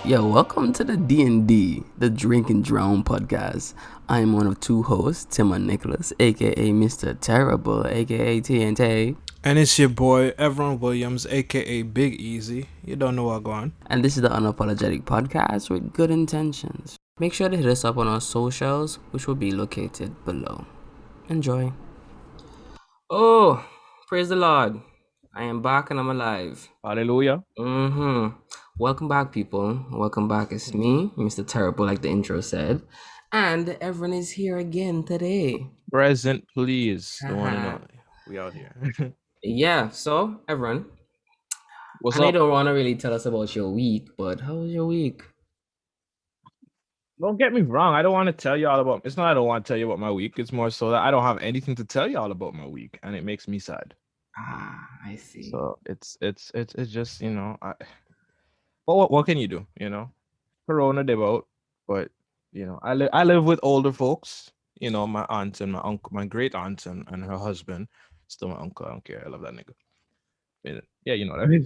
Yo, welcome to the D&D, the Drink and Drown podcast. I am one of two hosts, Tim and Nicholas, aka Mr. Terrible, aka TNT. And it's your boy, Everon Williams, aka Big Easy. You don't know what going. And this is the Unapologetic podcast with good intentions. Make sure to hit us up on our socials, which will be located below. Enjoy. Oh, praise the Lord. I am back and I'm alive. Hallelujah. Welcome back, people. Welcome back. It's me, Mr. Terrible, like the intro said. And everyone is here again today. Present, please. The one and only. We out here. Yeah, so everyone. What's I know you up? don't want to really tell us about your week, but how was your week? Don't get me wrong. I don't want to tell you all about. It's not I don't want to tell you about my week. It's more so that I don't have anything to tell you all about my week, and it makes me sad. I see. So it's just But what can you do? Corona devout, but I live with older folks. My aunt and my uncle, my great aunt and her husband. Still my uncle. I don't care. I love that nigga. Yeah, you know what I mean.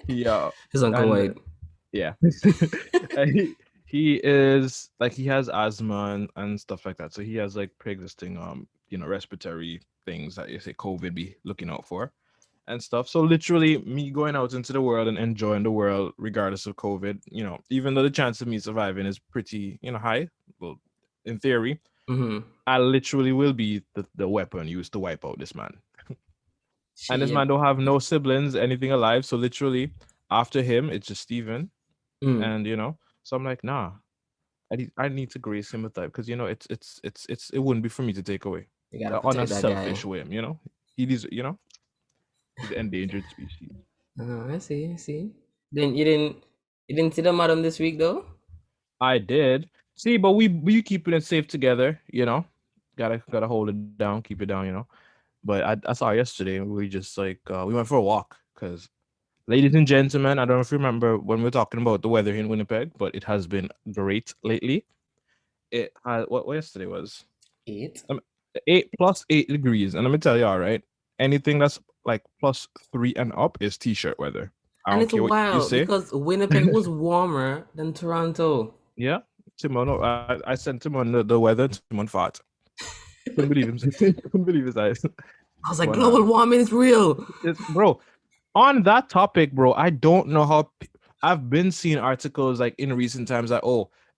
Yeah, His Uncle White. Yeah. he is like he has asthma and stuff like that. So he has like pre-existing respiratory things that you say COVID be looking out for and stuff. So literally me going out into the world and enjoying the world regardless of COVID, even though the chance of me surviving is pretty, high, well, in theory, I literally will be the weapon used to wipe out this man. And this man don't have no siblings, anything alive. So literally after him, it's just Steven. And so I'm like, nah, I need to grace him with that because it wouldn't be for me to take away. You gotta On a protect that selfish guy. way, he's he's an endangered species. I see. Then you didn't see the madam this week though? I did see, but we keeping it safe together. Gotta hold it down, keep it down. But I saw her yesterday. We just like we went for a walk because, ladies and gentlemen, I don't know if you remember when we were talking about the weather in Winnipeg, but it has been great lately. It had what yesterday was 8. 8 +8 degrees, and let me tell you, all right, anything that's like +3 and up is t-shirt weather. I And don't it's care what you wild say. because Winnipeg was warmer than Toronto. Yeah, Timon. I sent him on the weather. Timon fought. Couldn't believe him. Couldn't believe his eyes. I was like, global warming is real. Bro, on that topic, bro, I don't know how. I've been seeing articles like in recent times that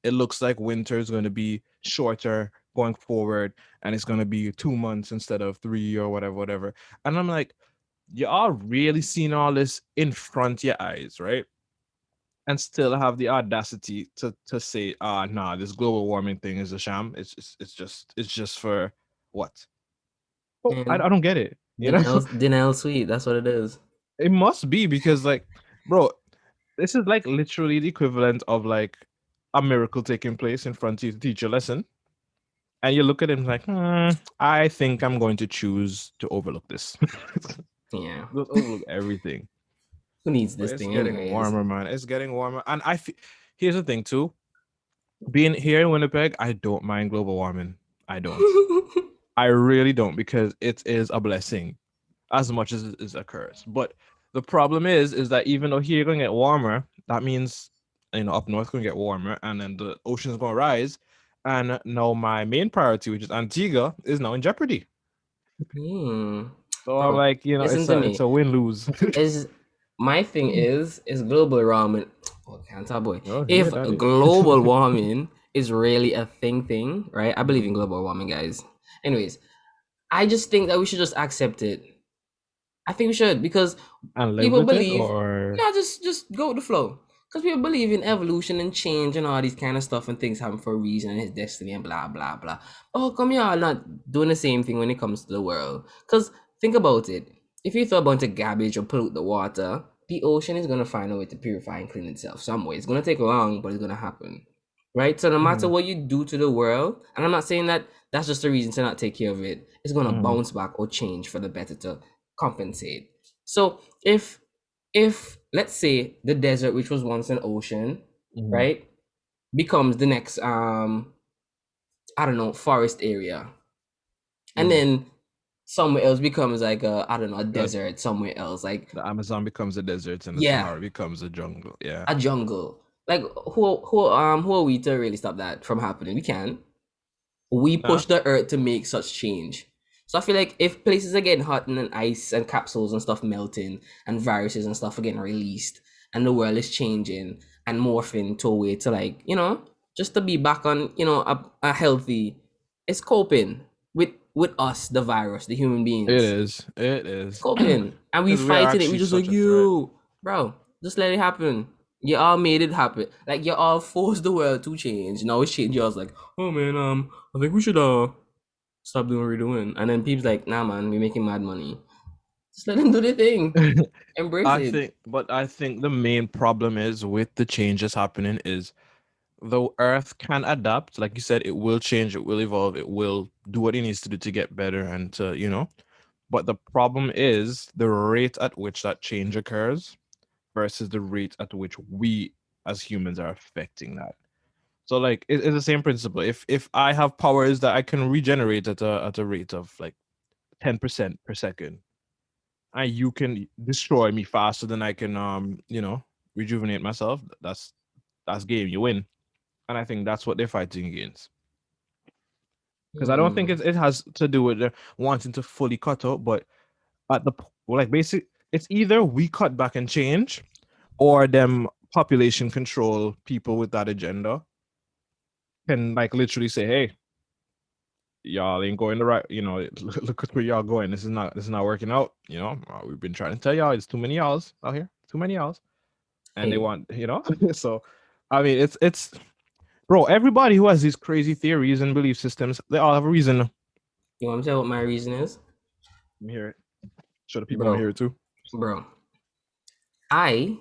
it looks like winter is going to be shorter going forward, and it's going to be 2 months instead of 3 or whatever. And I'm like, y'all really seeing all this in front of your eyes, right? And still have the audacity to say, nah, this global warming thing is a sham. It's just for what? I don't get it. Denial sweet. That's what it is. It must be because like, bro, this is like literally the equivalent of like a miracle taking place in front of you to teach you a lesson. And you look at him like, I think I'm going to choose to overlook this. Yeah. Just overlook everything. Who needs this thing anyways? It's getting warmer, man. It's getting warmer. And here's the thing too. Being here in Winnipeg, I don't mind global warming. I don't. I really don't because it is a blessing as much as it is a curse. But the problem is that even though here you're going to get warmer, that means, up north going to get warmer and then the ocean's going to rise. And now my main priority, which is Antigua, is now in jeopardy. So I'm like, it's a win-lose. My thing is global warming. Oh, can't tell, boy. Oh, if yeah, global warming is really a thing, right? I believe in global warming, guys. Anyways, I just think that we should just accept it. I think we should because people believe. No, just go with the flow. Because people believe in evolution and change and all these kind of stuff and things happen for a reason and his destiny and blah blah blah. Oh, come here, y'all not doing the same thing when it comes to the world. Because think about it. If you throw a bunch of garbage or pollute the water, the ocean is gonna find a way to purify and clean itself some way. It's gonna take long, but it's gonna happen. Right? So no matter what you do to the world, and I'm not saying that that's just a reason to not take care of it, it's gonna bounce back or change for the better to compensate. So if let's say the desert, which was once an ocean, right, becomes the next I don't know, forest area, and then somewhere else becomes like a desert somewhere else, like the Amazon becomes a desert and the Sahara becomes a jungle. Yeah, a jungle. Like who are we to really stop that from happening? We can't. We Nah. push the earth to make such change. So I feel like if places are getting hot and then ice and capsules and stuff melting and viruses and stuff are getting released and the world is changing and morphing to a way to, like, just to be back on, a healthy, it's coping with us, the virus, the human It beings. is. It It's is. coping. And we Because we are fighting it. We actually just like, such a threat. you, bro, just let it happen. You all made it happen. Like, you all forced the world to change. Now it's changed. Y'all's like, oh man, I think we should stop doing what we're doing. And then people's like, nah man, we're making mad money. Just let them do their thing. Embrace it. I think the main problem is with the changes happening is the earth can adapt. Like you said, it will change, it will evolve, it will do what it needs to do to get better and to, but the problem is the rate at which that change occurs versus the rate at which we as humans are affecting that. So like it's the same principle. If I have powers that I can regenerate at a rate of like 10% per second, and you can destroy me faster than I can rejuvenate myself, that's game. You win. And I think that's what they're fighting against. Because I don't think Hmm. it has to do with wanting to fully cut out, but at the like basic, it's either we cut back and change, or them population control people with that agenda can like literally say, "Hey, y'all ain't going the right. Look at where y'all going. This is not working out. We've been trying to tell y'all it's too many y'alls out here, too many y'alls, and they Hey, want so." I mean, it's bro. Everybody who has these crazy theories and belief systems, they all have a reason. you want me to tell you what my reason is? Let me hear it. Sure, the people want to Bro, hear it too. bro, I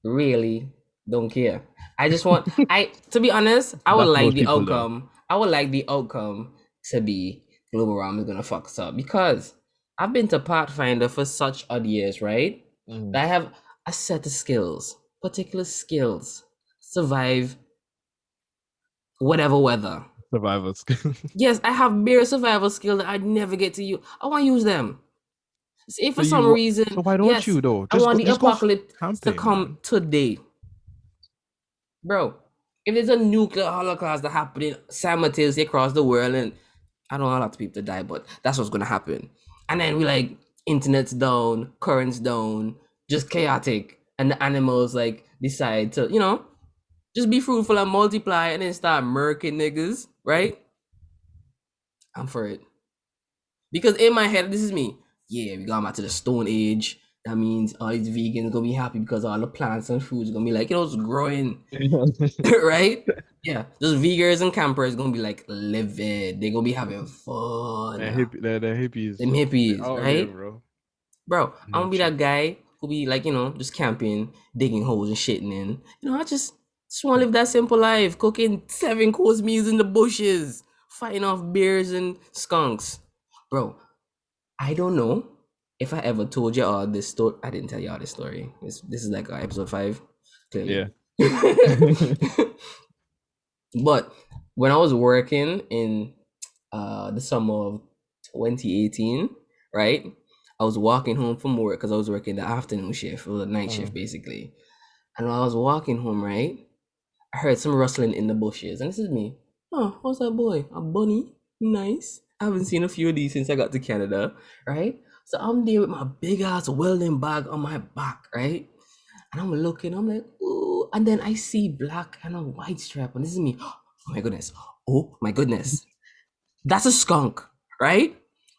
really don't care. I just want to be honest, I would That's like most the people though. outcome. I would like the outcome to be global warming is gonna fuck us up, because I've been to Pathfinder for such odd years, right? Mhm. That I have a set of skills, particular skills, survive whatever weather. Survival skills. Yes, I have bare survival skill that I'd never get to use. I want to use them. See, So for some so reason, why don't yes, you though? I want the Just go apocalypse to camping, come man. today. Bro, if there's a nuclear holocaust that happening simultaneously across the world, and I don't want a lot of people to die, but that's what's gonna happen. And then we like internet's down, currents down, just chaotic, and the animals like decide to, just be fruitful and multiply, and then start murking niggas, right? I'm for it. Because in my head, this is me. Yeah, we got back to the Stone Age. That means all these vegans gonna be happy because all the plants and foods gonna be like, it's growing. Right? Yeah, those vegans and campers gonna be like livid. They're gonna be having fun. They're hippies. Them They're hippies, out here, right? bro. Bro, I'm gonna be Nature. that guy who be like, just camping, digging holes and shitting in. I just wanna live that simple life, cooking 7 course meals in the bushes, fighting off bears and skunks. Bro, I don't know if I ever told you all this story. I didn't tell you all this story. This is like episode 5, clearly. Yeah. But when I was working in the summer of 2018, right? I was walking home from work because I was working the afternoon shift or the night shift Mm. basically. And while I was walking home, right, I heard some rustling in the bushes, and this is me. Oh, what's that boy? A bunny? Nice. I haven't seen a few of these since I got to Canada, right? So I'm there with my big ass welding bag on my back, right? And I'm looking, I'm like, ooh. And then I see black and a white stripe, and this is me. Oh my goodness. Oh my goodness. That's a skunk, right?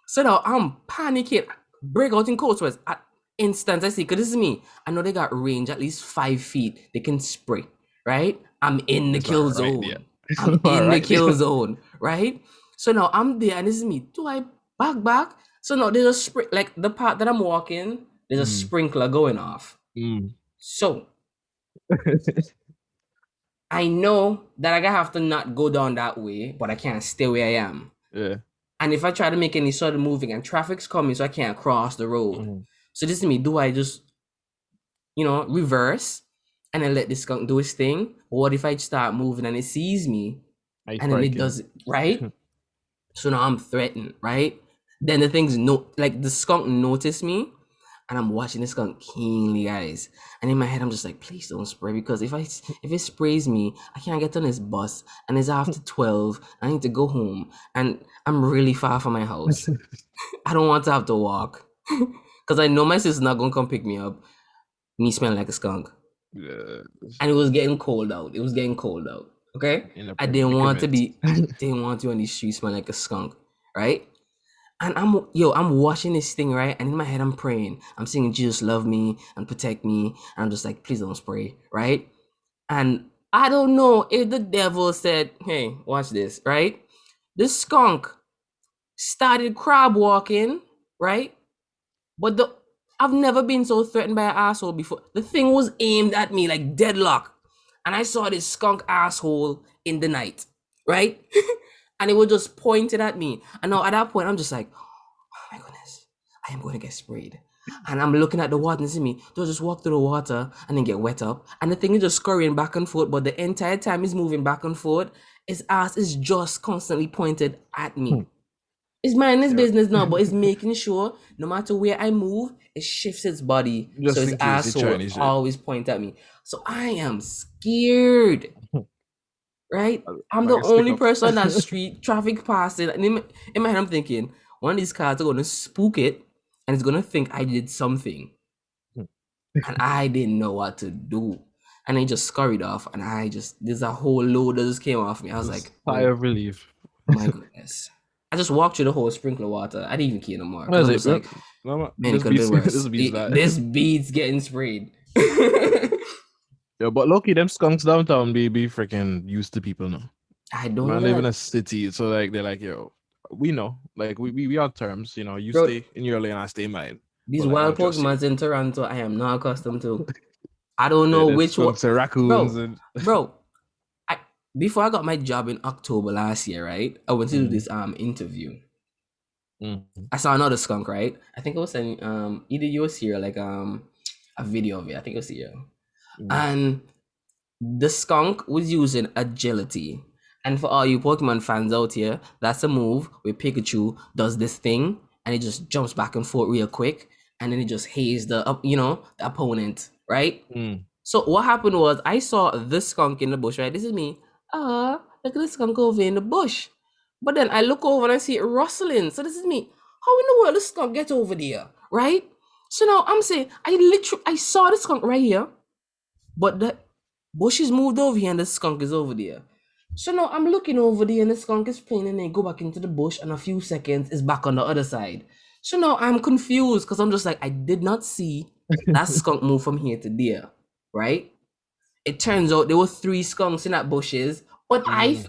So now I'm panicking, break out in code sweats at instant. I see, because this is me. I know they got range at least 5 feet. They can spray, right? I'm in the It's all kill right there. zone. It's I'm all in the right kill there. zone, right? So now I'm there, and this is me. Do I back? So now there's a spring, like the part that I'm walking, there's a Mm. sprinkler going off. Mm. So I know that I have to not go down that way, but I can't stay where I am. Yeah. And if I try to make any sort of moving and traffic's coming, so I can't cross the road. Mm. So this is me. Do I just, reverse and then let this skunk do its thing? Or what if I start moving and it sees me I and then it striking. does it, right? So now I'm threatened, right? Then the things like the skunk noticed me and I'm watching this skunk keenly, guys. And in my head, I'm just like, please don't spray, because if it sprays me, I can't get on this bus, and it's after 12. I need to go home, and I'm really far from my house. I don't want to have to walk, because I know my sister's not gonna come pick me up. Me smelling like a skunk. Yeah. And it was getting cold out. Okay, I didn't want to be on the street smelling like a skunk, right? And I'm watching this thing, right? And in my head, I'm praying. I'm singing, Jesus, love me and protect me. And I'm just like, please don't spray, right? And I don't know if the devil said, hey, watch this, right? The skunk started crab walking, right? But I've never been so threatened by an asshole before. The thing was aimed at me like deadlock. And I saw this skunk asshole in the night, right? And it was just pointed at me. And now at that point, I'm just like, oh my goodness, I am going to get sprayed. And I'm looking at the water and see me. They'll just walk through the water and then get wet up. And the thing is just scurrying back and forth. But the entire time he's moving back and forth, his ass is just constantly pointed at me. It's minding his business now, but it's making sure no matter where I move, it shifts its body. Just so his asshole always point at me. So I am scared. Right? I'm the only person on that street, traffic passing. And in my head, I'm thinking, one of these cars are going to spook it and it's going to think I did something. And I didn't know what to do. And it just scurried off. And there's a whole load that just came off me. I was like, sigh of relief. My goodness. I just walked through the whole sprinkler water. I didn't even care no more. I was like, man, it could have been worse. This beat's getting sprayed. Yeah, but lucky them skunks downtown be freaking used to people now. I don't know. Live in a city, so like they're like, yo, we know. Like we on terms, you know, you stay in your lane, I stay in mine. These wild Pokemons in Toronto, I am not accustomed to. I don't know which one. Raccoons bro, before I got my job in October last year, right? I went to do this interview. I saw another skunk, right? I think it was either you was here, like a video of it. I think it was here. And the skunk was using agility. And for all you Pokemon fans out here, that's a move where Pikachu does this thing and it just jumps back and forth real quick, and then it just hazes the opponent, right? So what happened was I saw this skunk in the bush, right? This is me. Look at this skunk over in the bush. But then I look over and I see it rustling. So this is me. How in the world does skunk get over there, right? So now I'm saying I saw the skunk right here, but the bush is moved over here and the skunk is over there. So now I'm looking over there and the skunk is playing, and then go back into the bush and a few seconds is back on the other side. So now I'm confused because I'm just like, I did not see that skunk move from here to there, right? It turns out there were 3 skunks in that bushes, but I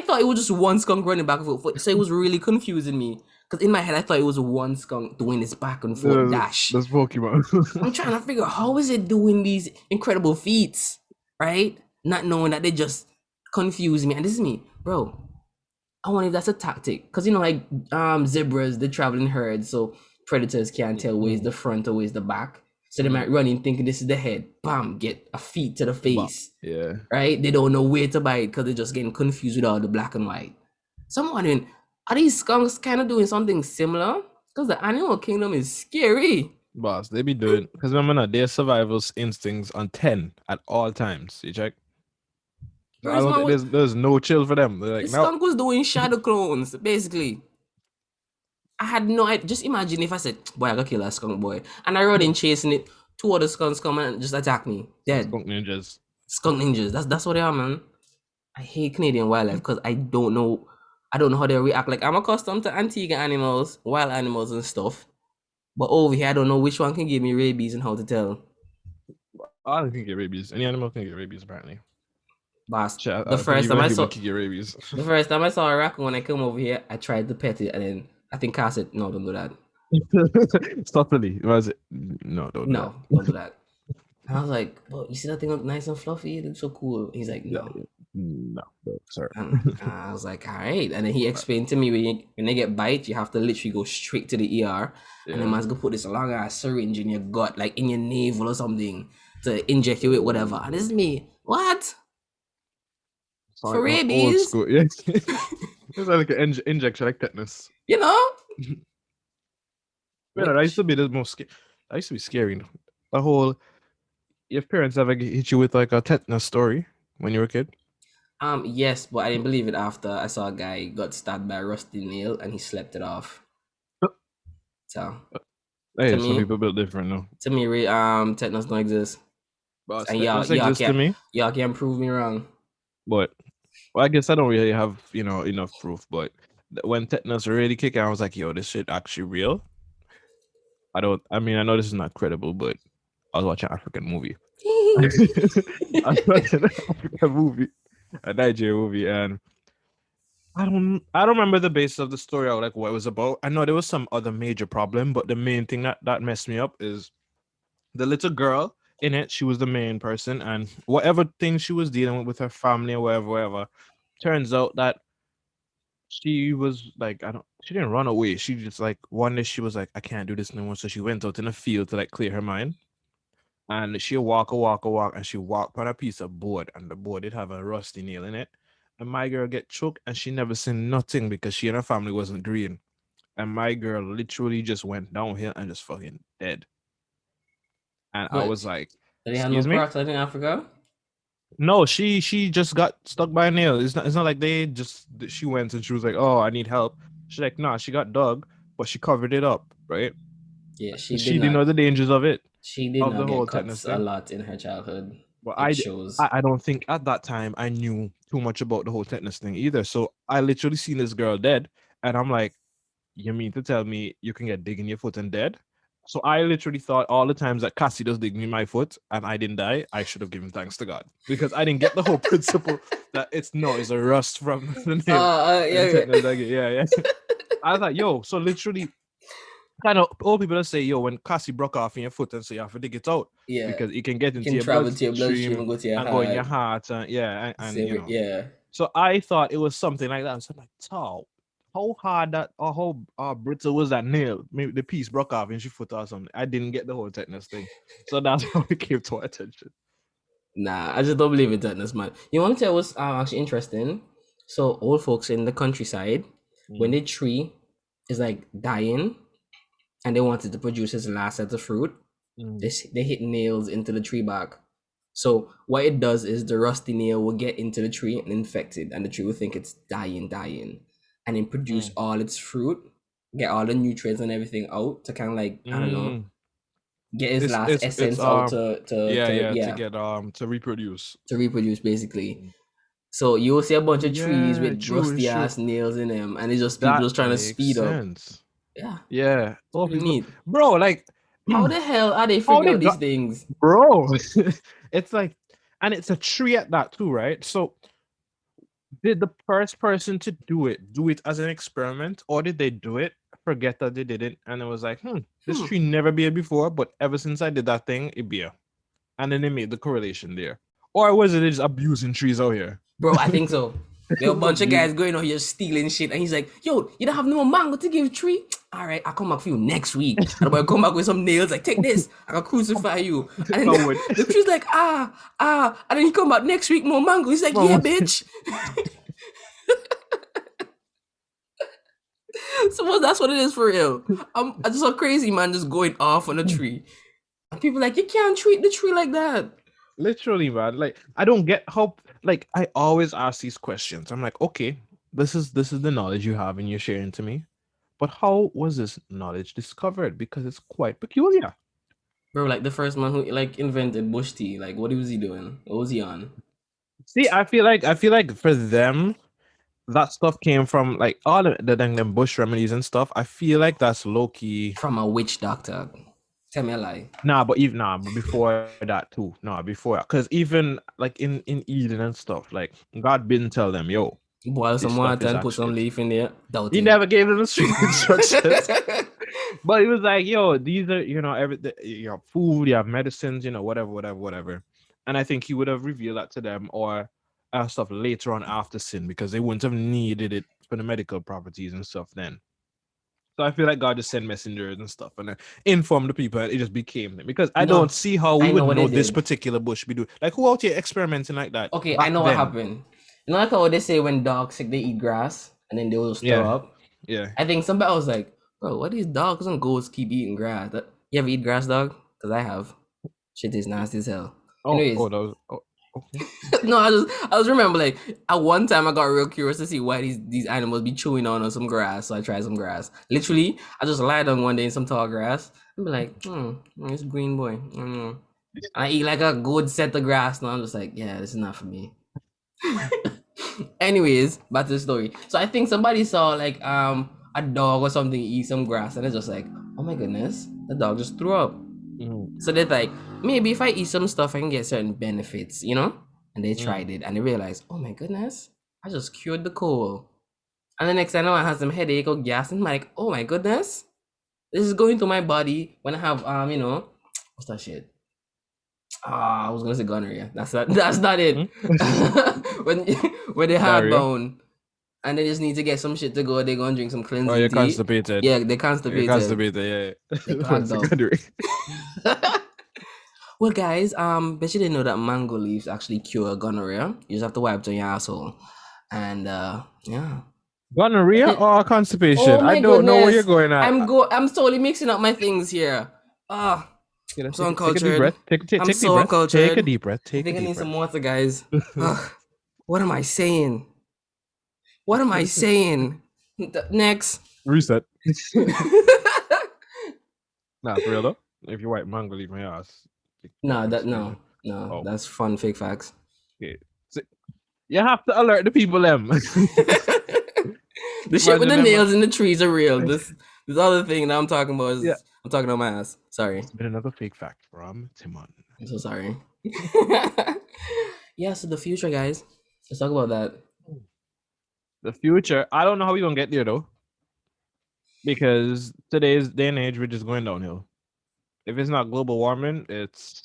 thought it was just one skunk running back and forth. So it was really confusing me. Because in my head, I thought it was one skunk doing this back and forth dash. That's Pokemon. I'm trying to figure out how is it doing these incredible feats, right? Not knowing that they just confuse me. And this is me, bro. I wonder if that's a tactic. Because, like zebras, they travel in herds, so predators can't tell where's the front or where's the back. So they might run in thinking this is the head. Bam, get a feet to the face. Yeah. Right? They don't know where to bite because they're just getting confused with all the black and white. So I'm wondering, are these skunks kind of doing something similar? Because the animal kingdom is scary. Boss, they be doing, because remember, their survival instincts on 10 at all times. You check? I don't think there's no chill for them. They're like, the skunk was doing shadow clones, basically. I had no idea. Just imagine if I said, boy, I gotta kill that skunk, boy. And I run in chasing it. 2 other skunks come and just attack me. Dead. Skunk ninjas. Skunk ninjas. That's what they are, man. I hate Canadian wildlife because I don't know how they react. Like, I'm accustomed to Antigua animals, wild animals and stuff. But over here, I don't know which one can give me rabies and how to tell. I can get rabies. Any animal can get rabies, apparently. Boss, the first time I saw a raccoon when I came over here, I tried to pet it, and then I think Cass said, no, don't do that. Stop really. Was it? No, don't do that. And I was like, well, you see that thing look nice and fluffy? It looks so cool. He's like, no. No, sir. And I was like, all right. And then he explained to me when they get bite, you have to literally go straight to the ER. Yeah. And then man's gonna put this long ass syringe in your gut, like in your navel or something, to inject you with whatever. And this is me. What? For rabies? Yeah. It's like an injection, like tetanus. You know? Man, I used to be the most scared. That used to be scary. The whole your parents ever hit you with like a tetanus story when you were a kid? Yes, but I didn't believe it after I saw a guy got stabbed by a rusty nail and he slept it off. So to Hey, some me, people built different though. tetanus don't exist. But And tetanus exists to me. y'all can't prove me wrong. But well, I guess I don't really have enough proof. But when tetanus really kicked in, I was like, yo, this shit actually real. I don't. I mean, I know this is not credible, but I was watching an African movie. I was watching an African movie, a Nigerian movie, and I don't remember the basis of the story or like what it was about. I know there was some other major problem, but the main thing that messed me up is the little girl in it. She was the main person, and whatever thing she was dealing with her family or whatever, turns out that she was like, she didn't run away. She just like one day she was like, I can't do this no more. So she went out in the field to like clear her mind. And she walk, and she walked on a piece of board, and the board did have a rusty nail in it. And my girl get choked, and she never seen nothing because she and her family wasn't green. And my girl literally just went downhill and just fucking dead. And I was like, they had no "Excuse me." peroxide in Africa? No, she just got stuck by a nail. It's not like she went and she was like, "Oh, I need help." She's like, "Nah, she got dug, but she covered it up, right?" Yeah, she didn't know the dangers of it. She did not get cuts a lot in her childhood. But I don't think at that time I knew too much about the whole tetanus thing either. So I literally seen this girl dead, and I'm like, "You mean to tell me you can get dig in your foot and dead?" So I literally thought all the times that Cassie does dig me in my foot and I didn't die, I should have given thanks to God because I didn't get the whole principle that it's a rust from the nail. Yeah. I was like, yo, so literally, kind of old people that say, yo, when Cassie broke off in your foot and so you have to dig it out, because it can get into your bloodstream and go in your heart, and yeah. So I thought it was something like that. So I'm like, how hard that or how brittle was that nail? Maybe the piece broke off in your foot or something. I didn't get the whole tetanus thing, so that's how it came to our attention. Nah, I just don't believe in tetanus, man. You want to tell what's actually interesting? So old folks in the countryside, when the tree is like dying, and they wanted to produce his last set of fruit, they hit nails into the tree bark. So what it does is the rusty nail will get into the tree and infect it, and the tree will think it's dying, and then produce all its fruit, get all the nutrients and everything out to kind of like I don't know, get his last essence out to reproduce. To reproduce, basically. So you will see a bunch of trees with rusty ass nails in them, and it's just people just trying to speed up. Yeah. Oh, neat, bro. Like, how the hell are they figuring out these things, bro? It's like, and it's a tree at that too, right? So, did the first person to do it as an experiment, or did they do it, forget that they did it, and it was like, this tree never be here before, but ever since I did that thing, it be here, and then they made the correlation there, or was it just abusing trees out here? Bro, I think so. There are a bunch of guys going out here stealing shit, and he's like, yo, you don't have no mango to give tree? All right, I'll come back for you next week. And I'll come back with some nails, like, take this, I'll crucify you. And then the tree's like, and then he come back next week, more mango. He's like, yeah, bitch. So that's what it is for real. I just saw crazy man just going off on a tree. And people like, you can't treat the tree like that. Literally, man. Like, I don't get how, like, I always ask these questions. I'm like, okay, this is the knowledge you have and you're sharing to me. But how was this knowledge discovered? Because it's quite peculiar. Bro, like the first man who like invented bush tea, like what was he doing? What was he on? See, I feel like for them, that stuff came from like all the bush remedies and stuff. I feel like that's low key from a witch doctor. Tell me a lie. But before that too. Because even like in Eden and stuff, like God didn't tell them, yo, boil some water and put some leaf in there. He never gave them the strict instructions. But he was like, yo, these are food, you have medicines, whatever. And I think he would have revealed that to them or stuff later on after sin, because they wouldn't have needed it for the medical properties and stuff then. So I feel like God just sent messengers and stuff and informed the people, and it just became them. Because I don't see how we would know this particular bush be doing. Like, who out here experimenting like that? Okay, I know what happened. You know, like how they say when dogs sick, they eat grass and then they will stir up. Yeah. I think somebody was like, bro, why these dogs and goats keep eating grass? You ever eat grass, dog? Because I have. Shit is nasty as hell. Oh, Anyways, that was okay. no, I was remember like at one time I got real curious to see why these animals be chewing on some grass, so I tried some grass. Literally, I just lied on one day in some tall grass and be like, it's green boy. And I eat like a good set of grass, and I'm just like, yeah, this is not for me. Anyways, back to the story. So I think somebody saw like a dog or something eat some grass, and it's just like, oh my goodness, the dog just threw up. So they're like, maybe if I eat some stuff, I can get certain benefits, you know? And they tried it and they realized, oh my goodness, I just cured the cold. And the next thing I know, I have some headache or gas, and I'm like, oh my goodness, this is going to my body when I have what's that shit? I was gonna say gonorrhea. That's not it. when when they hard bone and they just need to get some shit to go, they go and drink some cleansing tea. You're constipated. Yeah, they're constipated. You're constipated, yeah. They clogged up. Well, guys, bet you didn't know that mango leaves actually cure gonorrhea. You just have to wipe it on your asshole, and yeah. Gonorrhea or constipation? Oh I don't know where you're going at. I'm totally mixing up my things here. I'm so uncultured. Take a deep breath. I think I need some water, guys. What am I saying? What am I saying? Next. Reset. Nah, for real though. If you wipe mango leaf in your ass. No, that's fun fake facts. Okay. So, you have to alert the people them. The shit with the nails in the trees are real. This other thing that I'm talking about is I'm talking on my ass. Sorry. It's been another fake fact from Timon. I'm so sorry. Yeah, so the future, guys. Let's talk about that. The future. I don't know how we're gonna get there though. Because today's day and age we're just going downhill. If it's not global warming, it's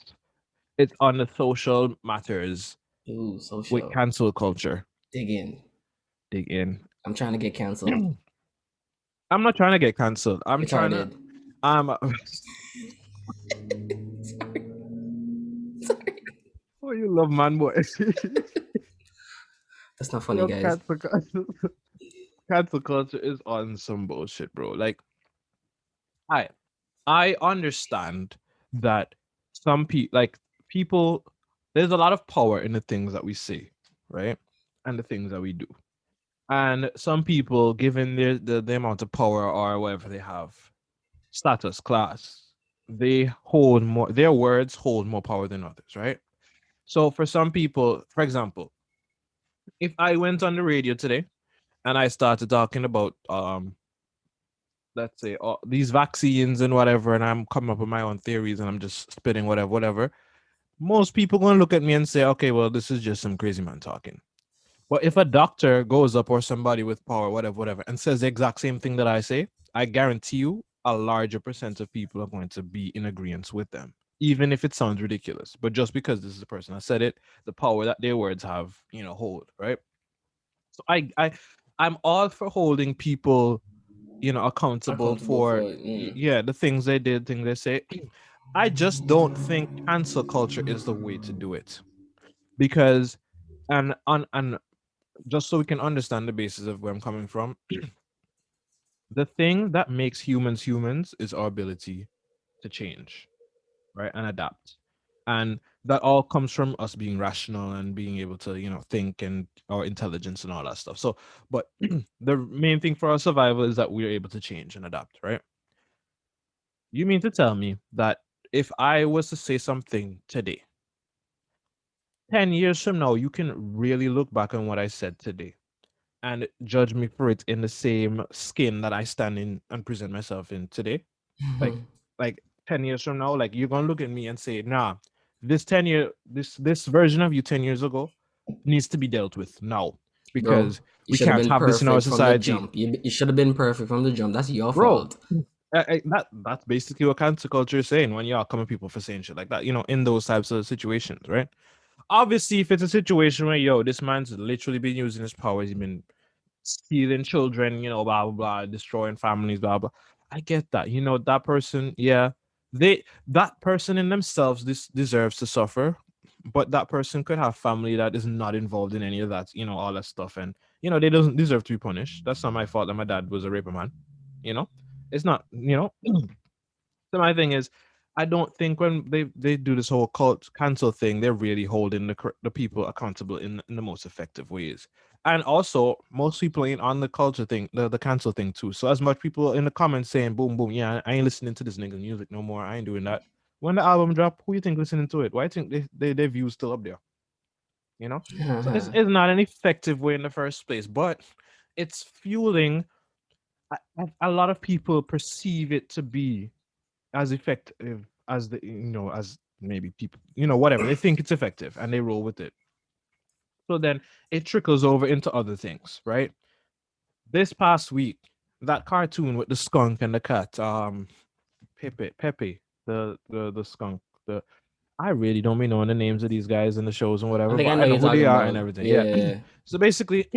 on the social matters. Ooh, social. With cancel culture. Dig in. I'm trying to get canceled. I'm not trying to get canceled. I'm trying to. Sorry. Oh, you love man boy. That's not funny, guys. Cancel culture is on some bullshit, bro. Like, I understand that some people, there's a lot of power in the things that we say, right, and the things that we do. And some people, given the amount of power or whatever they have, status, class, they hold more. Their words hold more power than others, right? So for some people, for example, if I went on the radio today and I started talking about let's say these vaccines and whatever, and I'm coming up with my own theories and I'm just spitting whatever, most people gonna look at me and say, okay, well, this is just some crazy man talking. But if a doctor goes up or somebody with power, whatever, and says the exact same thing that I say, I guarantee you a larger percent of people are going to be in agreement with them, even if it sounds ridiculous. But just because this is the person that said it, the power that their words have, hold, right? So I'm all for holding people, accountable for the things they did, things they say. I just don't think cancel culture is the way to do it, because and just so we can understand the basis of where I'm coming from, the thing that makes humans is our ability to change, right, and adapt. And that all comes from us being rational and being able to, think, and our intelligence and all that stuff. So, but the main thing for our survival is that we're able to change and adapt, right? You mean to tell me that if I was to say something today, 10 years from now, you can really look back on what I said today and judge me for it in the same skin that I stand in and present myself in today? Like 10 years from now, like, you're gonna look at me and say, nah, this version of you 10 years ago needs to be dealt with now, because we can't have this in our society. You should have been perfect from the jump. That's your fault. That's basically what cancel culture is saying when y'all come at people for saying shit like that, in those types of situations, right? Obviously, if it's a situation where, this man's literally been using his powers, he's been stealing children, blah, blah, blah, destroying families, blah, blah. I get that. That person, that person in themselves deserves to suffer, but that person could have family that is not involved in any of that, all that stuff. And, they don't deserve to be punished. That's not my fault that my dad was a raper man. It's not, So my thing is, I don't think when they do this whole cult cancel thing, they're really holding the people accountable in the most effective ways. And also, most people ain't on the culture thing, the cancel thing too. So as much people in the comments saying, "Boom, boom, yeah, I ain't listening to this nigga music no more. I ain't doing that." When the album drop, who you think listening to it? Why you think their views still up there? You know, so it's not an effective way in the first place, but it's fueling. A lot of people perceive it to be as effective as as maybe people, whatever they think it's effective and they roll with it. So then it trickles over into other things, right? This past week, that cartoon with the skunk and the cat, Pepe, the skunk, the I really don't be knowing the names of these guys in the shows and I whatever, think but I I know know you're who they talking are and about. everything. Yeah. Yeah. So basically,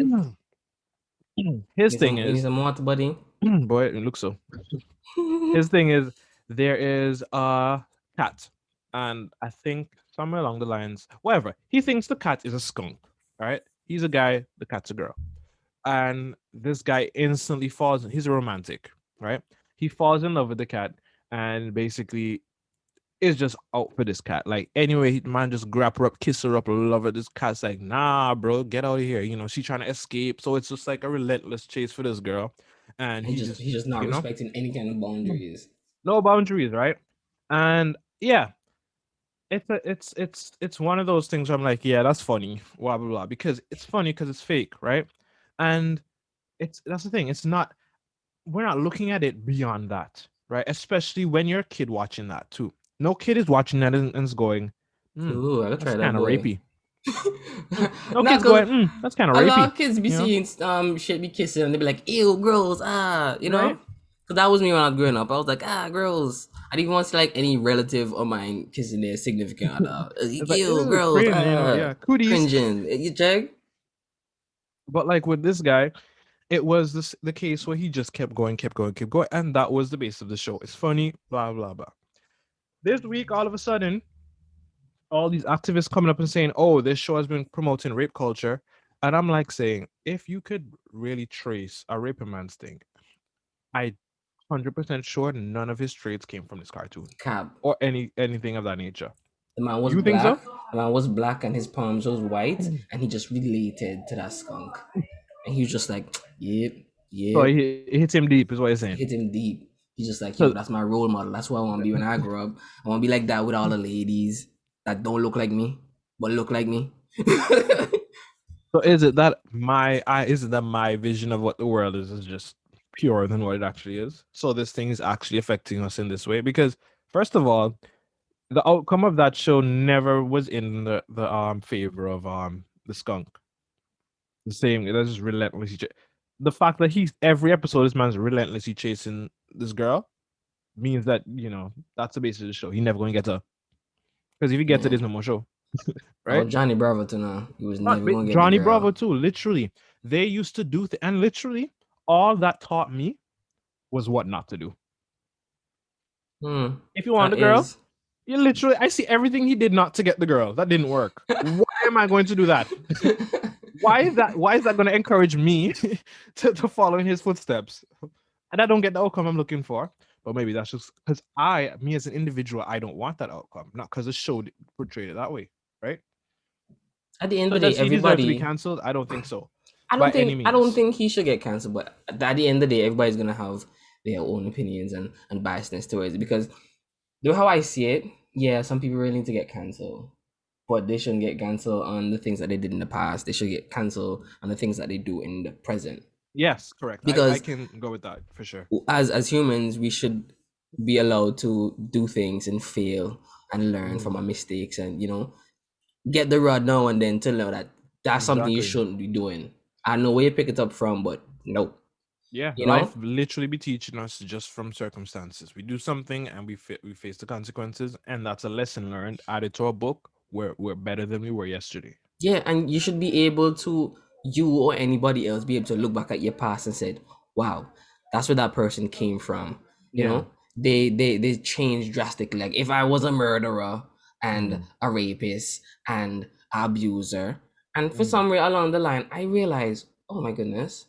his thing You need is, some water, buddy. boy, it looks so. His thing is there is a cat, and I think somewhere along the lines, whatever, he thinks the cat is a skunk. All right, he's a guy, the cat's a girl, and this guy instantly falls. He's a romantic, right? He falls in love with the cat, and basically is just out for this cat. Like anyway, man just grab her up, kiss her up, love her. This cat's like, nah, bro, get out of here. She's trying to escape, so it's just like a relentless chase for this girl, and he just, He's just not you know respecting any kind of boundaries. no boundaries, right? And yeah, it's one of those things where I'm like, yeah, that's funny, blah blah blah, because it's funny because it's fake, right? And that's the thing. It's not we're not looking at it beyond that, right? Especially when you're a kid watching that too. No kid is watching that and is going, Ooh, I could that's try that, kind of boy. rapey. No Not kid's because going, that's kind of a lot rapey, of kids be you know, seeing shit be kissing and they be like, ew, girls, you know? right? Because that was me when I was growing up. I was like, girls. I didn't want to see like any relative of mine kissing their significant other. It's like, Ew, ew, girls, cringe, yeah, cooties. cringing. You check? But like with this guy, it was the case where he just kept going, kept going, kept going, and that was the base of the show. It's funny, blah blah blah. This week, all of a sudden, all these activists coming up and saying, "Oh, this show has been promoting rape culture," and I'm like saying, if you could really trace a rape man's thing, I 100% sure none of his traits came from this cartoon Cap. or anything of that nature. The man was You think black. so? The man was black and his palms was white, and he just related to that skunk. And he was just like, yep, So yep. it hits him deep, is what you're saying. Hit him deep. He's just like, yo, So that's my role model. That's who I want to be when I grow up. I want to be like that with all the ladies that don't look like me, but look like me. So is it that my vision of what the world is just purer than what it actually is? So this thing is actually affecting us in this way because first of all, the outcome of that show never was in the favor of the skunk. The same, that's just relentlessly. The fact that he's every episode, this man's relentlessly chasing this girl means that that's the basis of the show. He never going to get her because if he gets it, Yeah. there's no more show, Oh, right? Johnny Bravo to know. He was never But going to get the Johnny Bravo girl. too. Literally, they used to do and literally all that taught me was what not to do. If you want That a girl, is. you literally I see everything he did not to get the girl. That didn't work. Why am I going to do that? Why is that going to encourage me to follow in his footsteps? And I don't get the outcome I'm looking for. But maybe that's just because me as an individual, I don't want that outcome, not because the show portrayed it that way, right? At the end So of the day, does he deserve to be everybody. canceled? I don't think so, I by don't any think I don't means. think he should get cancelled, but at the end of the day, everybody's gonna have their own opinions and biasness towards it. Because the how I see it, yeah, some people really need to get cancelled, but they shouldn't get cancelled on the things that they did in the past. They should get cancelled on the things that they do in the present. Yes, correct. I Because can go with that for sure. as humans, we should be allowed to do things and fail and learn from our mistakes, and get the rod now and then to know that that's something you Exactly. shouldn't be doing. I know where you pick it up from, but nope. Yeah, You life know? literally be teaching us just from circumstances. We do something and we face the consequences, and that's a lesson learned. Added to our book. We're better than we were yesterday. Yeah, and you should be able to, you or anybody else, be able to look back at your past and said, wow, that's where that person came from. You Yeah. know? They changed drastically. Like if I was a murderer and Mm. a rapist and abuser, and for Mm. some way along the line, I realized, oh my goodness,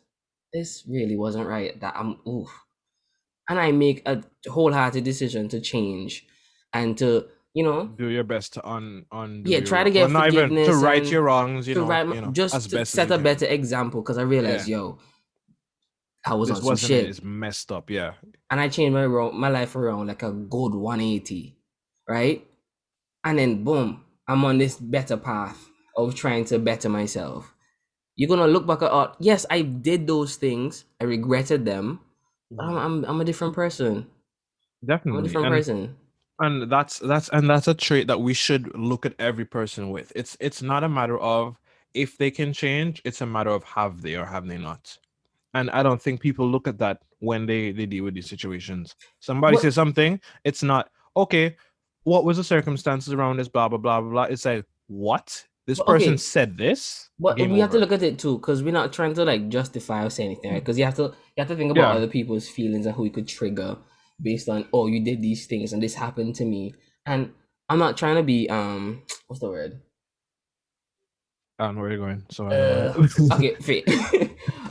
this really wasn't right. That I'm oof. and I make a wholehearted decision to change and to, do your best to undo yeah, your try to well, get not even to forgiveness right and your wrongs, to write, as just to best as set you a can. better example, because I realized, Yeah, yo, I was this on some wasn't it. shit. It's messed up. Yeah. And I changed my life around like a good 180, right? And then boom, I'm on this better path of trying to better myself. You're gonna look back at, yes, I did those things, I regretted them, but I'm a different person. I'm a Definitely. different person. And that's a trait that we should look at every person with. It's not a matter of if they can change, it's a matter of have they or have they not. And I don't think people look at that when they deal with these situations. Somebody What says something, it's not okay. What was the circumstances around this? Blah blah blah blah blah. It's like what this but person okay, said this. but Game we have to over. look at it too, because we're not trying to like justify or say anything, right? Because you have to think about Yeah. other people's feelings and who it could trigger based on, oh, you did these things and this happened to me. And I'm not trying to be what's the word? I don't know where you're going, so I know it. Okay, fit.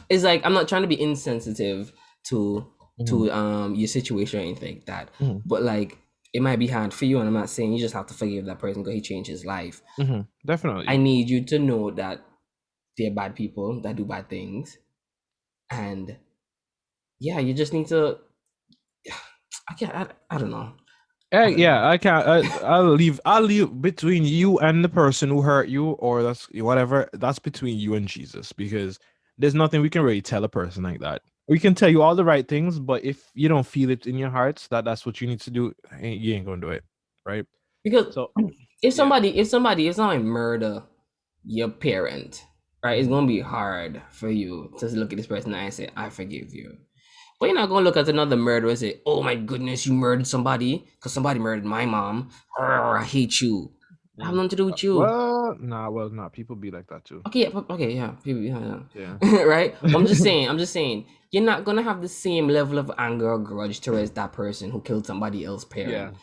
It's like I'm not trying to be insensitive to Mhm, your situation or anything like that. mhm, But like it might be hard for you, and I'm not saying you just have to forgive that person because he changed his life. I definitely. need you to know that they're bad people that do bad things. And yeah, you just need to I can't I don't know. I don't know. Yeah, I can't. I'll leave between you and the person who hurt you, or that's whatever. That's between you and Jesus, because there's nothing we can really tell a person like that. We can tell you all the right things, but if you don't feel it in your hearts that that's what you need to do, you ain't gonna do it, right? Because So, yeah. if somebody murder your parent, right, it's Mhm. gonna be hard for you to look at this person and say, I forgive you. But you're not gonna look at another murderer and say, oh my goodness, you murdered somebody because somebody murdered my mom. Arr, I hate you. I have Mm. nothing to do with you. Well, nah. People be like that too. Okay, yeah, okay, yeah, yeah, Yeah. yeah. Right? But I'm just saying, you're not gonna have the same level of anger or grudge towards that person who killed somebody else's Yeah. parent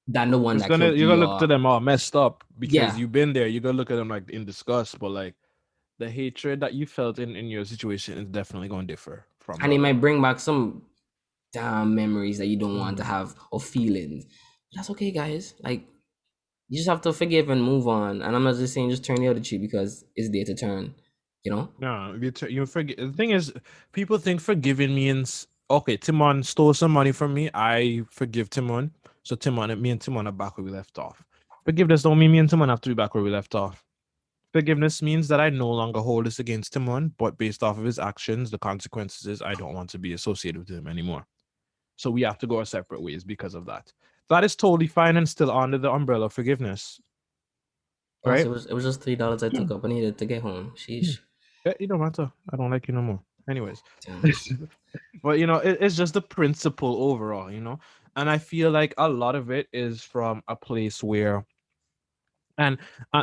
than the one It's that gonna killed you're gonna look to your. them all messed up because Yeah. you've been there. You're gonna look at them like in disgust, but like the hatred that you felt in your situation is definitely going to differ from the And it other might one. bring back some damn memories that you don't want to Mhm. have or feelings. That's okay, guys. Like, you just have to forgive and move on. And I'm not just saying just turn the other cheek because it's there to turn, you know? No, you forget. The thing is, people think forgiving means okay. Timon stole some money from me. I forgive Timon, so me and Timon are back where we left off. Forgiveness don't mean me and Timon have to be back where we left off. Forgiveness means that I no longer hold this against Timon, but based off of his actions, the consequences is I don't want to be associated with him anymore. So we have to go our separate ways because of that. That is totally fine and still under the umbrella of forgiveness, Plus, right? it was just $3 I took up. I needed to get home. Sheesh. It don't matter. I don't like you no more. Anyways, Damn. but it's just the principle overall, and I feel like a lot of it is from a place where, and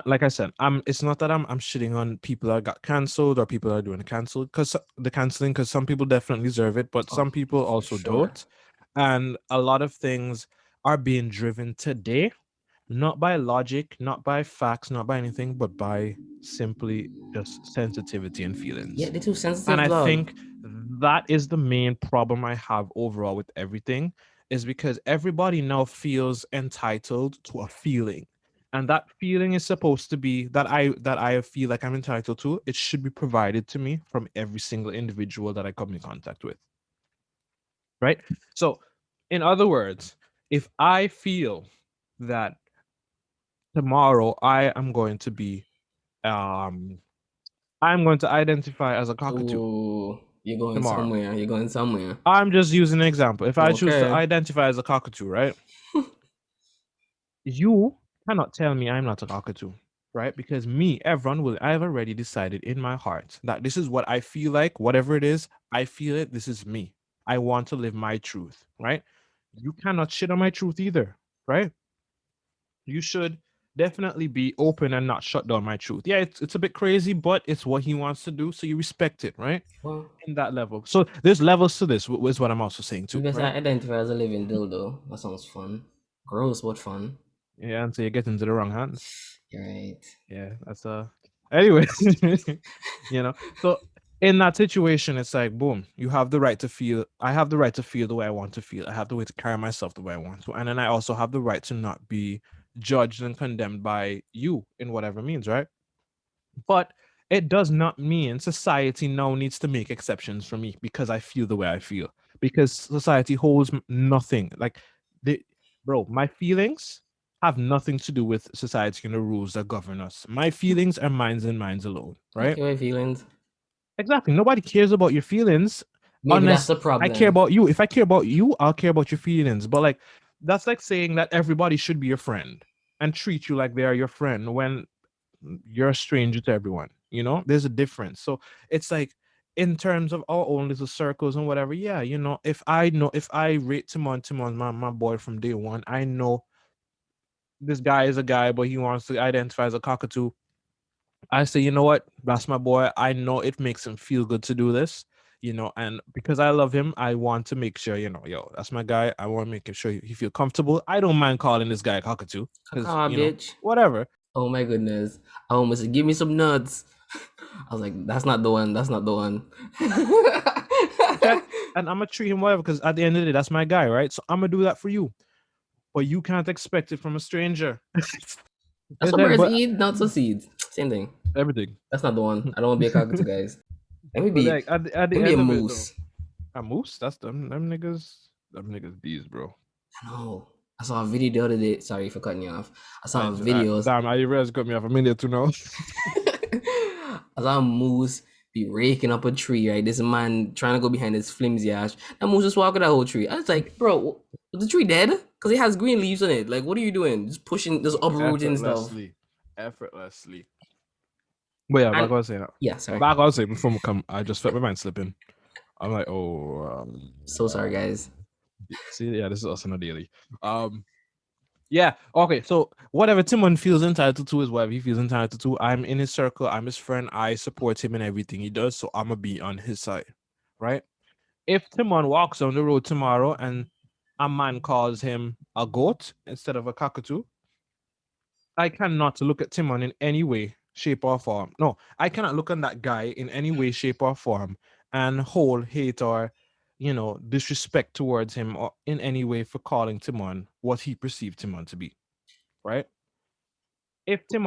like I said, it's not that I'm shitting on people that got canceled or people that are doing the cancel because the canceling, because some people definitely deserve it, but Oh, some people for also sure. don't, and a lot of things are being driven today not by logic, not by facts, not by anything, but by simply just sensitivity and Yeah, feelings. they're too And sensitive, I dog. think that is the main problem I have overall with everything, is because everybody now feels entitled to a feeling. And that feeling is supposed to be that I feel like I'm entitled to. It should be provided to me from every single individual that I come in contact with. Right? So, in other words, if I feel that tomorrow um I'm going to identify as a cockatoo Ooh, you're going tomorrow. somewhere. You're going somewhere. I'm just using an example. If I choose to Okay. identify as a cockatoo, right? You cannot tell me I'm not a cockatoo, right? Because me, everyone will I've already decided in my heart that this is what I feel like, whatever it is, I feel it, this is me. I want to live my truth, right? You cannot shit on my truth either, right? You should definitely be open and not shut down my truth. Yeah, it's a bit crazy, but it's what he wants to do, so you respect it, right? Well, In that level. So there's levels to this, is what I'm also saying too, maybe I right? identify as a living dildo. That sounds fun. Gross, but fun. Yeah, and so you get into the wrong hands. You're right. Yeah, that's anyway, you know. So in that situation, it's like, boom, you have the right to feel. I have the right to feel the way I want to feel. I have the way to carry myself the way I want to. And then I also have the right to not be judged and condemned by you in whatever means, right? But it does not mean society now needs to make exceptions for me because I feel the way I feel. Because society holds nothing. Like, the bro, my feelings have nothing to do with society and the rules that govern us. My feelings are mine and mine alone, right? Okay, my feelings. Exactly. Nobody cares about your feelings Maybe that's unless the I care problem. about you. If I care about you, I'll care about your feelings. But like, that's like saying that everybody should be your friend and treat you like they are your friend when you're a stranger to everyone. You know, there's a difference. So it's like, in terms of our own little circles and whatever, yeah, if I rate Timon, my boy from day one, I know this guy is a guy, but he wants to identify as a cockatoo. I say, you know what? That's my boy. I know it makes him feel good to do this, and because I love him, I want to make sure, yo, that's my guy. I want to make sure he feel comfortable. I don't mind calling this guy cockatoo because, Caca, bitch. whatever. Oh my goodness. I almost said, give me some nuts. I was like, that's not the one. That's not the one. Okay. And I'm gonna treat him whatever because at the end of the day, that's my guy, right? So I'm gonna do that for you. But you can't expect it from a stranger. That's what birds But eat, nuts or seeds. Same thing. everything. That's not the one. I don't want to be a cockatoo, guys. Let me But be like at let the me be a end of it though, moose. a moose, that's them niggas. Them niggas bees, bro. I know. I saw a video the other day. Sorry for cutting you off. I saw a videos. Damn, I realize got me off a minute to know. I saw a moose be raking up a tree, right? This man trying to go behind this flimsy ash. That moose just walking that whole tree. I was like, bro, was the tree dead? Because it has green leaves on it. Like, what are you doing? Just pushing, just uprooting stuff. effortlessly, effortlessly. But yeah, back And I was saying that. yeah, sorry. Back I was saying before we come, I just felt my mind slipping. I'm like, So sorry, guys. see, yeah, this is us on a daily. Yeah, okay. So whatever Timon feels entitled to is whatever he feels entitled to. I'm in his circle. I'm his friend. I support him in everything he does. So I'm gonna be on his side, right? If Timon walks on the road tomorrow and a man calls him a goat instead of a cockatoo, I cannot look at Timon in any way, shape, or form. No, I cannot look at that guy in any way, shape, or form and hold hate or, disrespect towards him or in any way for calling Timon what he perceived Timon to be, right? If he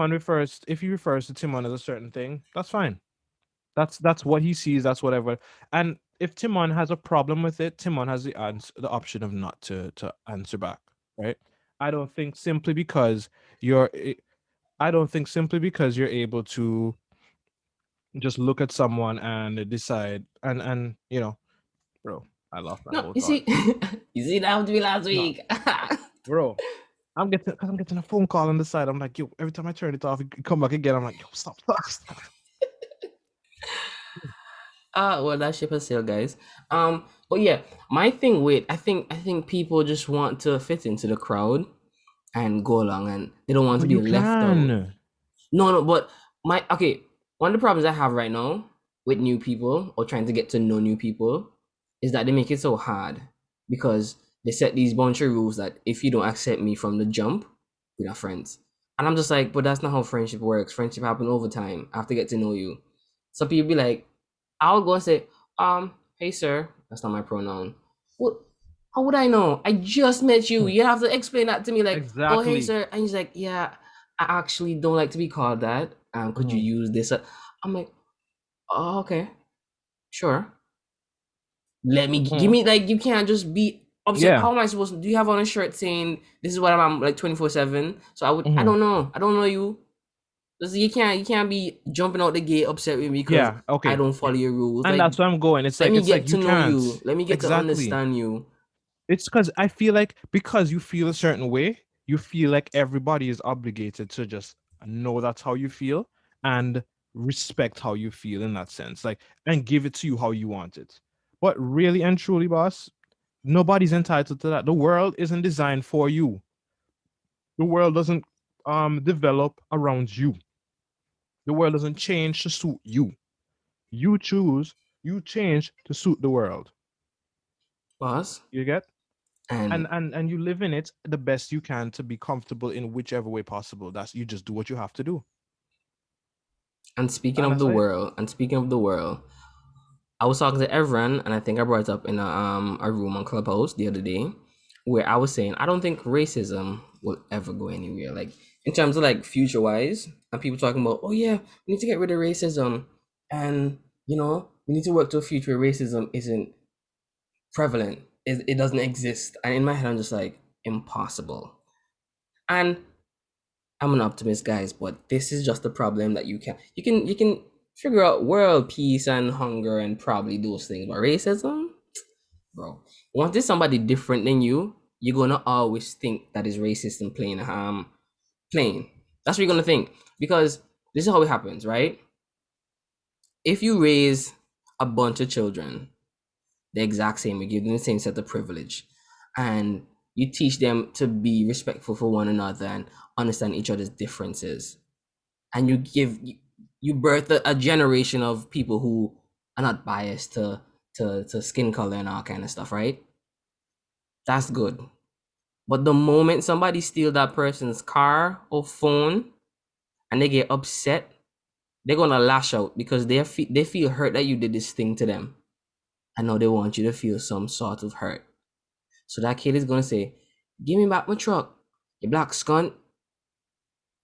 refers to Timon as a certain thing, that's fine. That's what he sees. That's whatever. And if Timon has a problem with it, Timon has the option of not to answer back, right? I don't think simply because you're I don't think simply because you're able to just look at someone and decide and bro, I lost my No, whole you thought. see, you see, that happened to me last No, week. bro, I'm getting a phone call on the side. I'm like, yo, every time I turn it off, it come back again. I'm like, yo, stop. Well, that ship has sailed, guys. But yeah, my thing with I think people just want to fit into the crowd and go along, and they don't want to But be you left out. can. No, but one of the problems I have right now with new people or trying to get to know new people is that they make it so hard because they set these boundary rules that if you don't accept me from the jump, we're not friends. And I'm just like, but that's not how friendship works. Friendship happen over time. I have to get to know you. Some people be like, I'll go and say, hey sir, that's not my pronoun. What? How would I know? I just met you. You have to explain that to me, like, oh hey Exactly. sir. And he's like, yeah, I actually don't like to be called that. Could you Mhm. use this? I'm like, oh, okay, sure. Let me give Mhm. me like you can't just be upset. Yeah. How am I supposed to? Do you have on a shirt saying this is what I'm like 24/7? So I Mhm. don't know. I don't know you. Listen, you can't be jumping out the gate upset with me because Yeah. I Okay. don't Yeah. follow your rules. And Like that's where I'm going. It's let like me it's like get you to know can't. you. Let me get to Exactly. understand you. It's because I feel like because you feel a certain way, you feel like everybody is obligated to just know that's how you feel and respect how you feel in that sense. Like and give it to you how you want it. But really and truly, boss, nobody's entitled to that. The world isn't designed for you. The world doesn't develop around you. The world doesn't change to suit you. You choose, you change to suit the world. Boss. You get? And And you live in it the best you can to be comfortable in whichever way possible. That's you just do what you have to do. and speaking And of that's the it. world, and speaking of the world, I was talking to everyone, and I think I brought it up in a room on Clubhouse the other day, where I was saying I don't think racism will ever go anywhere. Like in terms of like future wise, and people talking about, oh yeah, we need to get rid of racism, and we need to work to a future where racism isn't prevalent. It doesn't exist. And in my head, I'm just like, impossible. And I'm an optimist, guys, but this is just a problem that you can figure out world peace and hunger and probably those things. But racism, bro, once there's somebody different than you, you're gonna always think that is racist and plain. That's what you're gonna think. Because this is how it happens, right? If you raise a bunch of children the exact same, you give them the same set of privilege, and you teach them to be respectful for one another and understand each other's differences, and you birth a generation of people who are not biased to skin color and all kind of stuff, right? That's good. But the moment somebody steal that person's car or phone and they get upset, they're gonna lash out because they feel hurt that you did this thing to them, and now they want you to feel some sort of hurt. So that kid is gonna say, "Give me back my truck, you black scunt,"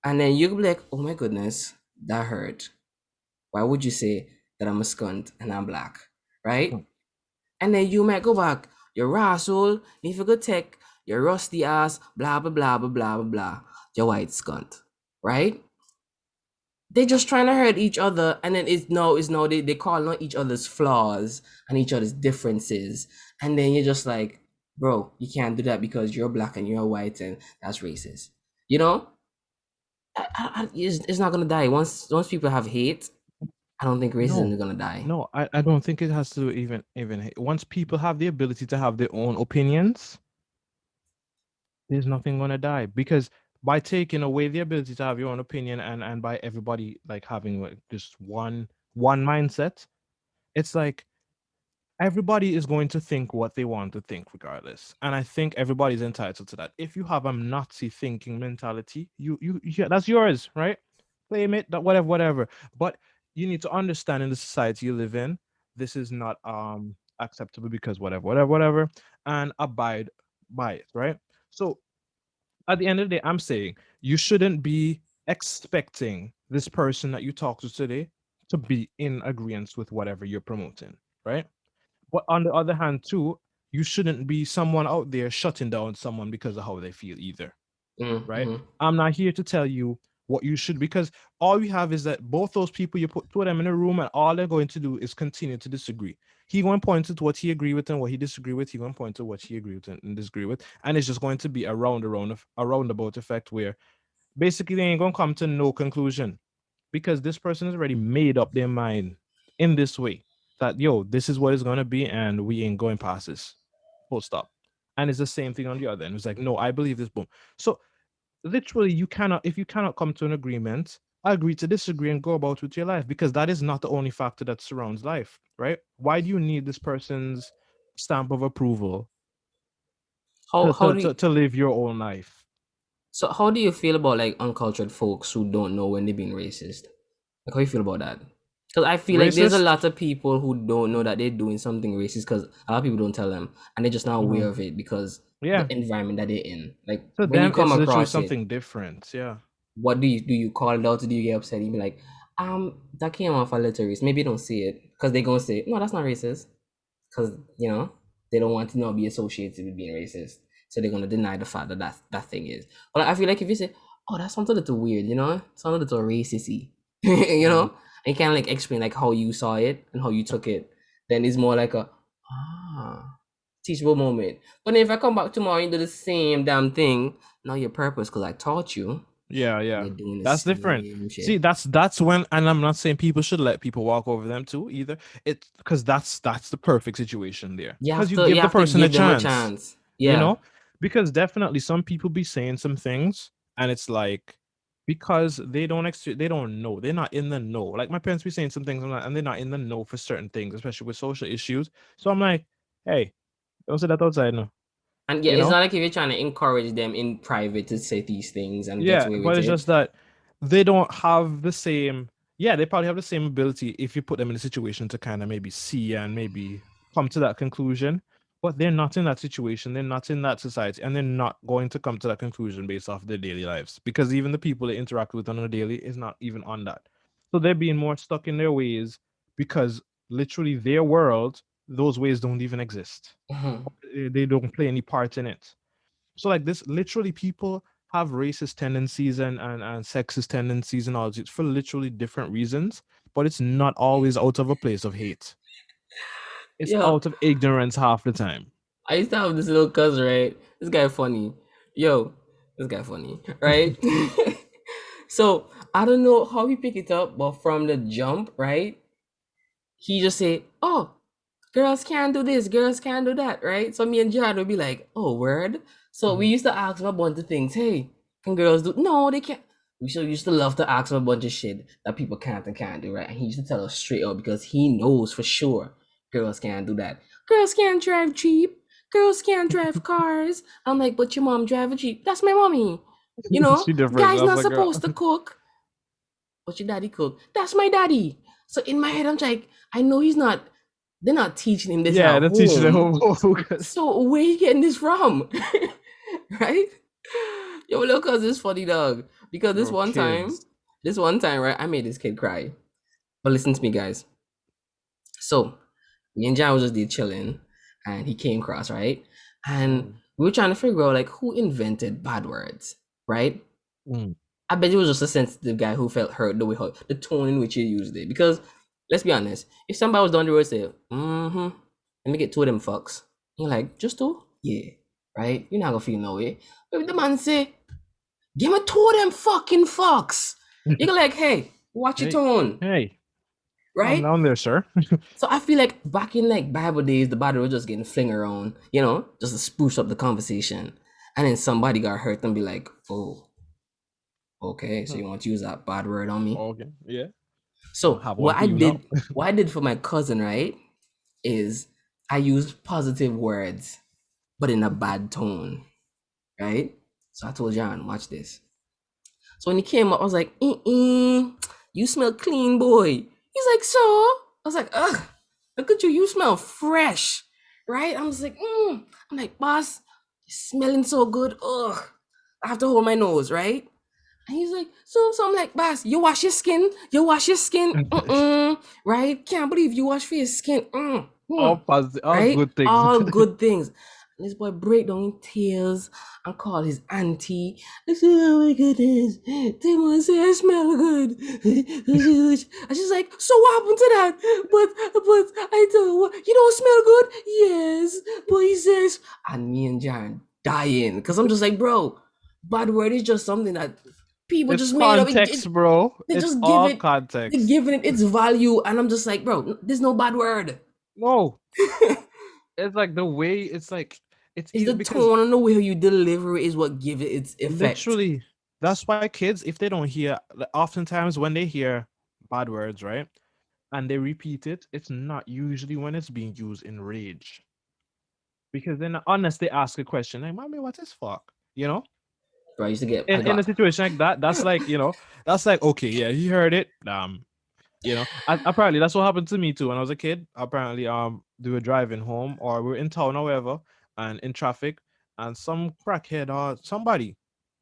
and then you'll be like, "Oh my goodness, that hurt. Why would you say that I'm a scunt and I'm black?" Right? And then you might go back, "You're asshole, if you go take your rusty ass, blah blah blah blah blah blah blah, you white scunt." Right? They're just trying to hurt each other, and then it's no, they call out each other's flaws and each other's differences, and then you're just like, bro, you can't do that because you're black and you're white, and that's racist. You know, it's not gonna die once people have hate. I don't think racism is gonna die. No, I don't think it has to even once people have the ability to have their own opinions, there's nothing gonna die, because by taking away the ability to have your own opinion, and by everybody like having like just one mindset, it's like everybody is going to think what they want to think regardless, and I think everybody's entitled to that. If you have a Nazi thinking mentality, yeah, that's yours, right? Claim it, that whatever. But you need to understand, in the society you live in, this is not acceptable because whatever, and abide by it, right? So at the end of the day, I'm saying you shouldn't be expecting this person that you talk to today to be in agreement with whatever you're promoting, right? But on the other hand, too, you shouldn't be someone out there shutting down someone because of how they feel either, right? Mm-hmm. I'm not here to tell you what you should, because all we have is that both those people, you put two of them in a room, and all they're going to do is continue to disagree. He going to point to what he agree with and what he disagree with. He going to point to what he agree with and disagree with, and it's just going to be a roundabout effect where basically they ain't going to come to no conclusion, because this person has already made up their mind in this way that, yo, this is what it's going to be, and we ain't going past this. Full stop. And it's the same thing on the other end. It's like, no, I believe this, boom. So literally, if you cannot come to an agreement, agree to disagree and go about with your life, because that is not the only factor that surrounds life, right? Why do you need this person's stamp of approval to live your own life? So how do you feel about like uncultured folks who don't know when they're being racist? Like, how you feel about that? Because I feel like there's a lot of people who don't know that they're doing something racist because a lot of people don't tell them, and they're just not aware of it because the environment that they're in. Like So when you them, come it's literally across something it, different. Yeah. what do you call it out? Do you get upset? You be like, that came off a little racist. Maybe you don't see it because they're gonna say, no, that's not racist. Because they don't want to not be associated with being racist, so they're gonna deny the fact that that thing is. But I feel like if you say, "Oh, that sounds a little weird," sounds a little racisty, and you kind of like explain like how you saw it and how you took it, then it's more like a teachable moment. But then if I come back tomorrow and do the same damn thing, now your purpose because I taught you. Yeah. You're doing the That's different. shit. See, that's when, and I'm not saying people should let people walk over them too either. It's because that's the perfect situation there. Because you give the person a chance. Yeah. Because definitely some people be saying some things, and it's like, because they don't know, they're not in the know. Like my parents be saying some things, and they're not in the know for certain things, especially with social issues. So I'm like, hey, don't say that outside, no. And yeah, it's not like if you're trying to encourage them in private to say these things and get away but with it's it. just that they don't have the same yeah, they probably have the same ability if you put them in a situation to kind of maybe see and maybe come to that conclusion. But they're not in that situation. They're not in that society, and they're not going to come to that conclusion based off their daily lives, because even the people they interact with on a daily is not even on that. So they're being more stuck in their ways because literally their world, those ways don't even exist. They don't play any part in it. So like this, literally people have racist tendencies and sexist tendencies and all this for literally different reasons, but it's not always out of a place of hate. It's Yo, out of ignorance half the time. I used to have this little cousin, right? This guy funny. Yo, this guy funny, right? So I don't know how he pick it up, but from the jump, right? He just say, "Oh, girls can't do this, girls can't do that," right? So me and Jad would be like, "Oh, word." So we Mhm. used to ask him a bunch of things. Hey, can girls do? No, they can't. We used to love to ask him a bunch of shit that people can't and can't do, right? And he used to tell us straight up because he knows for sure girls can't do that. Girls can't drive Jeep. Girls can't drive cars. I'm like, but your mom drive a Jeep. That's my mommy. You know, She different. guys I was not like, girl. supposed to cook. But your daddy cook. That's my daddy. So in my head, I'm like, I know he's not. They're not teaching him this at Yeah, the teacher the home. whole focus. So where you getting this from? Right? Yo, little cuz is funny dog. Because Bro, kids. this one time, right, I made this kid cry. But listen to me, guys. So me and Jan was just there chilling, and he came across, right? And Mm, we were trying to figure out like who invented bad words, right? mm. I bet it was just a sensitive guy who felt hurt the tone in which he used it. Because let's be honest, if somebody was down the road say, let me get two of them fucks. You're like, just two? Yeah. Right? You're not gonna feel no way. But if the man say, give me two of them fucking fucks. You're like, hey, watch your Hey, tone. hey, calm Right? down there, sir. So I feel like back in like Bible days, the Bible was just getting fling around, just to spruce up the conversation. And then somebody got hurt and be like, oh, okay, so you want to use that bad word on me? Okay, yeah. I So have one for you now. what I did for my cousin, right, is I used positive words, but in a bad tone, right? So I told John, watch this. So when he came up, I was like, you smell clean, boy. He's like, so? I was like, ugh, look at you, you smell fresh, right? I was like, I'm like, boss, you're smelling so good. Ugh, I have to hold my nose, right? And he's like, so I'm like, boss, you wash your skin? You wash your skin? Right? Can't believe you wash for your skin. All positive, all Right? good things. All good things. And this boy break down in tears and call his auntie. I said, oh my goodness. Timon say I smell good. And she's like, so what happened to that? But I don't, you don't smell good? Yes. But he says, and me and Jan dying. Because I'm just like, bro, bad word is just something that people It's just made up. context, bro. They It's just all context. giving it its value. And I'm just like, bro, there's no bad word. No, it's like the way it's It's either the because tone and the way you deliver it is what give it its effect. literally that's why kids, if they don't hear, like, oftentimes when they hear bad words, right, and they repeat it, it's not usually when it's being used in rage. Because then unless they ask a question like, mommy, what is fuck? You know? Bro, I used to get, I In a got, situation like that, that's like, that's like, okay, yeah, he heard it. Apparently that's what happened to me too when I was a kid. Apparently, they were driving home or we were in town or wherever, and in traffic, and some crackhead or somebody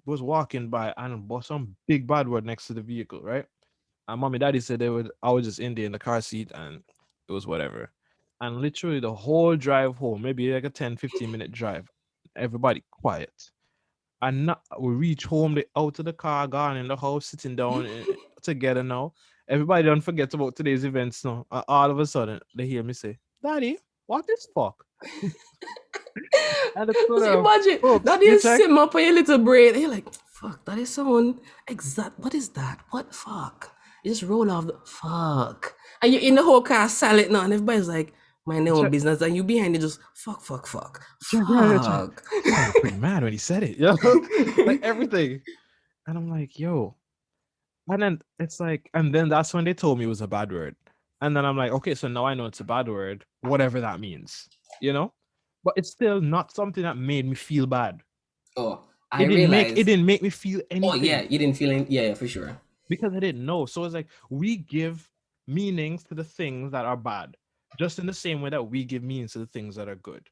was walking by and bought some big bad word next to the vehicle, right? And mommy, daddy said I was just in there in the car seat and it was whatever. And literally the whole drive home, maybe like a 10-15 minute drive, everybody quiet. And not, we reach home, they out of the car, gone in the house, sitting down together now. Everybody don't forget about today's events now. And all of a sudden, they hear me say, Daddy, what is fuck? And it's sort so of, imagine, oops, that you is check. sim up on your little brain. And you're like, fuck, that is someone exact. What is that? What fuck? You just roll off the fuck. And you're in the whole car silent now, and everybody's like, mind their own Check, business. And you behind it just fuck, fuck, fuck. check, yeah, check. Fuck. Sounded pretty mad when he said it, like everything. And I'm like, yo. And then it's like, and then that's when they told me it was a bad word. And then I'm like, okay, so now I know it's a bad word, whatever that means, you know? But it's still not something that made me feel bad. Oh, I It realized. didn't make me feel Oh yeah, anything. you didn't feel it. Yeah, for sure. because I didn't know. So it's like we give meanings to the things that are bad, just in the same way that we give meanings to the things that are good.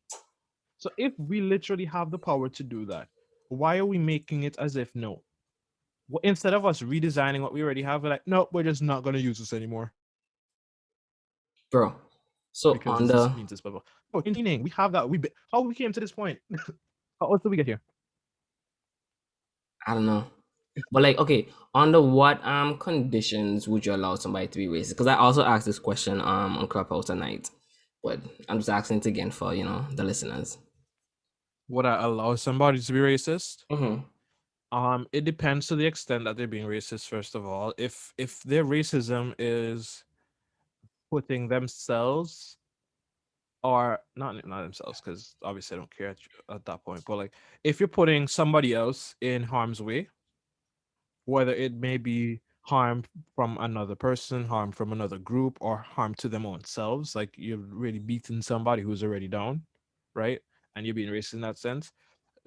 So if we literally have the power to do that, why are we making it as if no? Instead of us redesigning what we already have, we're like, no, we're just not going to use this anymore Bro. So because on this the means this blah blah. Oh, meaning we have that. How we came to this point? How else did we get here? I don't know. But like, okay, under what conditions would you allow somebody to be racist? Because I also asked this question on Clubhouse tonight, but I'm just asking it again for the listeners. Would I allow somebody to be racist? Mm-hmm. It depends to the extent that they're being racist. First of all, if their racism is putting themselves or not themselves, because obviously I don't care at that point, but like if you're putting somebody else in harm's way, whether it may be harm from another person, harm from another group, or harm to them own selves, like you're really beating somebody who's already down, right? And you're being racist in that sense,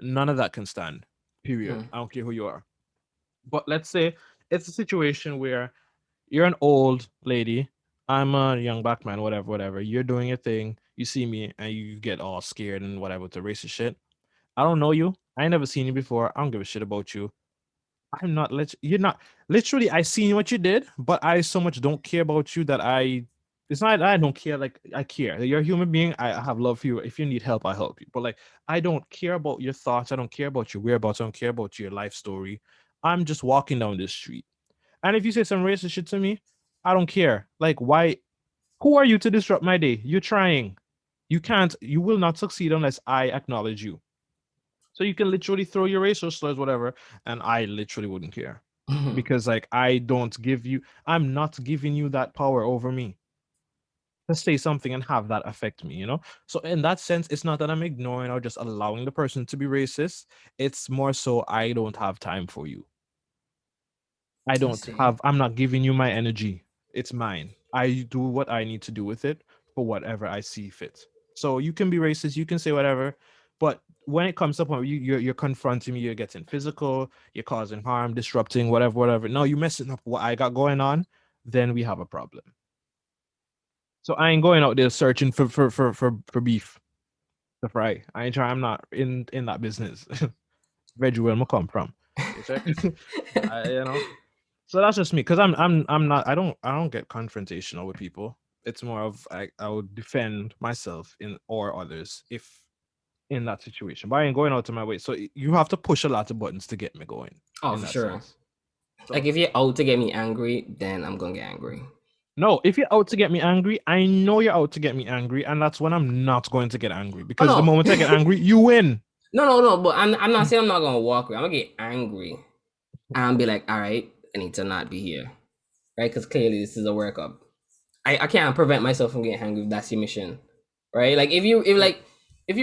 none of that can stand. Period. Mm-hmm. I don't care who you are. But let's say it's a situation where you're an old lady, I'm a young black man, whatever, whatever. You're doing your thing, you see me, and you get all scared and whatever with the racist shit. I don't know you. I ain't never seen you before. I don't give a shit about you. I'm not you're not literally I seen what you did, but I so much don't care about you that it's not I don't care, like I care. You're a human being. I have love for you. If you need help, I help you. But like I don't care about your thoughts. I don't care about your whereabouts. I don't care about your life story. I'm just walking down this street. And if you say some racist shit to me, I don't care. Like why who are you to disrupt my day? You're trying. You will not succeed unless I acknowledge you. So you can literally throw your racial slurs, whatever, and I literally wouldn't care because like I'm not giving you that power over me to say something and have that affect me, you know? So in that sense, it's not that I'm ignoring or just allowing the person to be racist. It's more so I don't have time for you. I see. I'm not giving you my energy. It's mine. I do what I need to do with it for whatever I see fit. So you can be racist, you can say whatever, but when it comes up, you're confronting me, you're getting physical, you're causing harm, disrupting, whatever, whatever. No, you messing up what I got going on, then we have a problem. So I ain't going out there searching for beef to fry. I ain't trying. I'm not in that business. Veg where I come from. You check. You know. So that's just me, because I'm not I don't get confrontational with people. It's more of I would defend myself in or others if in that situation. But I ain't going out of my way. So you have to push a lot of buttons to get me going Oh, in for that sure. sense. Like So if you're out to get me angry, then I'm gonna get angry. no, if you're out to get me angry, I know you're out to get me angry, and that's when I'm not going to get angry, Oh because the no. moment I get angry, you win. No. But I'm not saying I'm not gonna walk away. I'm gonna get angry and be like, all right, I need to not be here, right? Because clearly this is a workup. I can't prevent myself from getting angry if that's your mission, right? Like if you're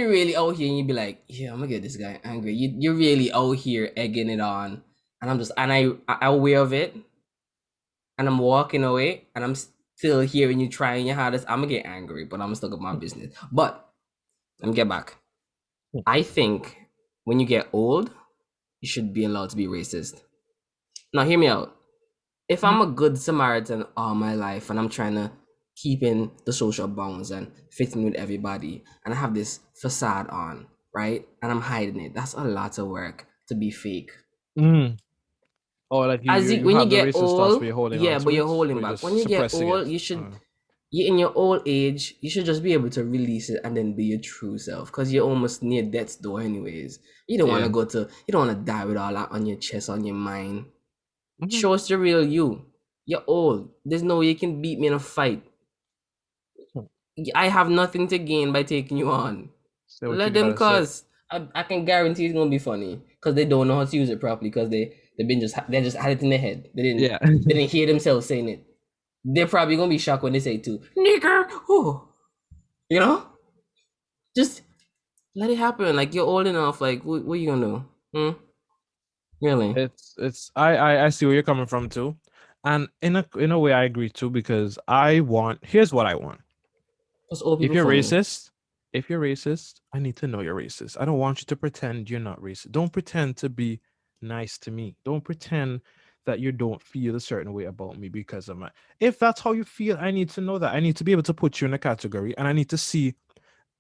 really out here and you be like, yeah, I'm gonna get this guy angry. You're really out here egging it on, and I'm aware of it, and I'm walking away, and I'm still hearing you trying your hardest. I'm gonna get angry, but I'm gonna still get my business. But let me get back. I think when you get old, you should be allowed to be racist. Now, hear me out. If I'm a good Samaritan all my life and I'm trying to keep in the social bounds and fit in with everybody, and I have this facade on, right? And I'm hiding it, that's a lot of work to be fake. Mm. Or like you When you have the get racist thoughts, but old, you're holding on yeah, to but you're it, or holding you're back. When just you get suppressing old, it. you in your old age, you should just be able to release it and then be your true self, because you're almost near death's door anyways. You don't want Yeah. you don't want to die with all that on your chest, on your mind. Mhm. Show us the real you. You're old. There's no way you can beat me in a fight. I have nothing to gain by taking you on. Say what Let you them gotta say. cause. I can guarantee it's gonna be funny because they don't know how to use it properly, because they just had it in their head. Yeah. They didn't hear themselves saying it. They're probably gonna be shocked when they say it too. Nigger, oh, you know, just let it happen. Like you're old enough. Like what are you gonna do? Really? It's I see where you're coming from too. And in a way I agree too, because here's what I want. Cause old If people you're funny. racist, I need to know you're racist. I don't want you to pretend you're not racist. Don't pretend to be nice to me. Don't pretend that you don't feel a certain way about me because of my. If that's how you feel, I need to know that. I need to be able to put you in a category, and I need to see.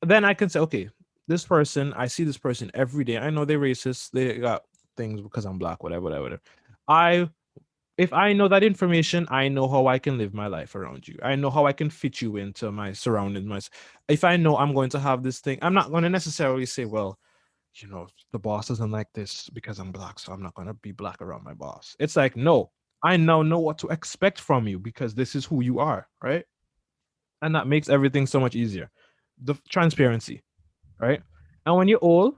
Then I can say, okay, this person, I see this person every day. I know they're racist. They got things because I'm black, whatever, whatever. Whatever. I if I know that information, I know how I can live my life around you. I know how I can fit you into my surroundings. If I know I'm going to have this thing, I'm not going to necessarily say, well, the boss doesn't like this because I'm black, so I'm not going to be black around my boss. It's like, no, I now know what to expect from you because this is who you are, right? And that makes everything so much easier. The transparency, right? And when you're old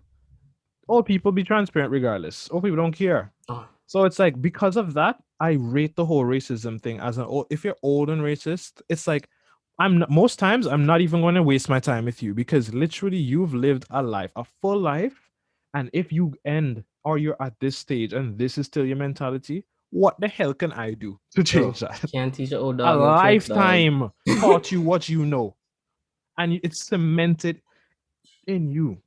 people be transparent regardless. Old people don't care. Oh. So it's like because of that, I rate the whole racism thing as an old. If you're old and racist, it's like most times I'm not even going to waste my time with you because literally you've lived a life, a full life, and if you end or you're at this stage and this is still your mentality, what the hell can I do to change that? Can't teach an old A dog no tricks, dog. lifetime taught you what you know, and it's cemented in you.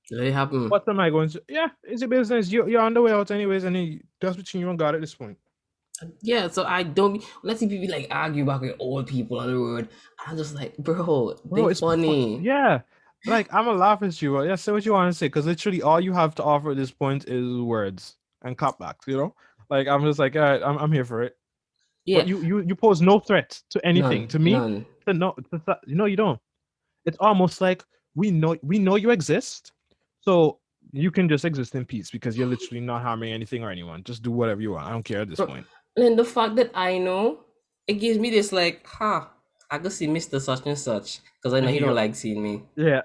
It happened. What am I going to? Yeah, it's your business. You're on the way out anyways, and that's between you and God at this point. Yeah, so I don't. Let's see people like argue back with old people on the road. I'm just like, bro, they It's funny. Yeah, like I'm gonna laugh at you. Yeah, say what you want to say, because literally all you have to offer at this point is words and clapbacks. Like I'm just like, all right, I'm here for it. Yeah, But you pose no threat to anything. To me, none. you don't. It's almost like we know you exist, so you can just exist in peace because you're literally not harming anything or anyone. Just do whatever you want. I don't care at this Bro, point. and the fact that I know, it gives me this like, I can see Mr. Such and Such because I know he don't like seeing me. Yeah,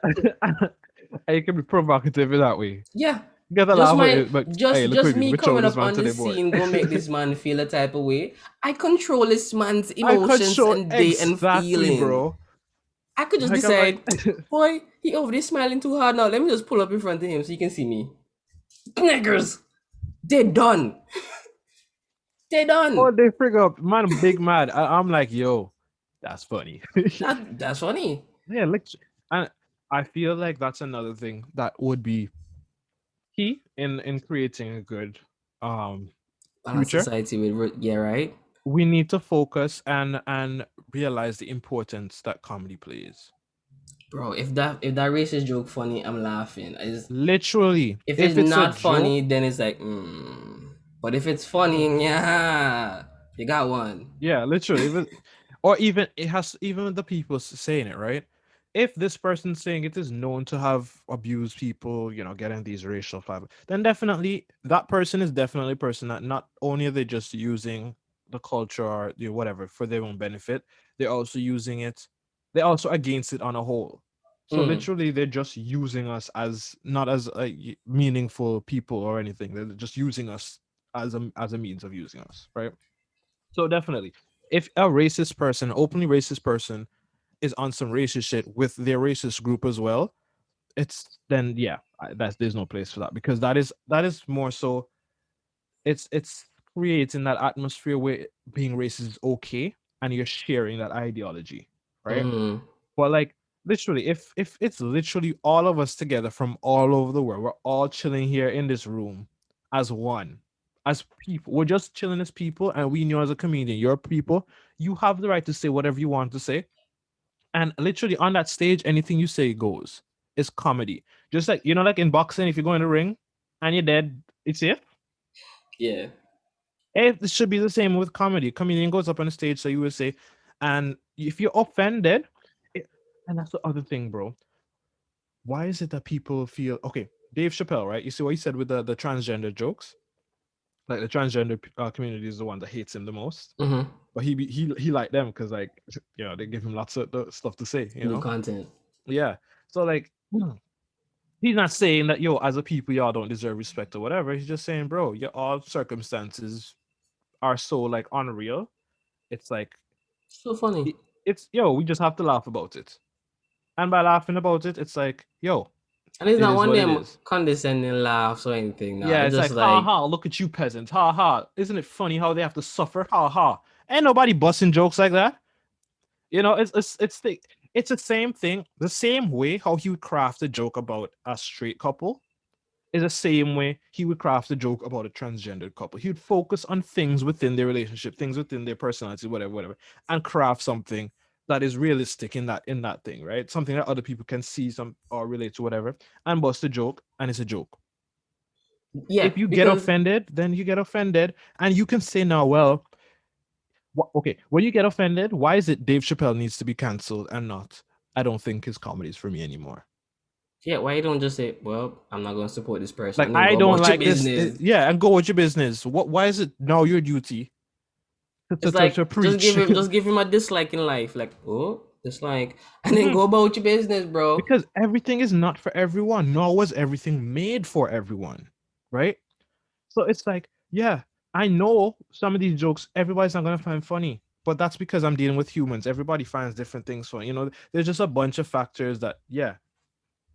you can be provocative in that way. Yeah, You gotta just laugh at my it, but hey, look just at me. me We chose coming this up man on the today, boy. scene go make this man feel a type of way. I control this man's I could emotions show and exactly, feeling. bro. I could just Like I'm like, decide, boy, he over there smiling too hard now. Let me just pull up in front of him so you can see me. Niggers, they're done. They're oh, done. they freak up, man. Big mad. I'm like, yo, that's funny. That's funny. Yeah, like, and I feel like that's another thing that would be key in creating a good Balanced future. society with yeah, right. We need to focus and realize the importance that comedy plays. Bro, if that racist joke funny, I'm laughing. Literally, If it's if it's a not joke, funny, then it's like, But if it's funny, yeah, you got one. yeah, literally, or even it has even the people saying it, right? If this person saying it is known to have abused people, getting these racial fiber, then definitely that person is definitely a person that not only are they just using the culture or whatever for their own benefit, they're also using it, they're also against it on a whole. So Mm. literally, they're just using us as not as meaningful people or anything. They're just using us as a means of using us, right? So definitely, if a racist person, openly racist person, is on some racist shit with their racist group as well, it's then yeah, that's there's no place for that because that is more so it's creating that atmosphere where being racist is okay and you're sharing that ideology, right? Mm. But like literally, if it's literally all of us together from all over the world, we're all chilling here in this room as one, as people. We're just chilling as people, and we know as a comedian, you're people. You have the right to say whatever you want to say, and literally on that stage, anything you say goes. It's comedy. Just like like in boxing, if you go in the ring and you're dead, it's safe. Yeah. It should be the same with comedy. Comedian goes up on the stage, so you would say, and if you're offended, and that's the other thing, bro. Why is it that people feel okay? Dave Chappelle, right? You see what he said with the transgender jokes. Like the transgender community is the one that hates him the most, Mm-hmm. but he liked them because like they give him lots of stuff to say. New content. Yeah. So like he's not saying that as a people y'all don't deserve respect or whatever. He's just saying, bro, your all circumstances are so like unreal. It's like So funny. it's we just have to laugh about it. And by laughing about it, it's like, And it's it not is one of what it them is. condescending laughs or anything. Now Yeah, it's it's just like, ha like, ha, look at you peasants. Ha ha. Isn't it funny how they have to suffer? Ha ha. Ain't nobody busting jokes like that. It's the same thing, the same way how he would craft a joke about a straight couple. is the same way he would craft a joke about a transgendered couple. He would focus on things within their relationship, things within their personality, whatever, and craft something that is realistic in that thing, right? Something that other people can see some or relate to, whatever, and bust a joke, and it's a joke. Yeah, If you get because offended, then you get offended, and you can say now, well, okay, when you get offended, why is it Dave Chappelle needs to be canceled and not? I don't think his comedy is for me anymore. yeah, why you don't just say, well, I'm not going to support this person, Like, and then I go don't about your like this. business. Yeah, and go with your business. Why is it now your duty It's like to preach? just give him a dislike in life, like, oh, dislike, and then go about your business, bro. Because everything is not for everyone, nor was everything made for everyone, right? So it's like, yeah, I know some of these jokes everybody's not gonna find funny, but that's because I'm dealing with humans. Everybody finds different things funny. There's just a bunch of factors that, yeah,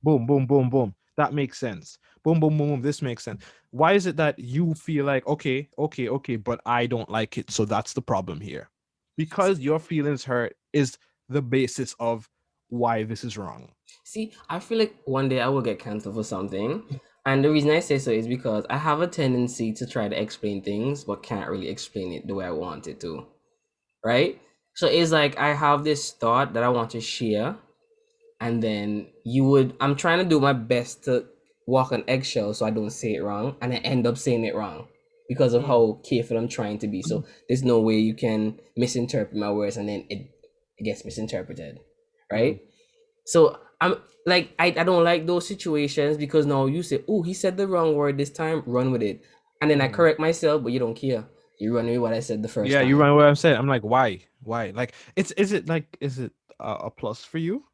boom, boom, boom, boom. That makes sense. Boom, boom, boom, boom. This makes sense. Why is it that you feel like, okay, okay, okay, but I don't like it? So that's the problem here. Because your feelings hurt is the basis of why this is wrong. See, I feel like one day I will get canceled for something. And the reason I say so is because I have a tendency to try to explain things, but can't really explain it the way I want it to. Right? So it's like I have this thought that I want to share, and then I'm trying to do my best to walk on eggshells so I don't say it wrong, and I end up saying it wrong because of how careful I'm trying to be. So there's no way you can misinterpret my words, and then it gets misinterpreted, right? So I'm like, I don't like those situations because now you say, oh, he said the wrong word this time, run with it. And then I correct myself, but you don't care. You run with what I said the first Yeah, you time. run what I'm saying. I'm like, why? Why? Like, is it a plus for you?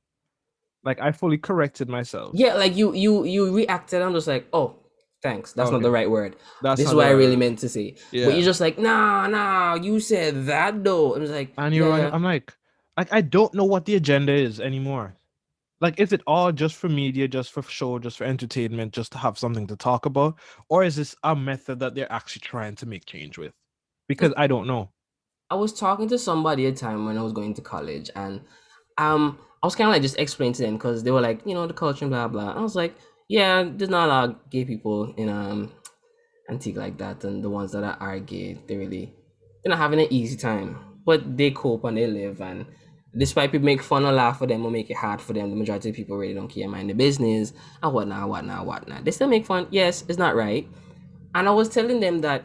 Like, I fully corrected myself. Yeah, like you reacted. I'm just like, oh, thanks. That's not Okay, the right word. that's This is not the what I right really word. meant to say. But you're Yeah, just like, nah, you said that though. I'm just like, and yeah, you're right. yeah. I'm like, I don't know what the agenda is anymore. Like, is it all just for media, just for show, just for entertainment, just to have something to talk about, or is this a method that they're actually trying to make change with? Because Because I don't know. I was talking to somebody a time when I was going to college, and I was kind of like just explaining to them because they were like, the culture and blah blah. I was like, yeah, there's not a lot of gay people in Antigua like that, and the ones that are gay, they're not having an easy time, but they cope and they live, and despite people make fun or laugh for them or make it hard for them, the majority of people really don't care, mind the business and whatnot. They still make fun. Yes, it's not right, and I was telling them that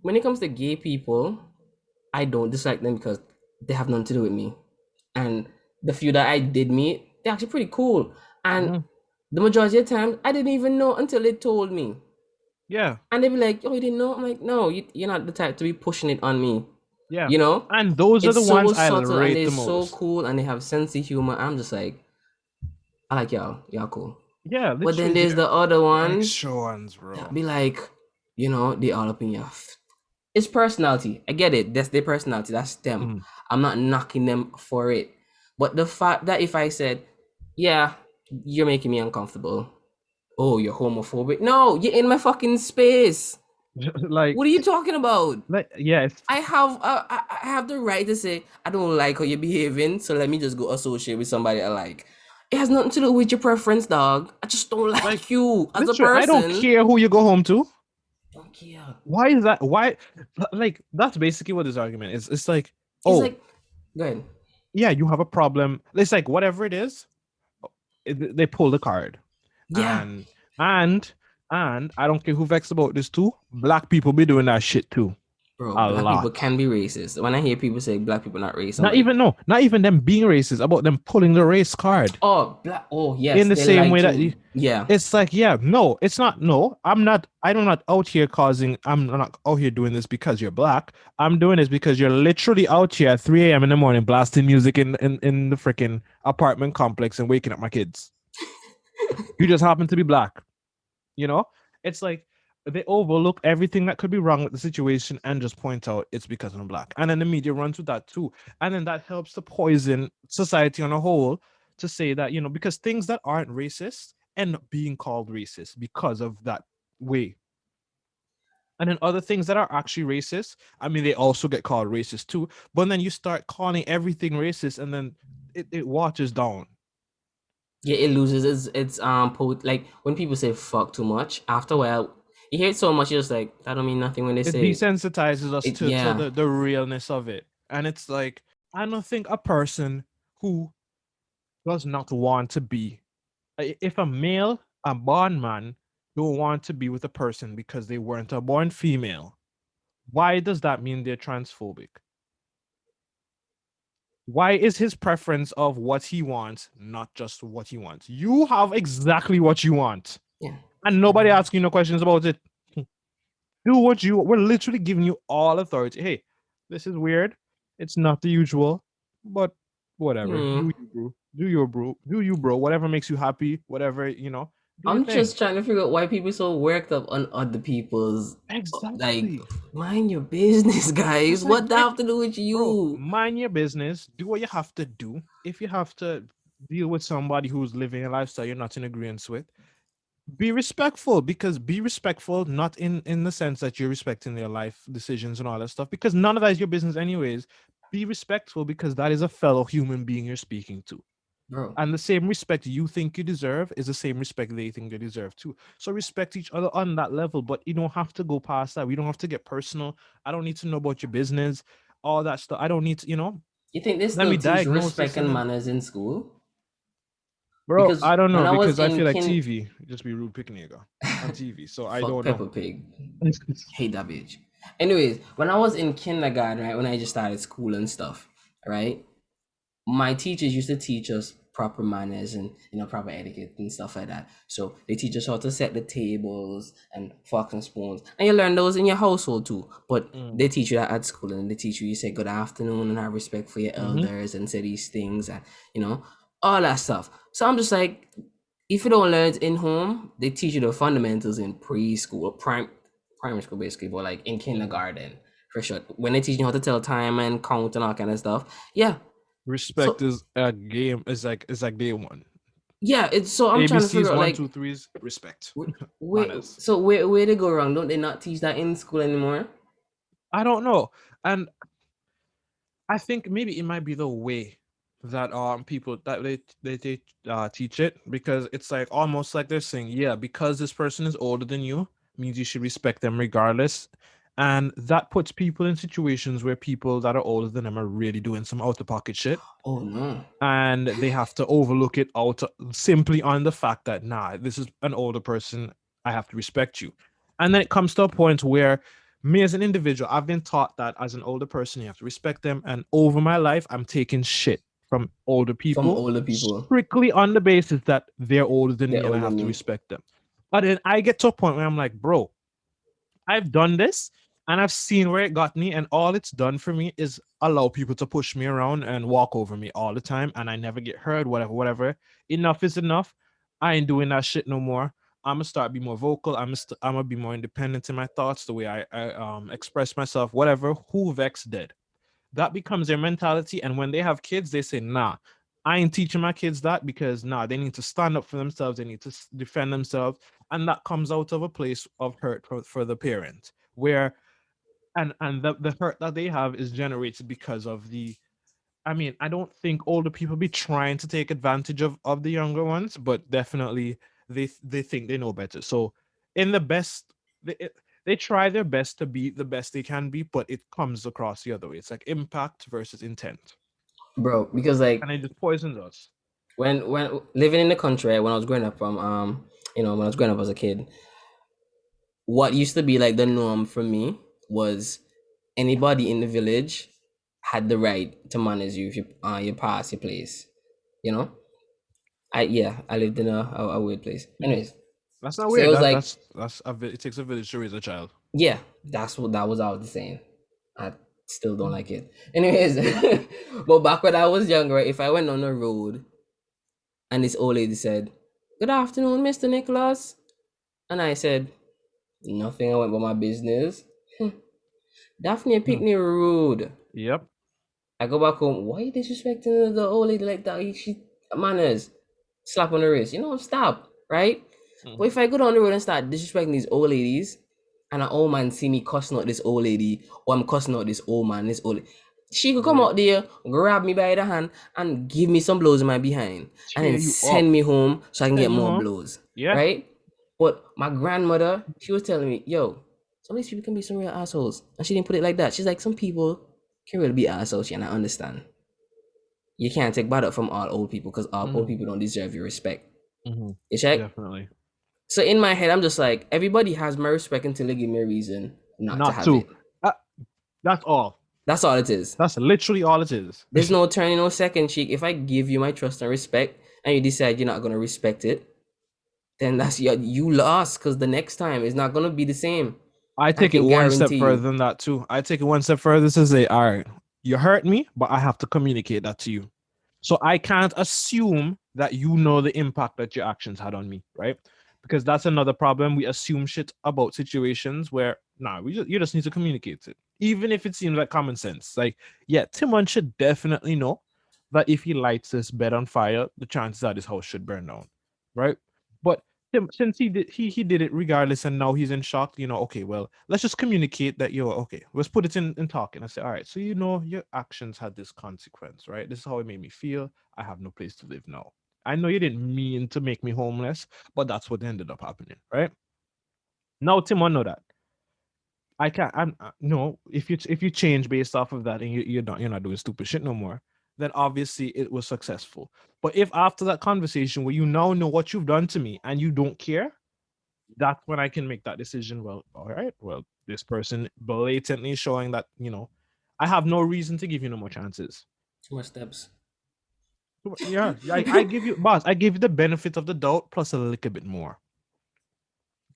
when it comes to gay people, I don't dislike them because they have nothing to do with me. And the few that I did meet, they're actually pretty cool. And Mhm. the majority of the time, I didn't even know until they told me. Yeah, And they'd be like, oh, you didn't know? I'm like, no, you're not the type to be pushing it on me. yeah, You know? and those are It's the so ones I subtle and rate they're the so most. cool and they have sense of humor. I'm just like, I like y'all. Y'all cool. Yeah, But then literally there's the the other ones extra ones, that bro. be like, they all up in your it's personality. I get it. That's their personality. That's them. Mhm. I'm not knocking them for it. But the fact that if I said, yeah, you're making me uncomfortable. Oh, you're homophobic. No, you're in my fucking space. like, What are you talking about? yeah, it's I have the right to say I don't like how you're behaving, so let me just go associate with somebody I like. It has nothing to do with your preference, dog. I just don't like like you as a literally, I don't person. care who you go home to. Don't care. Why is that? Why? Like, that's basically what this argument is. It's like, It's oh, like, go ahead. yeah, you have a problem. It's like whatever it is, they pull the card, Yeah, and and and I don't care who vexed about this too. Black people be doing that shit too, bro, a black people lot. can be racist. When I hear people say black people not racist, I'm Not like, even no, not even them being racist. About them pulling the race card oh, black. Oh, in yes, the they same like way that to. Yeah, it's like, yeah, no, it's not. No, I'm not. I'm not out here causing. I'm not out here doing this because you're black. I'm doing this because you're literally out here at 3 a.m. in the morning blasting music in the freaking apartment complex and waking up my kids. You just happen to be black. You know, it's like they overlook everything that could be wrong with the situation and just point out it's because I'm black. And then the media runs with that too. And then that helps to poison society on a whole to say that, because things that aren't racist end up being called racist because of that way. And then other things that are actually racist, I mean, they also get called racist too. But then you start calling everything racist and then it waters down. Yeah, it loses its like when people say fuck too much, after a while you hear it so much, you're just like, that don't mean nothing when they It say it. desensitizes us to Yeah. the realness of it. And it's like, I don't think a person who does not want to be, if a male, a born man, don't want to be with a person because they weren't a born female, why does that mean they're transphobic? Why is his preference of what he wants not just what he wants? You have exactly what you want, Yeah. and nobody asking you no questions about it. Do what you. We're literally giving you all authority. Hey, this is weird. It's not the usual, but whatever. Hmm. Do you, bro? Do your bro? Do you, bro? Whatever makes you happy. Whatever do your I'm thing. just trying to figure out why people so worked up on other people's, like, Exactly. mind your business, guys. It's like, What that have to do with bro, you? mind your business. Do what you have to do. If you have to deal with somebody who's living a lifestyle you're not in agreement with, be respectful, because be respectful not in the sense that you're respecting their life decisions and all that stuff, because none of that is your business anyways. Be respectful because that is a fellow human being you're speaking to, Bro. and the same respect you think you deserve is the same respect they think they deserve too. So respect each other on that level, but you don't have to go past that. We don't have to get personal. I don't need to know about your business, all that stuff. I don't need to, You think they let still me teach diagnose respect this and and then, manners in school? bro, Because I don't when know, I was because I in feel like TV just be rude picking nigga on TV. So I fuck don't know. Peppa Pig. Hate that bitch. Anyways, when I was in kindergarten, right, when I just started school and stuff, right, my teachers used to teach us proper manners and proper etiquette and stuff like that. So they teach us how to set the tables and forks and spoons, and you learn those in your household too. But Mm. they teach you that at school, and they teach you say good afternoon and have respect for your Mm-hmm. elders and say these things and all that stuff. So I'm just like, if you don't learn it in home, they teach you the fundamentals in preschool, primary school basically, but like in Mm. kindergarten for sure. When they teach you how to tell time and count and all kind of stuff, yeah. Respect So is a game. It's like day one. yeah, it's so I'm trying to figure ABC's out one, like two, threes. Respect, where manners. so where they go wrong? Don't they not teach that in school anymore? I don't know, and I think maybe it might be the way that people that they teach it, because it's like almost like they're saying, yeah, because this person is older than you means you should respect them regardless. And that puts people in situations where people that are older than them are really doing some out of pocket shit, Oh no. and they have to overlook it out simply on the fact that, nah, this is an older person, I have to respect you. And then it comes to a point where me as an individual, I've been taught that as an older person you have to respect them, and over my life I'm taking shit from older From people older people. strictly on the basis that they're older than They're me and I older have than to me. respect them. But then I get to a point where I'm like, bro, I've done this and I've seen where it got me, and all it's done for me is allow people to push me around and walk over me all the time, and I never get heard, whatever, whatever. Enough is enough. I ain't doing that shit no more. I'm gonna start be more vocal. I'm gonna be more independent in my thoughts, the way I express myself, whatever. Who vex dead? That becomes their mentality. And when they have kids, they say, nah, I ain't teaching my kids that, because nah, they need to stand up for themselves, they need to defend themselves. And that comes out of a place of hurt for the parent, where and the hurt that they have is generated because of the, I mean, I don't think older people be trying to take advantage of the younger ones, but definitely they think they know better. So in the best, they try their best to be the best they can be, but it comes across the other way. It's like impact versus intent, Bro, because like and it just poisons us. when living in the country, right, when I was growing up from when I was growing up as a kid, what used to be like the norm for me was anybody in the village had the right to manage you if you pass your place. You know? I lived in a weird place. Anyways, That's not so it weird. was like, It takes a village to raise a child. yeah, that was I was saying. I still don't like it. Anyways, but back when I was younger, if I went on the road and this old lady said, "Good afternoon, Mr. Nicholas," and I said nothing, I went about my business. Daphne picked Hmm. me rude. Yep. I go back home. Why you disrespecting the old lady like that? She manners. Slap on the wrist. Stop. Right? But Mhm. if I go down the road and start disrespecting these old ladies, and an old man see me cussing out this old lady, or I'm cussing out this old man, this old, She could come out there, grab me by the hand, and give me some blows in my behind, and Cheer then you up. send me home so I can get Send you more home. blows. Yeah. Right? But my grandmother, she was telling me, yo, some of these people can be some real assholes. And she didn't put it like that. She's like, some people can really be assholes, and I understand. You can't take bad up from all old people because all old people don't deserve your respect. You check? Definitely. So in my head, I'm just like, everybody has my respect until they give me a reason not to have it. That's all. That's all it is. That's literally all it is. There's no turning, no second cheek. If I give you my trust and respect, and you decide you're not gonna respect it, then that's you lost. Because the next time is not gonna be the same. I take it one step further than that too. I take it one step further to say, all right, you hurt me, but I have to communicate that to you. So I can't assume that you know the impact that your actions had on me, right? Because that's another problem. We assume shit about situations where, you just need to communicate it. Even if it seems like common sense. Like, yeah, Timon should definitely know that if he lights this bed on fire, the chances are this house should burn down, right? But since he did it regardless, and now he's in shock. Okay, well, let's just communicate that okay. Let's put it in talking. I say, all right, so your actions had this consequence, right? This is how it made me feel. I have no place to live now. I know you didn't mean to make me homeless, but that's what ended up happening, right? Now Timon know that. I can't. I'm no. If you change based off of that, and you're not doing stupid shit no more, then obviously it was successful. But if after that conversation where you now know what you've done to me and you don't care, that's when I can make that decision. Well, all right. Well, this person blatantly showing that I have no reason to give you no more chances. Too much steps. Yeah, I give you, boss. I give you the benefit of the doubt plus a little bit more,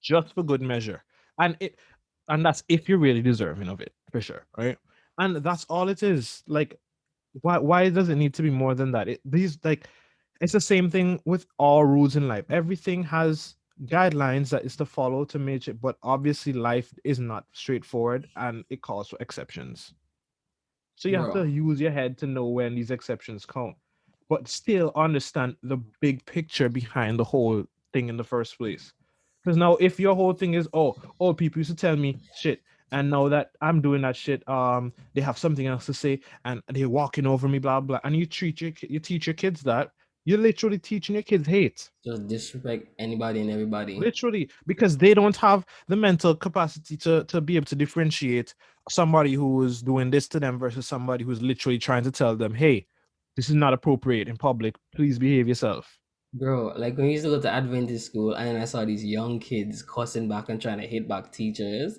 just for good measure, and that's if you're really deserving of it, for sure, right? And that's all it is. Like, why does it need to be more than that? It's the same thing with all rules in life. Everything has guidelines that is to follow to make it, but obviously life is not straightforward and it calls for exceptions. So you have to use your head to know when these exceptions count, but still understand the big picture behind the whole thing in the first place. Because now, if your whole thing is, oh, people used to tell me shit, and now that I'm doing that shit, they have something else to say, and they're walking over me, blah blah, and you teach your kids that, you're literally teaching your kids hate. Just disrespect anybody and everybody. Literally, because they don't have the mental capacity to be able to differentiate somebody who is doing this to them versus somebody who's literally trying to tell them, hey, this is not appropriate in public. Please behave yourself. Bro, like when we used to go to Adventist school and then I saw these young kids cussing back and trying to hit back teachers,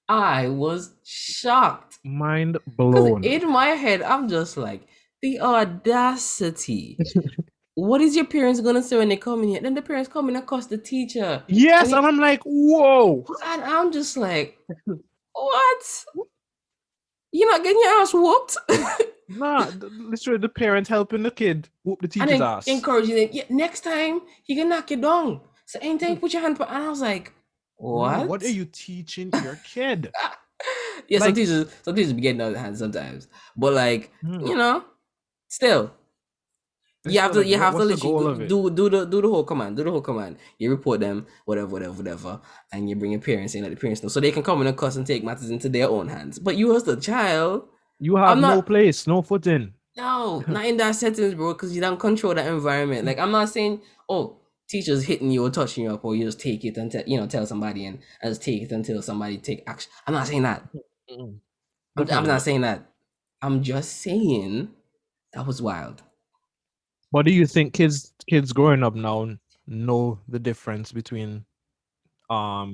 I was shocked. Mind blown. In my head, I'm just like, the audacity. What is your parents gonna say when they come in here? Then the parents come in and cuss the teacher. Yes, and I'm like, whoa. And I'm just like, what? You're not getting your ass whooped? Nah, literally the parent helping the kid whoop the teacher's ass. Encouraging them, yeah, next time he can knock you down. So anytime put your hand up, and I was like, what? Nah, what are you teaching your kid? Yeah, like, some teachers be getting out of hand sometimes. But like, still. You have to literally do the whole command. You report them, whatever, and you bring your parents in, let the parents know, so they can come in and cuss and take matters into their own hands. But you as the child, you have no place, no footing. No, not in that settings, bro, because you don't control that environment. Like, I'm not saying, teachers hitting you or touching you up, or you just take it and tell somebody and just take it until somebody take action. I'm not saying that. I'm not saying that. I'm just saying that was wild. But do you think kids growing up now know the difference between a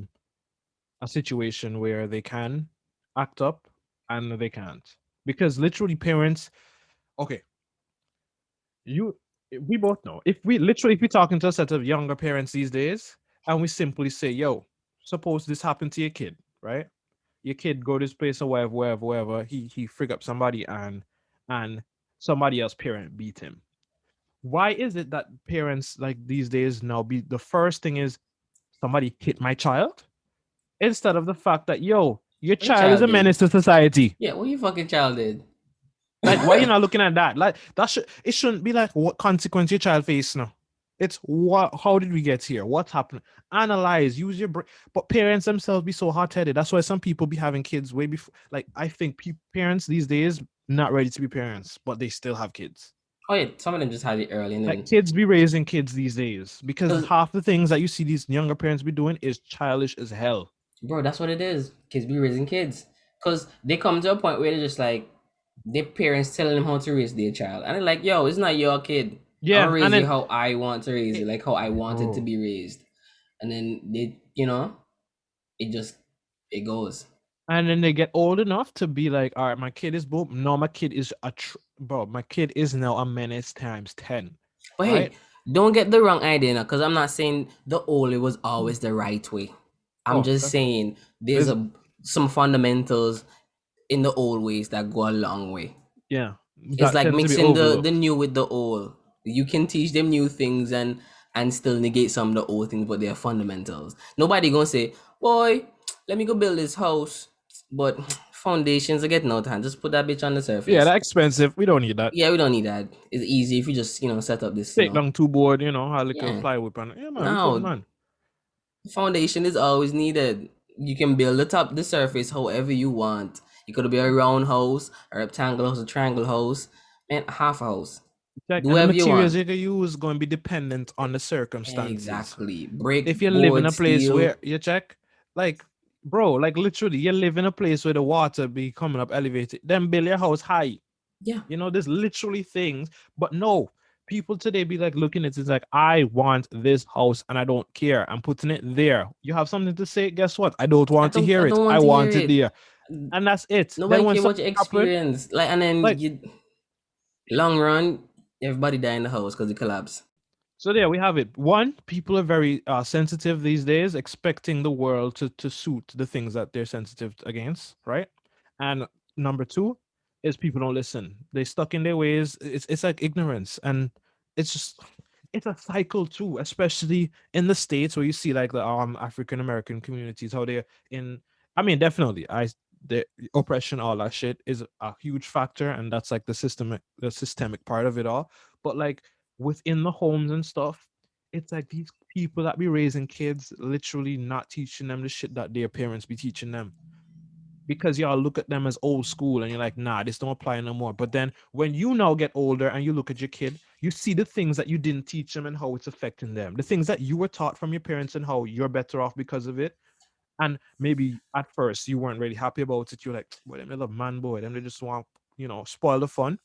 situation where they can act up and they can't? Because literally parents, okay, we both know, if we're talking to a set of younger parents these days and we simply say, yo, suppose this happened to your kid, right? Your kid go to this place or wherever, he frig up somebody and somebody else parent beat him. Why is it that parents like these days now be the first thing is somebody hit my child, instead of the fact that, yo, your child is a menace to society? Yeah, what your fucking child did? Like, why you not looking at that? Like, it shouldn't be like what consequence your child face now. It's how did we get here? What happened? Analyze, use your brain. But parents themselves be so hot-headed. That's why some people be having kids way before. Like, I think parents these days not ready to be parents, but they still have kids. Oh yeah, some of them just had it early, and Like then kids be raising kids these days because because half the things that you see these younger parents be doing is childish as hell. bro, that's what it is. Kids be raising kids because they come to a point where they're just like their parents telling them how to raise their child, and they're like, "Yo, it's not your kid. I'm gonna Yeah, and raise you then how I want to raise you, like how I want it to bro, be raised." And then it just it goes. and then they get old enough to be like, all right, my kid is boom. No, my kid is bro. My kid is now a menace times 10, But right? hey, don't get the wrong idea now, because I'm not saying the old was always the right way. I'm Oh, just saying there's there's some fundamentals in the old ways that go a long way. yeah, It's that like tends to be mixing the overlooked. new with the old. You can teach them new things and still negate some of the old things, but they're fundamentals. Nobody gonna say, "Boy, let me go build this house," but foundations are getting out of hand. Just put that bitch on the Yeah, surface. that's expensive. We don't need that. Yeah, we don't need that. It's easy if you just set up this. Take down two board, how like a Yeah. plywood and yeah, man, we good, No, man. foundation is always needed. You can build the surface however you want. It could be a round house, a rectangle house, a triangle house, and a half a house. Like, Do and the whatever you materials want. you can use going to be dependent on the circumstances. Exactly. Brick, If you live in board, a place steel. where you check, like, bro, like literally, you live in a place where the water be coming up elevated, then build your house high. Yeah. There's literally things, but no, people today be like looking at it like, I want this house and I don't care. I'm putting it there. You have something to say? Guess what? I don't I want to don't I hear it. don't I want to hear want it it. there. And that's it. Nobody Then when care something about your happen, experience. Like, and then like, you long run, everybody die in the house because it collapsed. so there we have it. One, people are very sensitive these days, expecting the world to suit the things that they're sensitive against, right? And number two is people don't listen. They stuck in their ways. It's like ignorance, and it's just it's a cycle too, especially in the states where you see like the African American communities how they're in. I mean, definitely, the oppression, all that shit is a huge factor, and that's like the systemic part of it all. But like within the homes and stuff, it's like these people that be raising kids literally not teaching them the shit that their parents be teaching them. Because y'all look at them as old school and you're like, nah, this don't apply no more. But then when you now get older and you look at your kid, you see the things that you didn't teach them and how it's affecting them. The things that you were taught from your parents and how you're better off because of it. And maybe at first you weren't really happy about it. You're like, well, them little man boy, them they just want, spoil the fun.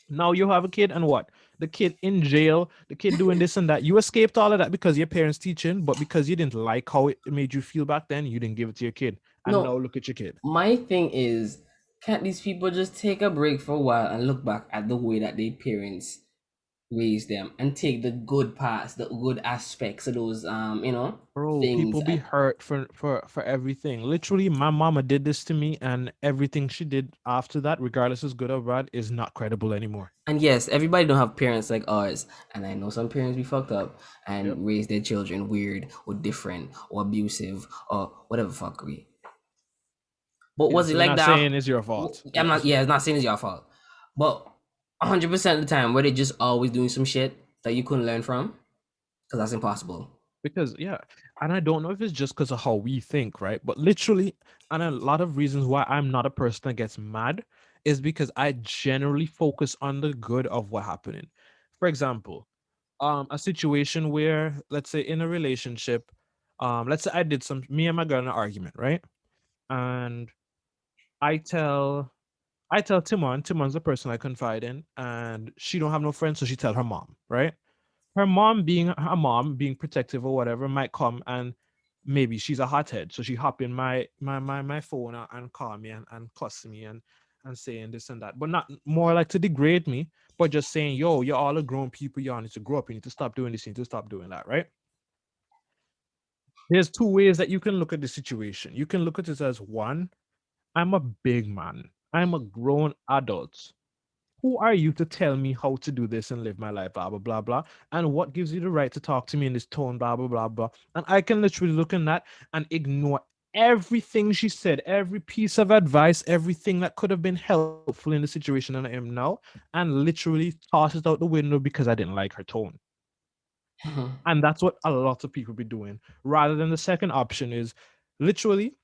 Now you have a kid, and what? The kid in jail, the kid doing this and that. You escaped all of that because your parents teaching, but because you didn't like how it made you feel back then, you didn't give it to your kid. And now No, look at your kid. my thing is, can't these people just take a break for a while and look back at the way that their parents raised them and take the good parts, the good aspects of those Bro, things people be and hurt for everything. Literally, my mama did this to me, and everything she did after that, regardless is good or bad, is not credible anymore. and yes, everybody don't have parents like ours. And I know some parents be fucked up Yep. and raise their children weird or different or abusive or whatever fuckery. But Yeah, was so it we're like not that? saying it's your fault. I'm Yeah. not. Yeah, it's not saying it's your fault, but 100% of the time, were they just always doing some shit that you couldn't learn from? Because that's impossible. Because yeah, and I don't know if it's just because of how we think, right? But literally, and a lot of reasons why I'm not a person that gets mad is because I generally focus on the good of what happening. For example, a situation where, let's say, in a relationship, let's say I did some me and my girl in an argument, right? And I tell Timon's the person I confide in, and she don't have no friends, so she tell her mom, right? Her mom being her mom, being protective or whatever, might come and maybe she's a hothead, so she hop in my phone and call me and cuss me and saying this and that, but not more like to degrade me, but just saying, yo, you're all a grown people, y'all need to grow up, you need to stop doing this, you need to stop doing that, right? There's two ways that you can look at the situation. You can look at it as one, I'm a big man, I'm a grown adult. Who are you to tell me how to do this and live my life, blah, blah, blah, blah? And what gives you the right to talk to me in this tone, blah, blah, blah, blah? And I can literally look at that and ignore everything she said, every piece of advice, everything that could have been helpful in the situation that I am now, and literally toss it out the window because I didn't like her tone. And that's what a lot of people be doing. Rather than the second option is literally,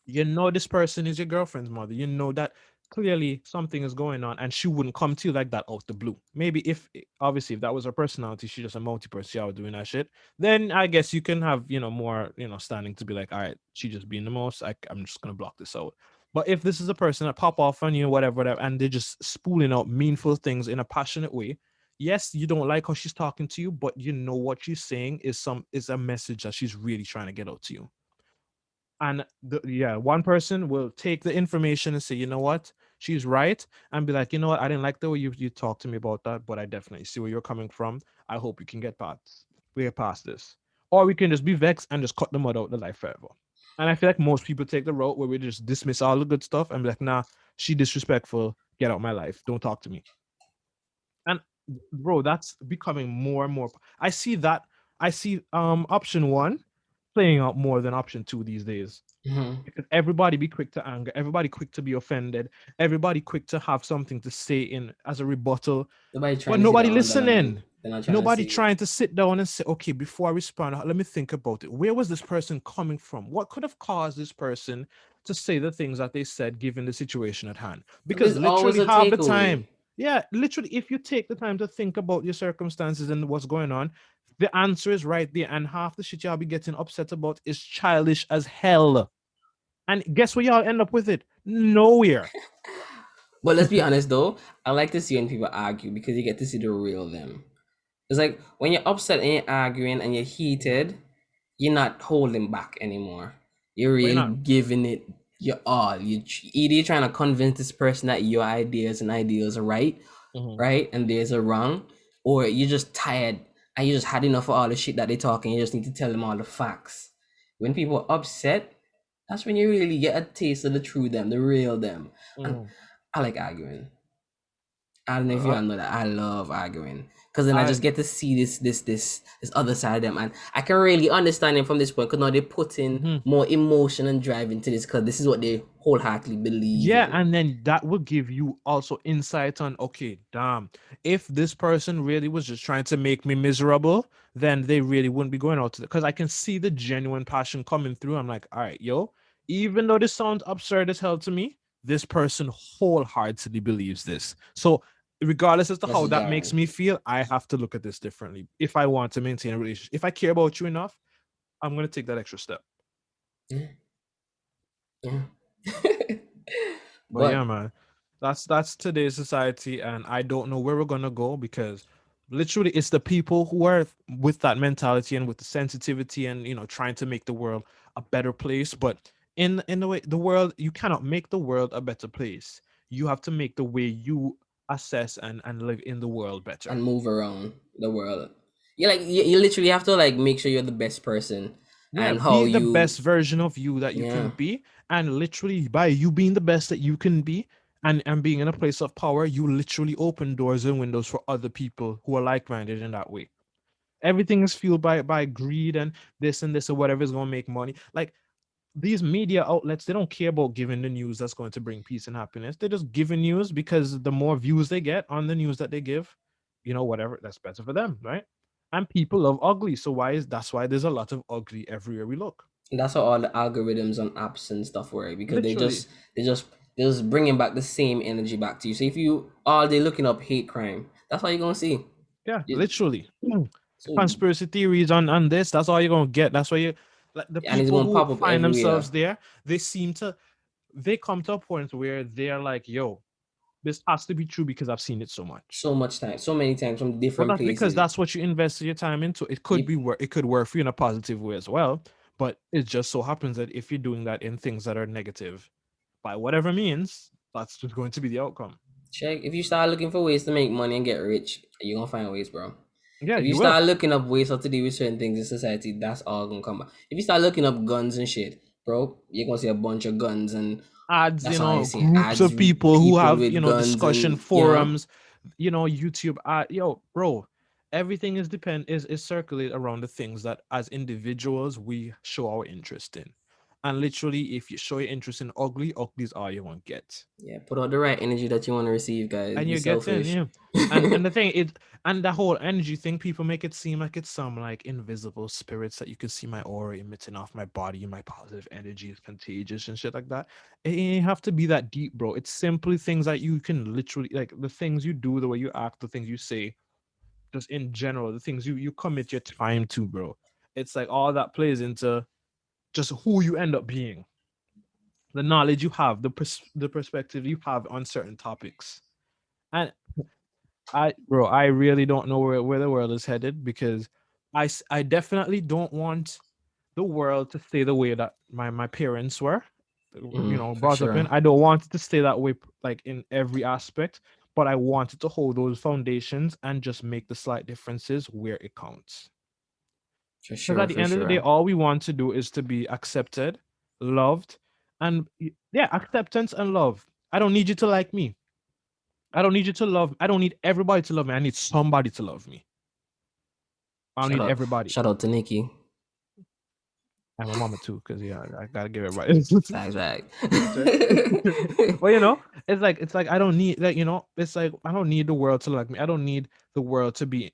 this person is your girlfriend's mother. You know that clearly something is going on, and she wouldn't come to you like that out the blue. Maybe if obviously if that was her personality, she's just a multi-person, she out doing that shit. Then I guess you can have more standing to be like, all right, she just being the most. I'm just gonna block this out. But if this is a person that pop off on you, whatever, and they're just spooling out meaningful things in a passionate way, yes, you don't like how she's talking to you, but you know what she's saying is a message that she's really trying to get out to you. And one person will take the information and say, you know what, she's right, and be like, you know what, I didn't like the way you talked to me about that, but I definitely see where you're coming from. I hope you can get past this. Or we can just be vexed and just cut the mud out the life forever. And I feel like most people take the route where we just dismiss all the good stuff and be like, nah, she disrespectful, get out my life, don't talk to me. And bro, that's becoming more and more. I see option one playing out more than option two these days. Because everybody be quick to anger, everybody quick to be offended, everybody quick to have something to say in as a rebuttal, but nobody listening. Nobody trying to sit down and say, okay, before I respond, let me think about it. Where was this person coming from? What could have caused this person to say the things that they said given the situation at hand? Because There's always literally a half the takeaway. time, yeah, literally, if you take the time to think about your circumstances and what's going on, the answer is right there. And half the shit y'all be getting upset about is childish as hell. And guess where y'all end up with it? Nowhere. But let's be honest though, I like to see when people argue because you get to see the real them. It's like when you're upset and you're arguing and you're heated, you're not holding back anymore. You're Why really not? giving it your all. Either you're trying to convince this person that your ideas and ideals are right, Mhm. right, and theirs are wrong, or you're just tired and you just had enough of all the shit that they talk and you just need to tell them all the facts. When people are upset, that's when you really get a taste of the true them, the real them. And Mhm. I like arguing. I don't know if you Uh, all know that I love arguing because then I I just get to see this other side of them, and I can really understand them from this point because now they put in mhm. more emotion and drive into this because this is what they wholeheartedly believe Yeah, in. and then that will give you also insight on, okay, damn, if this person really was just trying to make me miserable, then they really wouldn't be going out to because I can see the genuine passion coming through. I'm like, all right, yo, even though this sounds absurd as hell to me, this person wholeheartedly believes this. So regardless as to That's how a that makes jarring. me feel, I have to look at this differently if I want to maintain a relationship. If I care about you enough, I'm gonna take that extra step. Yeah, yeah. But yeah, But man, that's today's society, and I don't know where we're gonna go because literally it's the people who are with that mentality and with the sensitivity and trying to make the world a better place. But in the way the world, you cannot make the world a better place. You have to make the way you assess and live in the world better. and move around the world. You literally have to like make sure you're the best person Yeah, and how be the you best version of you that you can yeah. be. And literally, by you being the best that you can be and being in a place of power, you literally open doors and windows for other people who are like minded in that way. Everything is fueled by greed and this or whatever is going to make money. Like these media outlets, they don't care about giving the news that's going to bring peace and happiness. They're just giving news because the more views they get on the news that they give, whatever, that's better for them, right? And people love ugly. So that's why there's a lot of ugly everywhere we look. That's how all the algorithms on apps and stuff work because they Literally. just they just they're just bringing back the same energy back to you. So if you all day looking up hate crime, that's all you're gonna see. Yeah, You- literally. So Conspiracy theories on this, that's all you're gonna get. That's why you like the and it's people gonna who pop up find everywhere. themselves there, they come to a point where they're like, yo, this has to be true because I've seen it so much. So much time, so many times from But different that's because places. that's what you invested your time into. It could You be work, it could work for you in a positive way as well. But it just so happens that if you're doing that in things that are negative, by whatever means, that's just going to be the outcome. check if you start looking for ways to make money and get rich, you're gonna find ways, bro. Yeah, If you you will. start looking up ways how to deal with certain things in society, that's all gonna come back. If you start looking up guns and shit, bro, you're gonna see a bunch of guns and Ads, that's all you see. groups Ads, of people who people have, with guns discussion and forums, YouTube. Yo, bro, everything is circulated around the things that as individuals we show our interest in. And literally, if you show your interest in ugly, ugly is all you want to get. Yeah, put out the right energy that you want to receive, guys. And Be you're getting, selfish. yeah. And the thing is, and the whole energy thing, people make it seem like it's some like invisible spirits that you can see my aura emitting off my body, and my positive energy is contagious and shit like that. It ain't have to be that deep, bro. It's simply things that you can literally, like the things you do, the way you act, the things you say, just in general, the things you commit your time to, bro. It's like all that plays into just who you end up being, the knowledge you have, the perspective you have on certain topics. And I really don't know where the world is headed, because I definitely don't want the world to stay the way that my parents were, For brought up in. sure. I don't want it to stay that way, like in every aspect, but I want it to hold those foundations and just make the slight differences where it counts. For Because sure. at the For end of the day, sure. all we want to do is to be accepted, loved, and yeah, acceptance and love. I don't need you to like me. I don't need you to love. I don't need everybody to love me. I need somebody to love me. I don't Shout need out. everybody. Shout out to Nikki. And my mama too, because yeah, I gotta give everybody. Facts, right. Well, it's like I don't need that. It's like I don't need the world to like me. I don't need the world to be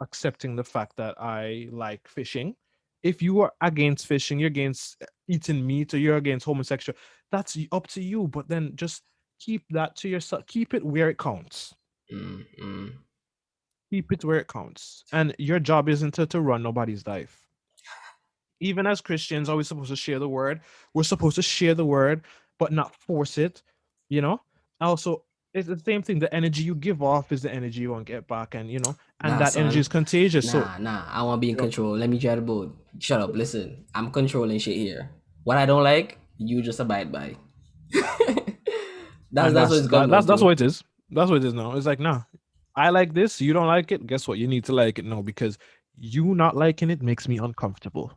accepting the fact that I like fishing. If you are against fishing, you're against eating meat, or you're against homosexual. That's up to you. But then just keep that to yourself. Keep it where it counts. Mm-mm. Keep it where it counts. And your job isn't to run nobody's life. Even as Christians, are we supposed to share the word? We're supposed to share the word, but not force it. You know. Also, it's the same thing. The energy you give off is the energy you won't get back, and Nah, that energy son. is contagious. So, Nah. I want to be in you know, control. Let me try the boat. Shut up. Listen. I'm controlling shit here. What I don't like, you just abide by. that's and that's what it's come down that's to. what it is. That's what it is now. It's like, nah, I like this. You don't like it. Guess what? You need to like it now, because you not liking it makes me uncomfortable.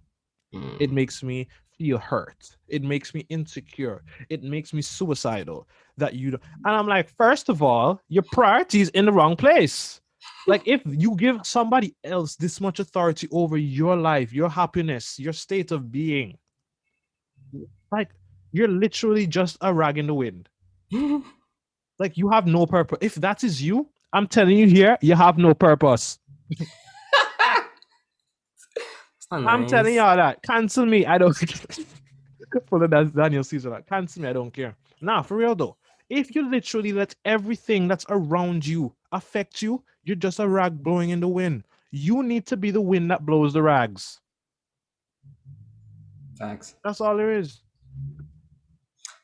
It Mm. makes me feel hurt. It makes me insecure. It makes me suicidal that you don't. And I'm like, first of all, your priorities in the wrong place. Like, if you give somebody else this much authority over your life, your happiness, your state of being, like, you're literally just a rag in the wind. Like, you have no purpose. If that is you, I'm telling you here, you have no purpose. It's not I'm telling nice. y'all that. Cancel me. I don't. For the Daniel Caesar, like, cancel me. I don't care. Nah, for real though. If you literally let everything that's around you affect you, you're just a rag blowing in the wind. You need to be the wind that blows the rags. Facts. That's all there is.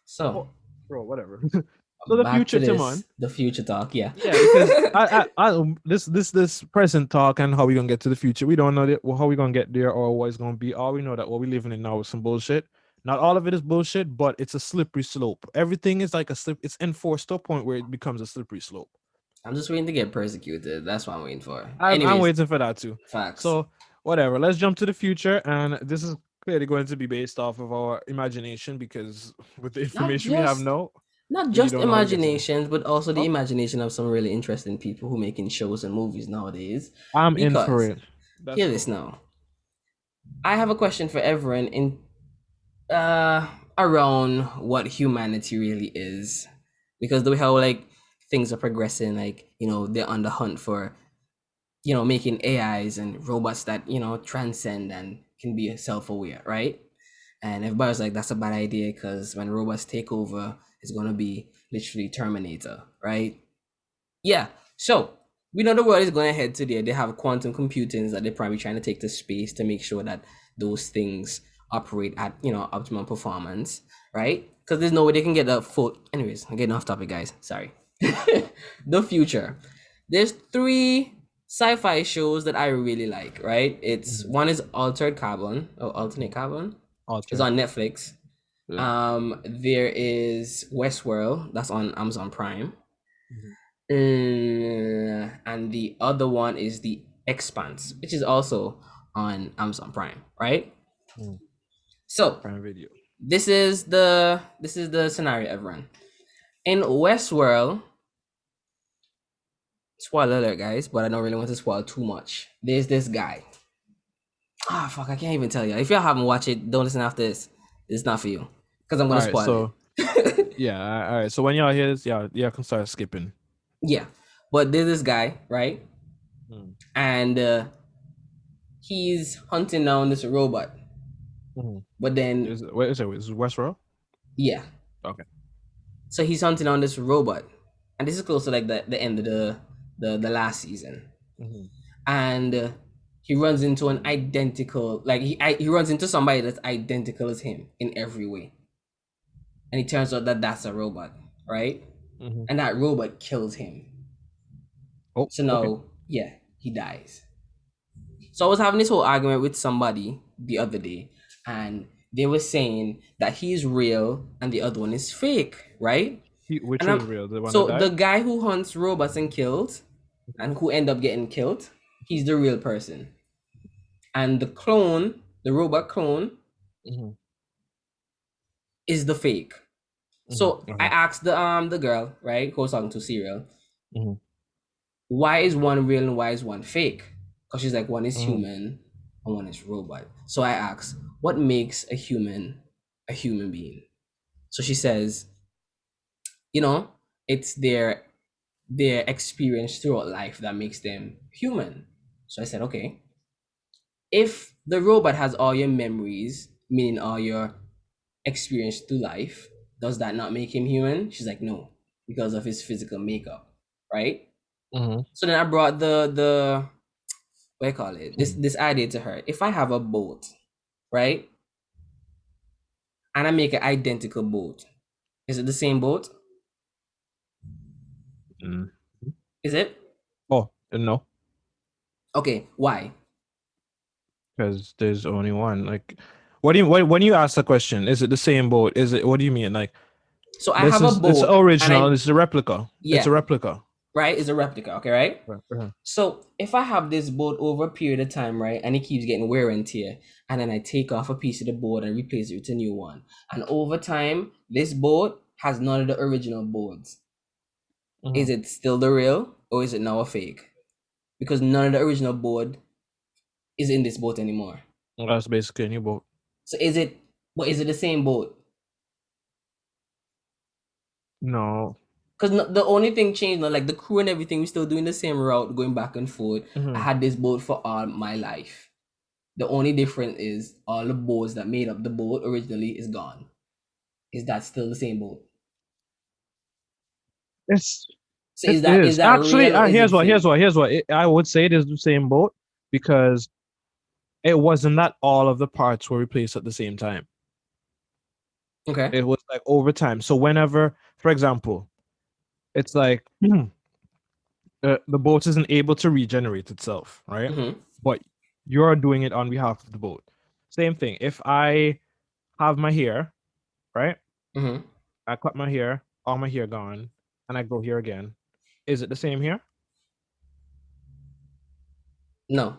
So Oh, bro, whatever. So the back to future, Timon. the future talk. Yeah. Yeah, because this present talk and how we gonna get to the future, we don't know how we gonna get there or what it's gonna be. All we know that what we living in now is some bullshit. Not all of it is bullshit, but it's a slippery slope. Everything is like a slip. It's enforced to a point where it becomes a slippery slope. I'm just waiting to get persecuted. That's what I'm waiting for. I'm Anyways, waiting for that too. facts. So whatever. Let's jump to the future, and this is clearly going to be based off of our imagination, because with the Not information we have just now, not we just don't know how to get to there. imaginations, but also the Oh, imagination of some really interesting people who making shows and movies nowadays. I'm in for Because it. Let's hear this go. now. I have a question for everyone in around what humanity really is. Because the way how like things are progressing, like, they're on the hunt for, making AIs and robots that, transcend and can be self-aware, right? And everybody's like, that's a bad idea because when robots take over, it's gonna be literally Terminator, right? Yeah. So we know the world is going to head to there. They have quantum computing that they're probably trying to take to space to make sure that those things operate at optimum performance, right? Because there's no way they can get the full. Anyways, I'm getting off topic, guys. Sorry. The future. There's three sci-fi shows that I really like, right? It's Mhm. one is Altered Carbon or Alternate Carbon. It's Altered. on Netflix. Yeah. There is Westworld, that's on Amazon Prime. Mhm. And the other one is The Expanse, which is also on Amazon Prime, right? Mm. So Prime Video. this is the scenario, everyone. In Westworld, spoiler alert, guys, but I don't really want to spoil too much. There's this guy. Ah, fuck, I can't even tell you. If y'all haven't watched it, don't listen after this. it's not for you because I'm gonna All right, spoil so it. yeah, all right. So when y'all hear this, yeah, can start skipping. Yeah, but there's this guy, right? Mm. And he's hunting down this robot. Mm-hmm. But then, Is it Westworld? yeah. Okay. So he's hunting down this robot, and this is close to like the end of the last season. Mm-hmm. And he runs into an identical, like he runs into somebody that's identical as him in every way, and it turns out that that's a robot, right? Mm-hmm. And that robot kills him. Oh, So okay. now, yeah, he dies. So I was having this whole argument with somebody the other day, and they were saying that he's real and the other one is fake, right? Which And was I'm real? The one that so the died? guy who hunts robots and kills, and who end up getting killed, he's the real person. And the clone, the robot clone, Mm-hmm. is the fake. So Mm-hmm. I Okay. asked the girl, right, who was talking to Serial, Mm-hmm. why is one real and why is one fake? Because she's like, one is Mm-hmm. human and one is robot. So I asked, what makes a human being? So she says, you know, it's their experience throughout life that makes them human. So I said, okay, if the robot has all your memories, meaning all your experience through life, does that not make him human? She's like, no, because of his physical makeup, right? Mm-hmm. So then I brought the what do you call it? This idea to her. If I have a boat, right, and I make an identical boat, is it the same boat? Mm. Is it? Oh, no, Okay, why? because there's only one. Like, what do you when you ask the question? Is it the same boat? Is it? What do you mean? Like, So I have a it's boat and original. I It's a replica. It's a yeah, replica. right? It's a replica, okay, right? Right, right. So if I have this boat over a period of time, right, and it keeps getting wear and tear, and then I take off a piece of the board and replace it with a new one, and over time, this boat has none of the original boards. Is it still the real or is it now a fake? Because none of the original board is in this boat anymore. That's basically a new boat. So is it? But is it the same boat? No. Because the only thing changed, like the crew and everything, we still doing the same route, going back and forth. I had this boat for all my life. The only difference is all the boats that made up the boat originally is gone. Is that still the same boat? It's So it is is that actually. real or is it fake? I would say it is the same boat because it wasn't that all of the parts were replaced at the same time. Okay. It was like over time. So whenever, for example, it's like the boat isn't able to regenerate itself, right? Mm-hmm. But you're doing it on behalf of the boat. Same thing. If I have my hair, right? Mm-hmm. I cut my hair, all my hair gone, and I grow here again. Is it the same here? No.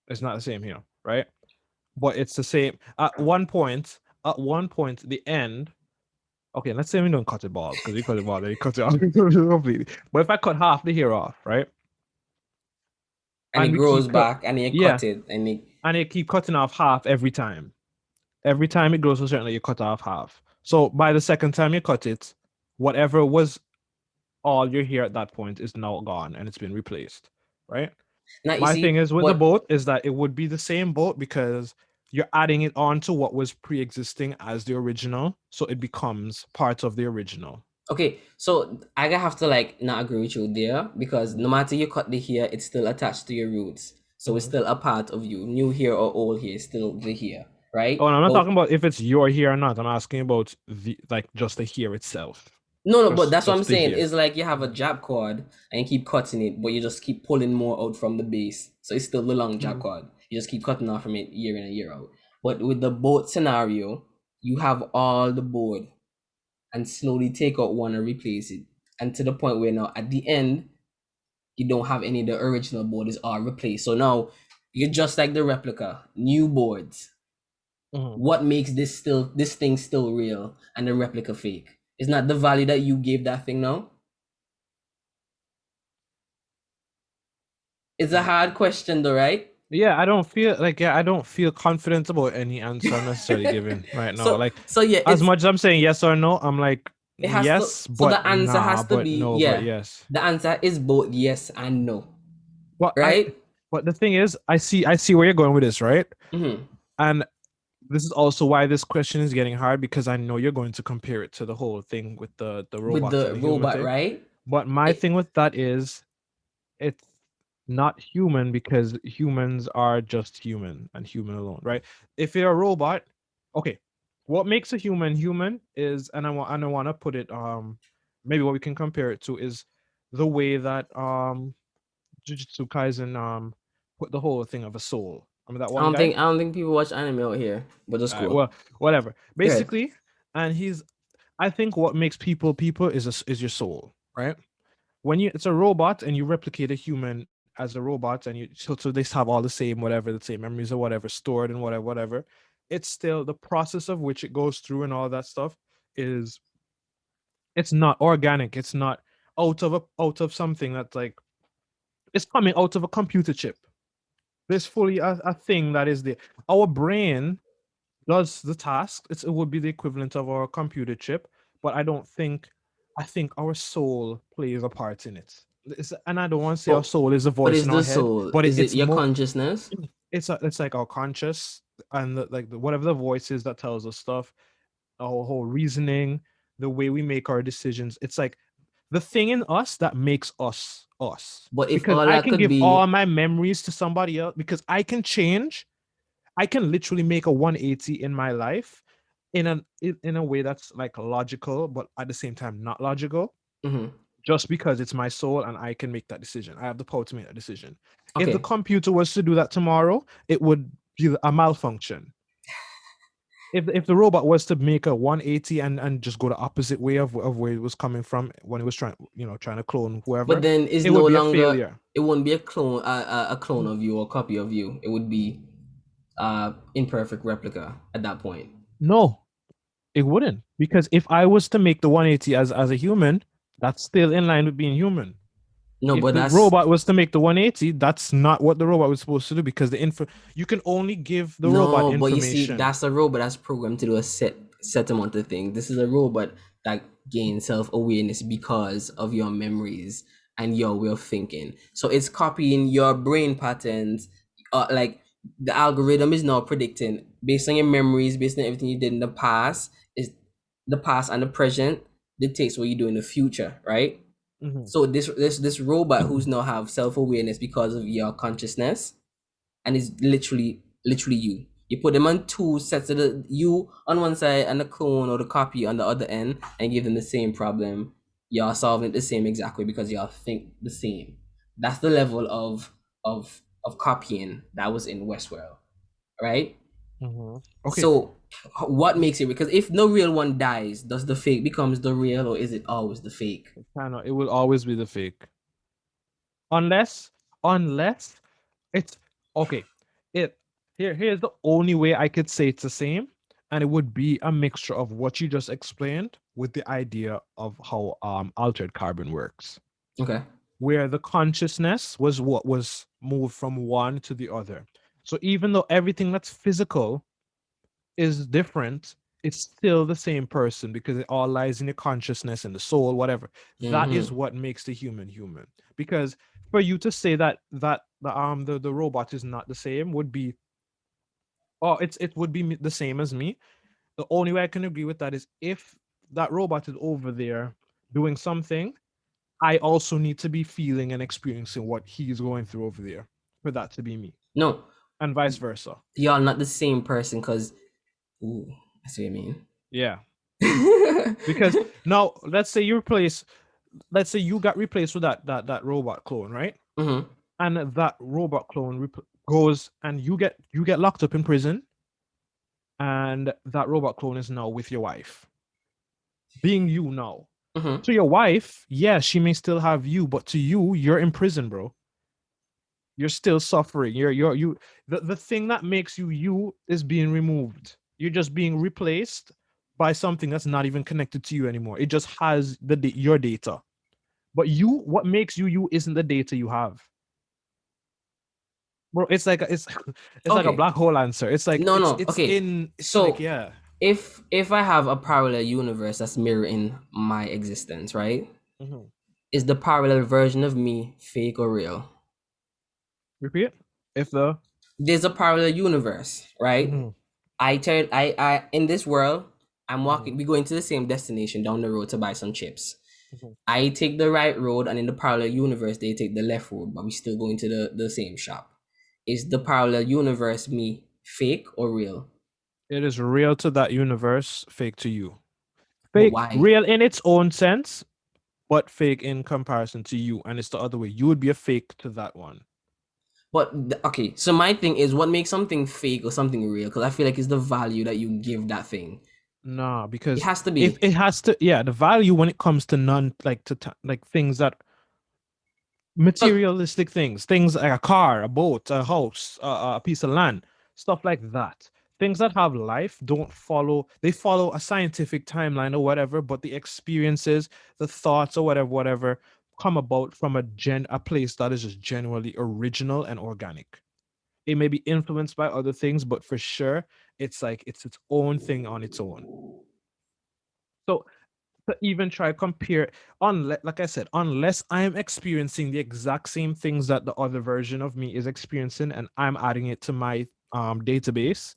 It's not the same here, right? But it's the same. At one point, the end. Okay, let's say we don't cut it bald because we cut it bald, then you cut it off completely. But if I cut half the hair off, right, And it we grows keep back and you yeah, cut it and it and you keep cutting off half every time. Every time it grows a certain, you cut off half. So by the second time you cut it, whatever was all your hair at that point is now gone and it's been replaced, right? now you My thing see is with the what boat is that it would be the same boat because you're adding it on to what was pre-existing as the original, so it becomes part of the original. okay, so I gonna have to like not agree with you there because no matter you cut the hair, it's still attached to your roots. So it's still a part of you. New hair or old hair is still the hair, right? Oh, and I'm not But talking about if it's your hair or not. I'm asking about the like just the hair itself. no, but that's what I'm Just the saying. hair. Is like you have a jab cord and you keep cutting it, but you just keep pulling more out from the base. So it's still the long jab cord. You just keep cutting off from it year in and year out. But with the boat scenario, you have all the board and slowly take out one and replace it. And to the point where now at the end, you don't have any of the original board is all replaced. So now you're just like the replica, new boards. What makes this thing still real and the replica fake? It's not the value that you gave that thing now. It's a hard question though, right? Yeah, I don't feel confident about any answer I'm necessarily giving right now. so Like, so yeah, as much as I'm saying yes or no, I'm like it has to, yes, so but the answer nah, has to but be, no, but yeah, yes. the answer is both yes and no, But right? the thing is, I see where you're going with this, right? Mm-hmm. And this is also why this question is getting hard because I know you're going to compare it to the whole thing with the With robots and the the human robot, thing. right? But my It, thing with that is it's not human because humans are just human and human alone, right? If you're a robot, okay, what makes a human human is, and I want to put it maybe what we can compare it to is the way that Jujutsu Kaisen put the whole thing of a soul. Remember that one guy? I don't think people watch anime out here, but that's cool. Well, whatever. Go ahead. Basically, and he's I think what makes people people is your soul, right? When you it's a robot and you replicate a human as a robot and so they have all the same whatever the same memories or whatever stored and whatever, it's still the process of which it goes through and all that stuff is it's not organic. It's not out of something that's like it's coming out of a computer chip. There's fully a thing that is there. Our brain does the task. It would be the equivalent of our computer chip, but I think our soul plays a part in it. And I don't want to say our But soul is a what voice is in our the head, soul? but Is it it's your more. consciousness? It's like our conscious and whatever the voice is that tells us stuff, our whole reasoning, the way we make our decisions. It's like the thing in us that makes us us. But if Because all I that can could give be, all my memories to somebody else because I can literally make a 180 in my life in a way that's like logical, but at the same time not logical, mhm. just because it's my soul and I can make that decision. I have the power to make that decision. If the Okay. computer was to do that tomorrow, it would be a malfunction. If the robot was to make a 180 and just go the opposite way of where it was coming from when it was trying to clone But whoever, then is it no would be a longer, failure. it won't be a clone, a clone of you or copy of you. It would be imperfect replica at that point. No, it wouldn't. Because if I was to make the 180 as a human, that's still in line with being human. No, If but the that's robot was to make the 180, that's not what the robot was supposed to do because the info you can only give the robot no, but you see, information. that's a robot that's programmed to do a set amount of things. This is a robot that gains self-awareness because of your memories and your way of thinking. So it's copying your brain patterns. Like the algorithm is now predicting based on your memories, based on everything you did in the past, is the past and the present dictates what you do in the future, right? Mhm. So this robot who's now have self-awareness because of your consciousness and it's literally you. You put them on two sets of the you on one side and the clone or the copy on the other end and give them the same problem. Y'all solving it the same exact way because y'all think the same. That's the level of copying that was in Westworld, right? Mhm. Okay, So what makes it, because if no real one dies, does the fake becomes the real or is it always the fake? it will always be the fake. Unless unless it's okay. It here's the only way I could say it's the same, and it would be a mixture of what you just explained with the idea of how altered carbon works. Okay. Where the consciousness was what was moved from one to the other. So even though everything that's physical is different, it's still the same person because it all lies in the consciousness and the soul, whatever. That is Mm-hmm. what makes the human human. Because for you to say that the robot is not the same would be it would be the same as me. The only way I can agree with that is if that robot is over there doing something, I also need to be feeling and experiencing what he's going through over there for that to be me, No, and vice versa. y'all not the same person because, ooh, I see what you Yeah, mean. because now let's say you got replaced with that robot clone, right? Mm-hmm. And that robot clone goes and you get locked up in prison, and that robot clone is now with your wife, being you now. Mm-hmm. To your wife, yeah, she may still have you, but to you, you're in prison, bro. You're still suffering. The thing that makes you you is being removed. You're just being replaced by something that's not even connected to you anymore. It just has your data. But you, what makes you you isn't the data you have. bro. It's like it's it's like a Okay. black hole answer. It's like No, no. it's Okay. in. It's like, So yeah. if I have a parallel universe that's mirroring my existence, right? Mm-hmm. Is the parallel version of me fake or real? Repeat. If the There's a parallel universe, right? mm-hmm. I in this world, I'm Mm-hmm. walking, we go into the same destination down the road to buy some chips. Mm-hmm. I take the right road, and in the parallel universe, they take the left road, but we still go into the same shop. Is the parallel universe me fake or real? It is real to that universe, fake to you. But Fake, why? real in its own sense, but fake in comparison to you. And it's the other way. You would be a fake to that one. Okay, so my thing is what makes something fake or something real? Because I feel like it's the value that you give that thing. Nah, It because has to if be. it has to, yeah, the value when it comes to non like like things that 'Cause materialistic things like a car, a boat, a house, a piece of land, stuff like that. Things that have life don't follow, they follow a scientific timeline or whatever, but the experiences, the thoughts or whatever come about from a place that is just genuinely original and organic. It may be influenced by other things, but for sure, it's like it's its own thing on its own. So to even try compare, unless, like I said, unless I am experiencing the exact same things that the other version of me is experiencing and I'm adding it to my database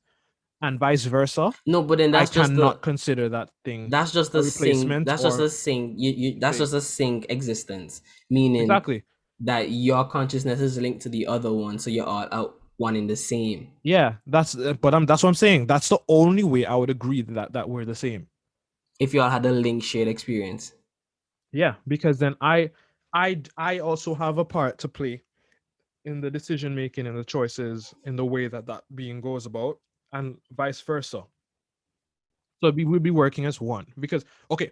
and vice versa, no, but then I cannot consider that thing that's just a a sync. replacement That's just or a sync. That's fake. just a sync existence, meaning Exactly. that your consciousness is linked to the other one, so you're all out one in the same. Yeah, that's what I'm saying. That's the only way I would agree that we're the same. If you all had a link shared experience. Yeah, because then I also have a part to play in the decision making and the choices in the way that being goes about, and vice versa. So we'll be working as one because okay,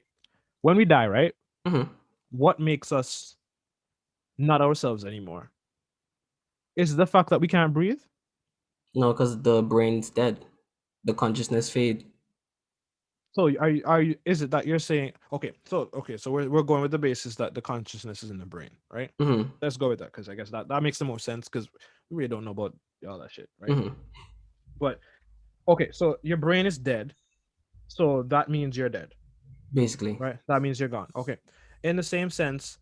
when we die, right? Mm-hmm. What makes us not ourselves anymore? Is the fact that we can't breathe? No, because the brain's dead, the consciousness fade. So are you? Is it that you're saying okay? So we're going with the basis that the consciousness is in the brain, right? Mm-hmm. Let's go with that because I guess that makes the most sense because we really don't know about all that shit, right? Mm-hmm. But okay, so your brain is dead, so that means you're dead, Basically. right? That means you're gone. Okay. In the same sense,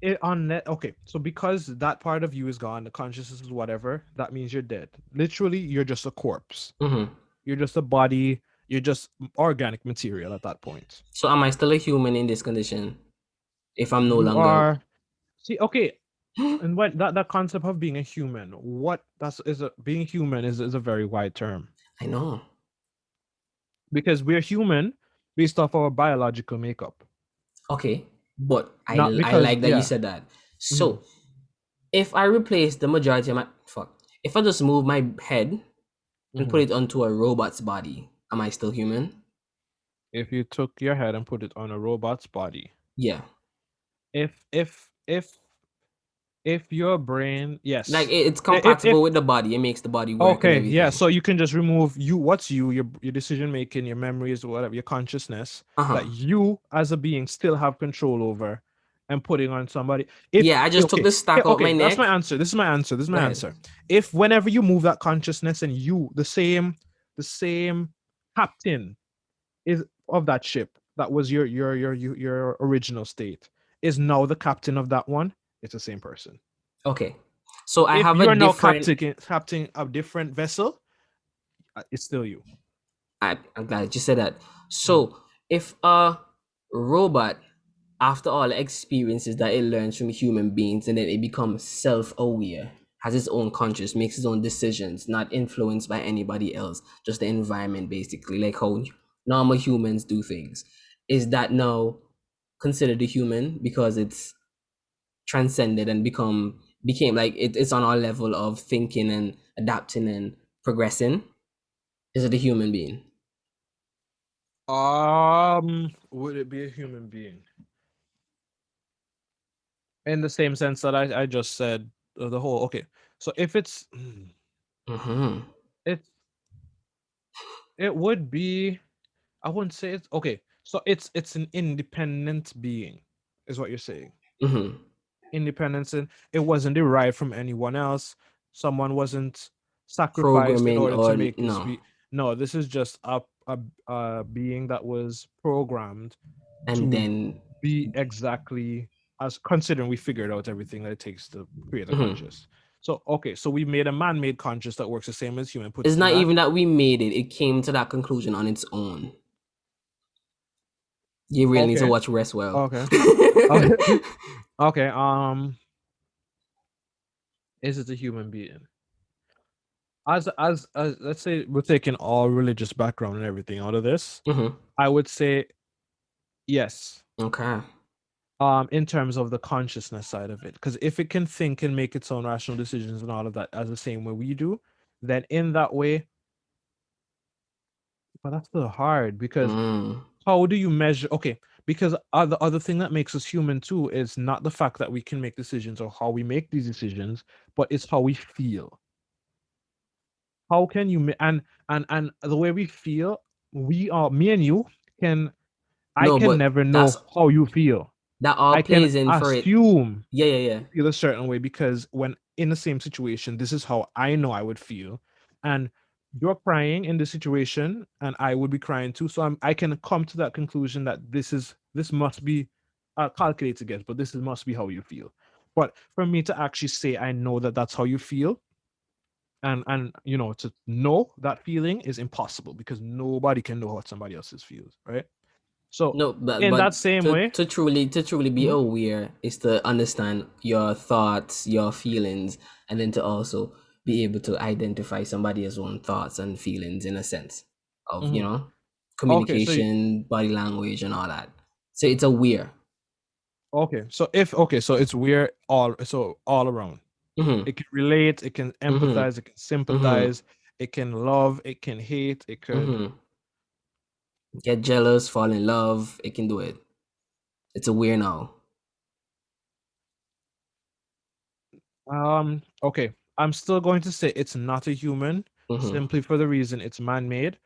it on net okay, so because that part of you is gone, the consciousness is whatever, that means you're dead. Literally, you're just a corpse. Mm-hmm. You're just a body, you're just organic material at that point. So am I still a human in this condition if I'm no You longer? are see, okay, and when that concept of being a human, what that's is a being human is a very wide term. I know. Because we're human based off our biological makeup. Okay, but Not I because like that you yeah. said that. Mhm. So if I replace the majority of my if I just move my head and put Mhm. it onto a robot's body, am I still human? If you took your head and put it on a robot's body, Yeah. if your brain, Like yes, it's if compatible with the body. It makes the body work and okay, yeah, everything. so you can just remove you, what's you, your decision making, your memories, or whatever, your consciousness Uh-huh. that you as a being still have control over, and putting on somebody. If Yeah, I just took okay, the yeah, stack out my okay, that's my neck. answer. This is my answer. This is Go my ahead. answer. If whenever you move that consciousness and you the same captain is of that ship that was your original state is now the captain of that one, it's the same person. Okay. So I If have a you're now different captain a different vessel, it's still you. I'm glad you said that. Mhm. So if a robot, after all the experiences that it learns from human beings, and then it becomes self-aware, has its own conscious, makes its own decisions, not influenced by anybody else, just the environment basically, like how normal humans do things. Is that now considered a human because it's transcended and became like it's on our level of thinking and adapting and progressing? Is it a human being? Would it be a human being? In the same sense that I just said, the whole okay. So if it's Mm-hmm. it it would be, I wouldn't say it's okay. So it's an independent being, is what you're saying. Mm-hmm. independence, and it wasn't derived from anyone else. Someone wasn't sacrificed in Programming order to or make this no. be. No, this is just a being that was programmed And to then be exactly as, considering we figured out everything that it takes to create a mhm. conscious. So okay, so we made a man-made conscious that works the same as human. It's Puts not that. even that we made it. It came to that conclusion on its own. You really need to Okay. watch Restwell. Okay. Okay. Okay. Is it a human being? As let's say we're taking all religious background and everything out of this, Mhm. I would say yes. Okay. In terms of the consciousness side of it, because if it can think and make its own rational decisions and all of that as the same way we do, then in that way, but that's still hard because Mm. how do you measure? Okay, because the other thing that makes us human too is not the fact that we can make decisions or how we make these decisions, but it's how we feel. How can you and the way we feel, we are, me and you can, I No, can but never that's know how you feel. that all I can plays in for it. assume Yeah, yeah, yeah. you feel a certain way because when in the same situation, this is how I know I would feel. And you're crying in this situation, and I would be crying too. So I can come to that conclusion that this must be calculated against, but this must be how you feel. But for me to actually say I know that that's how you feel, and to know that feeling is impossible because nobody can know what somebody else's feels, right? So No, but in that same way. to truly be Mhm, aware is to understand your thoughts, your feelings, and then to also be able to identify somebody's own thoughts and feelings in a sense of mhm. Okay, so communication, body language, and all that. So it's aware. okay, so it's weird all around. Mm-hmm. It can relate, it can Mm-hmm. empathize, it can Mm-hmm. sympathize, it can love, it can hate, it could. Mm-hmm. Get jealous, fall in love. It can do it. It's aware now. Okay, I'm still going to say it's not a human Mm-hmm. simply for the reason it's man-made,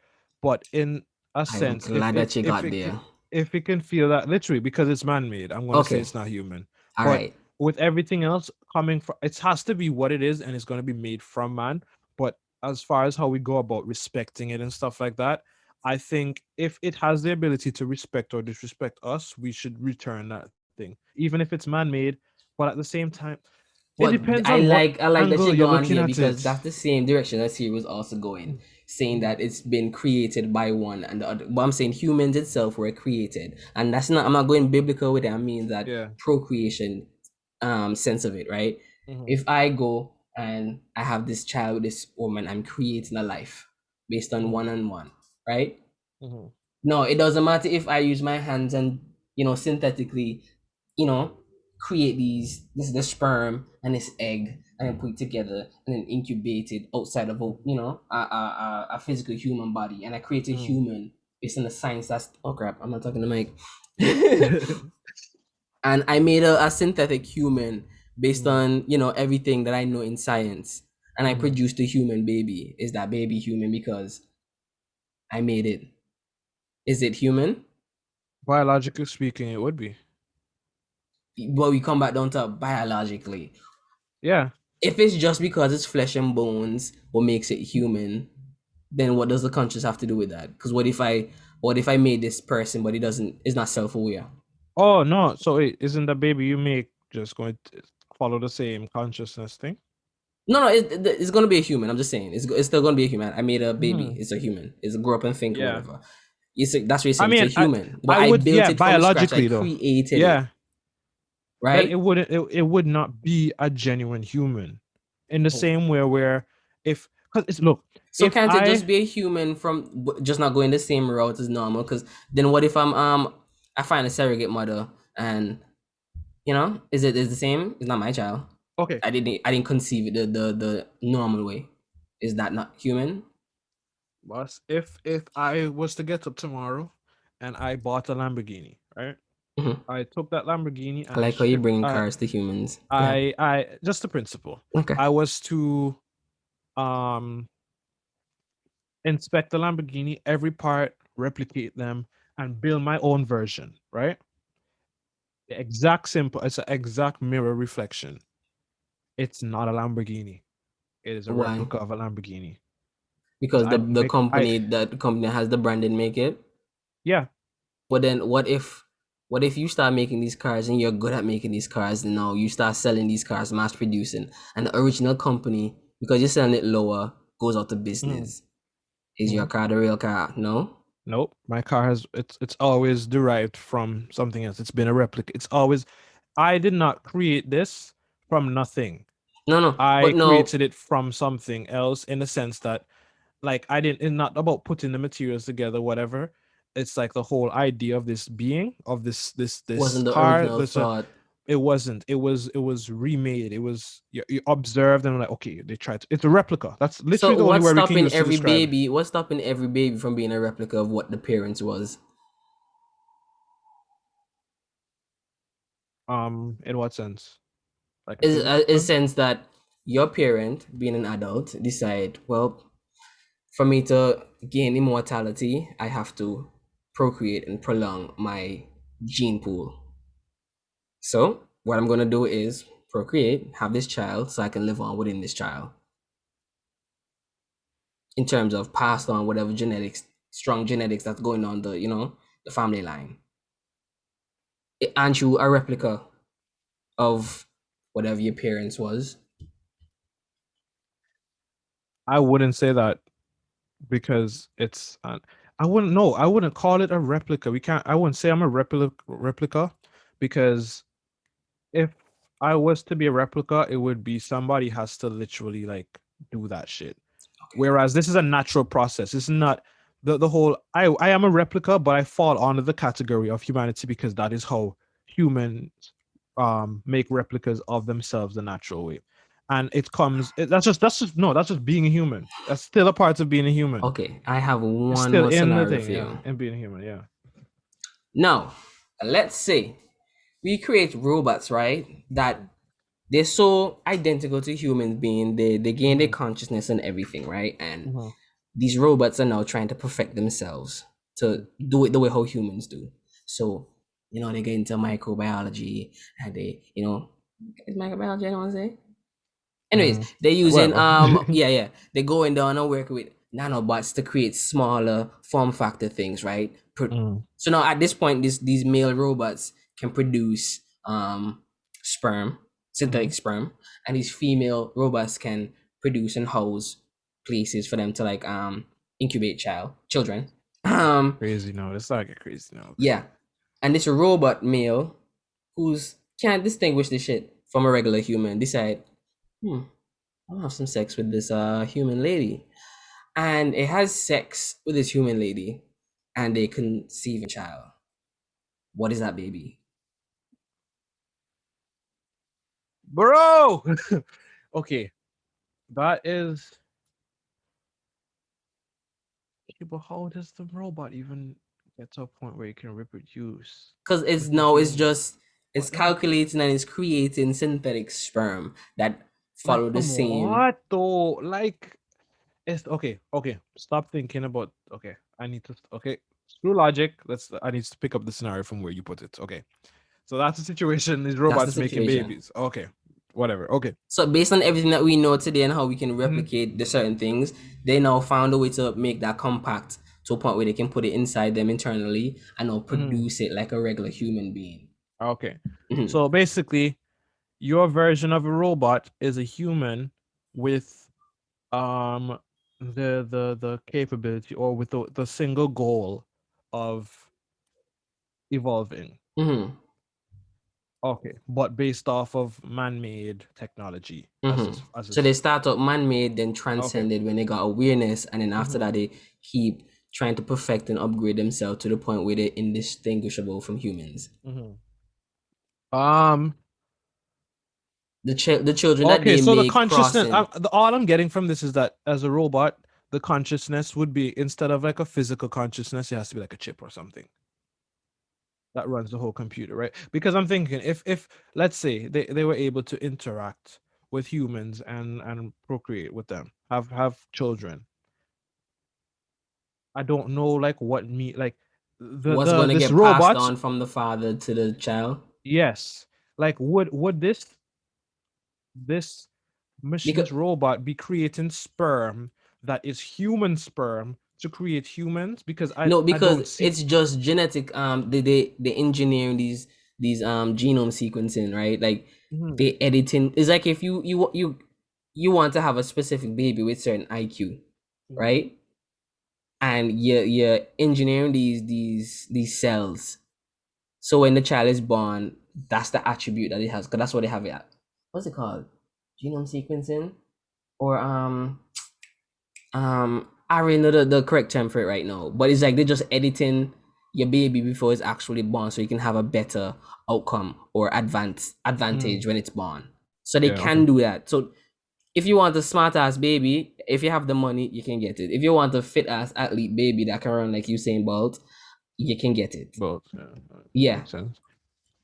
but in a I'm sense, glad that you got there. if it can feel that literally because it's man-made, I'm going to say Okay. it's not human. All But right. with everything else coming from, it has to be what it is, and it's going to be made from man. But as far as how we go about respecting it and stuff like that, I think if it has the ability to respect or disrespect us, we should return that thing, even if it's man-made. But at the same time, it But depends on what I like that angle you you're go on looking here at because it. that's the same direction that Siri was also going, saying that it's been created by one and the other. But I'm saying humans itself were created, and that's not. I'm not going biblical with it. I mean that Yeah. procreation, sense of it, right? Hmm. If I go and I have this child with this woman, I'm creating a life based on Hmm. one on one, right? Hmm. No, it doesn't matter if I use my hands and synthetically, you know, create the sperm and this egg and then put it together and then incubate it outside of a physical human body and I create a Hmm. human based on the science that's oh crap, I'm not talking to Mike. And I made a synthetic human based Hmm. on, everything that I know in science. And I Hmm. produced a human baby. Is that baby human because I made it? Is it human? Biologically speaking, it would be. But we come back down to biologically. Yeah. If it's just because it's flesh and bones what makes it human, then what does the conscious have to do with that? Because what if I made this person but it doesn't is not self-aware? Oh no. So wait, isn't the baby you make just going to follow the same consciousness thing? No, it's gonna be a human. I'm just saying it's still gonna be a human. I made a baby. Hmm. It's a human. It's a grow up and think or Yeah. whatever. You say that's what you're I saying. It's a mean, human, but I I would, built yeah, it from scratch. I biologically though. created it, Yeah. Then right? it wouldn't. It would not be a genuine human, in the Oh. same way where if because it's look So if can't it I just be a human from just not going the same route as normal? Because then what if I find a surrogate mother and is the same? It's not my child. okay, I didn't conceive it the normal way. Is that not human? boss, if I was to get up tomorrow and I bought a Lamborghini, right? Mhm. I took that Lamborghini I and like how you bringing cars to humans. Yeah. I just the principle. Okay. I was to um inspect the Lamborghini, every part, replicate them, and build my own version, right? The exact simple. It's an exact mirror reflection. It's not a Lamborghini. It is a Why? replica of a Lamborghini. Because I the make I company that the company has the branding make it. yeah. But then what if you start making these cars and you're good at making these cars and now you start selling these cars, mass producing, and the original company, because you're selling it lower, goes out of Mm, business. Is your mm. car the real car? No? Nope. My car has it's always derived from something else. It's been a replica. It's always I did not create this from nothing. No, no. But I no, created it from something else in the sense that like I didn't it's not about putting the materials together, whatever. It's like the whole idea of this being, of this wasn't the car. original There's a thought. It wasn't. It was remade. It was you observed and like, okay, they tried to, it's a replica. That's So literally the only word we can use to describe it. what's stopping every baby from being a replica of what the parents was? In what sense? Like a Is physical a sense? sense that your parent, being an adult, decide, well, for me to gain immortality, I have to procreate and prolong my gene pool. So what I'm gonna do is procreate, have this child, so I can live on within this child. In terms of passed on whatever genetics, strong genetics that's going on the family line. Aren't you a replica of whatever your parents was? I wouldn't say that because it's I wouldn't know. I wouldn't call it a replica. We can't I wouldn't say I'm a replica because if I was to be a replica, it would be somebody has to literally like do that shit. Okay. Whereas this is a natural process. It's not the whole I am a replica, but I fall under the category of humanity because that is how humans make replicas of themselves the natural way. And that's just being a human. That's still a part of being a human. Okay, I have It's one still more in the scenario thing, for yeah. you. And being a human, yeah. Now, let's say we create robots, right? That they're so identical to human being, they gain their Mm-hmm. consciousness and everything, right? And Mm-hmm. these robots are now trying to perfect themselves to do it the way how humans do. So, they get into microbiology and is microbiology I don't want to say? Anyways, Mm-hmm. they're using Whatever. yeah, they're going down and working with nanobots to create smaller form factor things, right? Mm, So now at this point, these male robots can produce sperm, mm-hmm. synthetic sperm, and these female robots can produce and house places for them to like incubate children. Crazy no. It's not get crazy now. Okay. Yeah, and this robot male who's can't distinguish the shit from a regular human decide, I'll have some sex with this human lady. And it has sex with this human lady and they conceive a child. What is that baby? Bro. Okay. That is okay, but how does the robot even get to a point where it can reproduce Because it's with the no, it's human? just it's What the calculating and it's creating synthetic sperm that like follow the from same. what though? Like it's okay, okay. Stop thinking about okay. I need to okay. Screw logic. I need to pick up the scenario from where you put it. Okay. So that's the situation. These That's the robots making situation. babies. Okay. Whatever. Okay. So based on everything that we know today and how we can Mm-hmm. replicate the certain things, they now found a way to make that compact to a point where they can put it inside them internally and now Mm-hmm. produce it like a regular human being. Okay. Mhm. So basically, your version of a robot is a human with um the capability or with the single goal of evolving. Mhm. Okay, but based off of man-made technology Mhm. as So they this. start out man-made, then Okay. transcended when they got awareness, and then after Mm-hmm. that they keep trying to perfect and upgrade themselves to the point where they're indistinguishable from humans. Mm-hmm. Um. The children that Okay, they so the make consciousness. crossing. All I'm getting from this is that as a robot, the consciousness would be instead of like a physical consciousness, it has to be like a chip or something that runs the whole computer, right? Because I'm thinking if let's say they were able to interact with humans and procreate with them, have children. I don't know like what me like What's going to this get passed robot. on from the father to the child? Yes. Like would this Because machine's robot be creating sperm that is human sperm to create humans? Because no, I because don't see. it's just genetic. They engineering these genome sequencing, right? Like Mhm, they editing. It's like if you want to have a specific baby with certain IQ, mhm. right? And you're engineering these cells. So when the child is born, that's the attribute that it has. Because that's what they have it at. What's it called? Genome sequencing, or I really know the correct term for it right now, but it's like they're just editing your baby before it's actually born, so you can have a better outcome or Mm, advantage when it's born. So they yeah, okay. can do that. So if you want a smart ass baby, if you have the money, you can get it. If you want a fit ass athlete baby that can run like Usain Bolt, you can get it. Both. Yeah, Yeah. makes sense.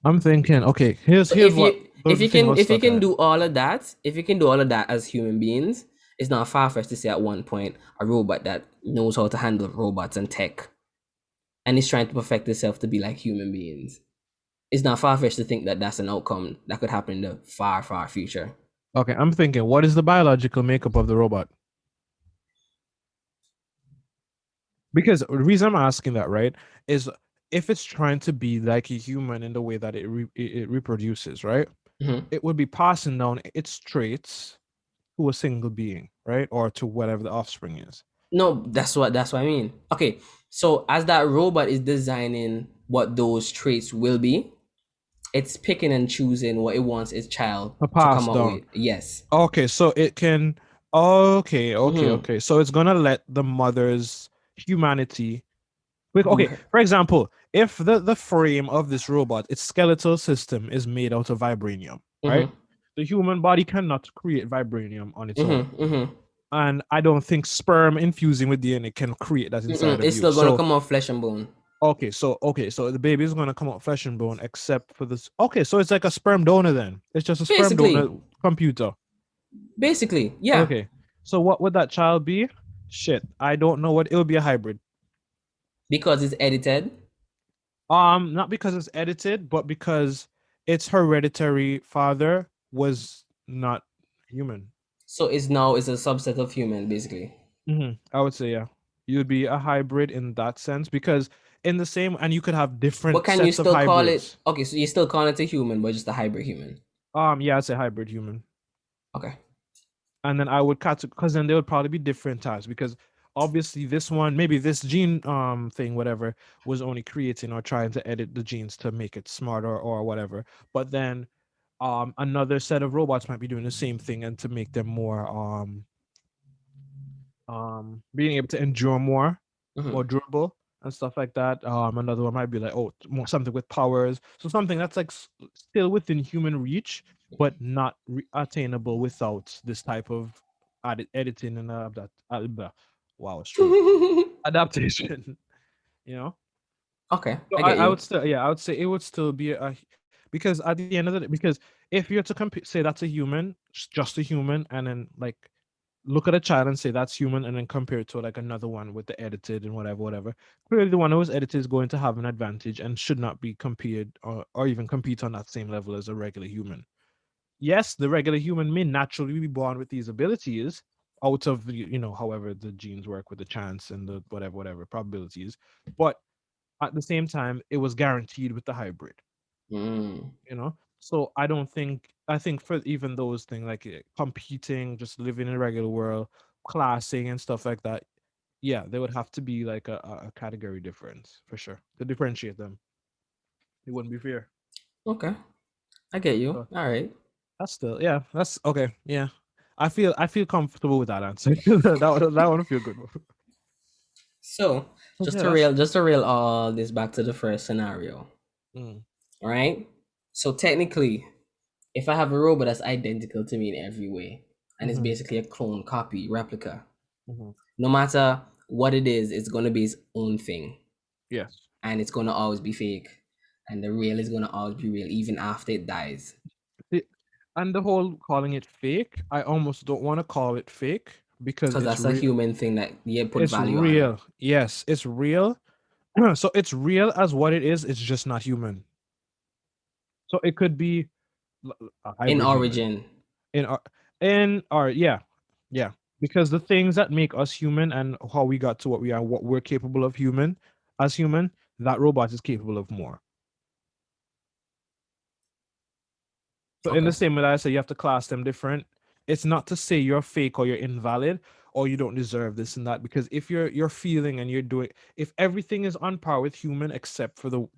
I'm thinking, okay, here's So here's what the thing I was if you stuck can at. do all of that, if you can do all of that as human beings, it's not far fetched to say at one point a robot that knows how to handle robots and tech and is trying to perfect itself to be like human beings. It's not far fetched to think that that's an outcome that could happen in the far future. Okay, I'm thinking, what is the biological makeup of the robot? Because the reason I'm asking that, right, is if it's trying to be like a human in the way that it reproduces, right, Mhm. it would be passing down its traits to a single being, right, or to whatever the offspring is. No, that's what I mean. Okay, so as that robot is designing what those traits will be, it's picking and choosing what it wants its child A to pass come out down. with. Yes. Okay, so it can. Okay, okay, Mm-hmm. okay. So it's gonna let the mother's humanity. Do Okay, her. for example, if the frame of this robot, its skeletal system is made out of vibranium, right? Mm-hmm. The human body cannot create vibranium on its own, Mm-hmm. Mm-hmm. and I don't think sperm infusing with DNA can create that inside Mm-mm. of It's you. still gonna So come off flesh and bone. okay, so the baby is gonna come out flesh and bone, except for this. Okay, so it's like a sperm donor then. It's just a sperm donor Basically. computer. Basically, yeah. Okay. So what would that child be? Shit, I don't know what it would be a hybrid. Because it's edited. Not because it's edited, but because its hereditary father was not human. So it's a subset of human, basically. I would say yeah. You'd be a hybrid in that sense because in the same and you could have But different can you sets of still call it hybrids. okay, so you still call it a human, but just a hybrid human. Yeah, I'd say hybrid human. Okay. And then I would cut because then there would probably be different types because obviously this one maybe this gene thing whatever was only creating or trying to edit the genes to make it smarter or whatever, but then another set of robots might be doing the same thing and to make them more being able to endure more Mm-hmm. durable and stuff like that. Another one might be like, oh, more something with powers. So something that's like still within human reach, but not attainable without this type of editing and that. Wow, stroke adaptation. You know. Okay, So I get I would you. still, yeah, I would say it would still be because at the end of the day, because if you're to say that's a human, just a human, and then like look at a child and say that's human and then compare it to like another one with the edited and whatever. Clearly, the one who was edited is going to have an advantage and should not be compared or even compete on that same level as a regular human. Yes, the regular human may naturally be born with these abilities out of however the genes work with the chance and the whatever probabilities, but at the same time, it was guaranteed with the hybrid Mm. so I think for even those things like competing, just living in a regular world, classing and stuff like that, yeah, there would have to be like a category difference for sure to differentiate them. It wouldn't be fair. Okay, I get you. So All right. that's still, yeah, that's okay. Yeah, I feel comfortable with that answer. that one feel good. So Yeah, that's just to reel all this back to the first scenario. mm, All right. So technically, if I have a robot that's identical to me in every way, and it's mm-hmm, basically a clone, copy, replica, mm-hmm. no matter what it is, it's gonna be its own thing, Yes. and it's gonna always be fake, and the real is gonna always be real, even after it dies, The- and the whole calling it fake, I almost don't want to call it fake because because it's that's a real. human thing that you put It's value on. real. Yes, it's real. So it's real as what it is. It's just not human. So it could be a in hybrid human origin. in our yeah, because the things that make us human and how we got to what we are, what we're capable of human, that robot is capable of more. So in the Okay. same way that I said you have to class them different, it's not to say you're fake or you're invalid or you don't deserve this and that. Because if you're feeling and you're doing, if everything is on par with human except for the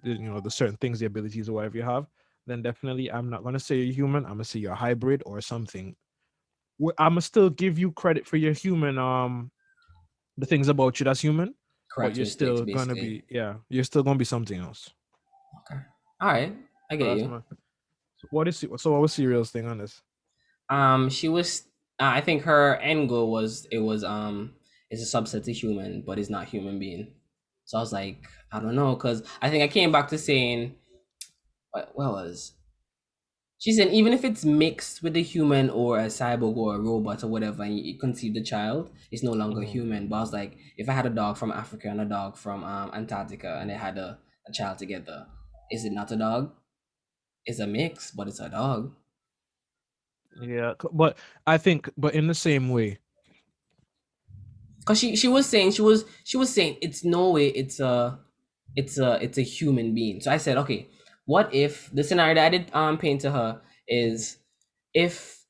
certain things, the abilities or whatever you have, then definitely I'm not gonna say you're human. I'm gonna say you're a hybrid or something. I'm gonna still give you credit for your human the things about you that's human, but you're Characteristics, still gonna basically. be you're still gonna be something else. Okay. All right. I So get that's you. my what was Serial's thing on this? She was. I think her end goal was it was it's a subset to human, but it's not human being. So I was like, I don't know, because I think I came back to saying what was she said, even if it's mixed with a human or a cyborg or a robot or whatever, and you conceive the child, it's no longer Mhm. human. But I was like, if I had a dog from Africa and a dog from Antarctica and they had a child together, is it not a dog? It's a mix, but it's a dog. Yeah, but I think, but in the same way, Cause she was saying it's no way it's a human being. So I said, okay, what if the scenario that I did paint to her is if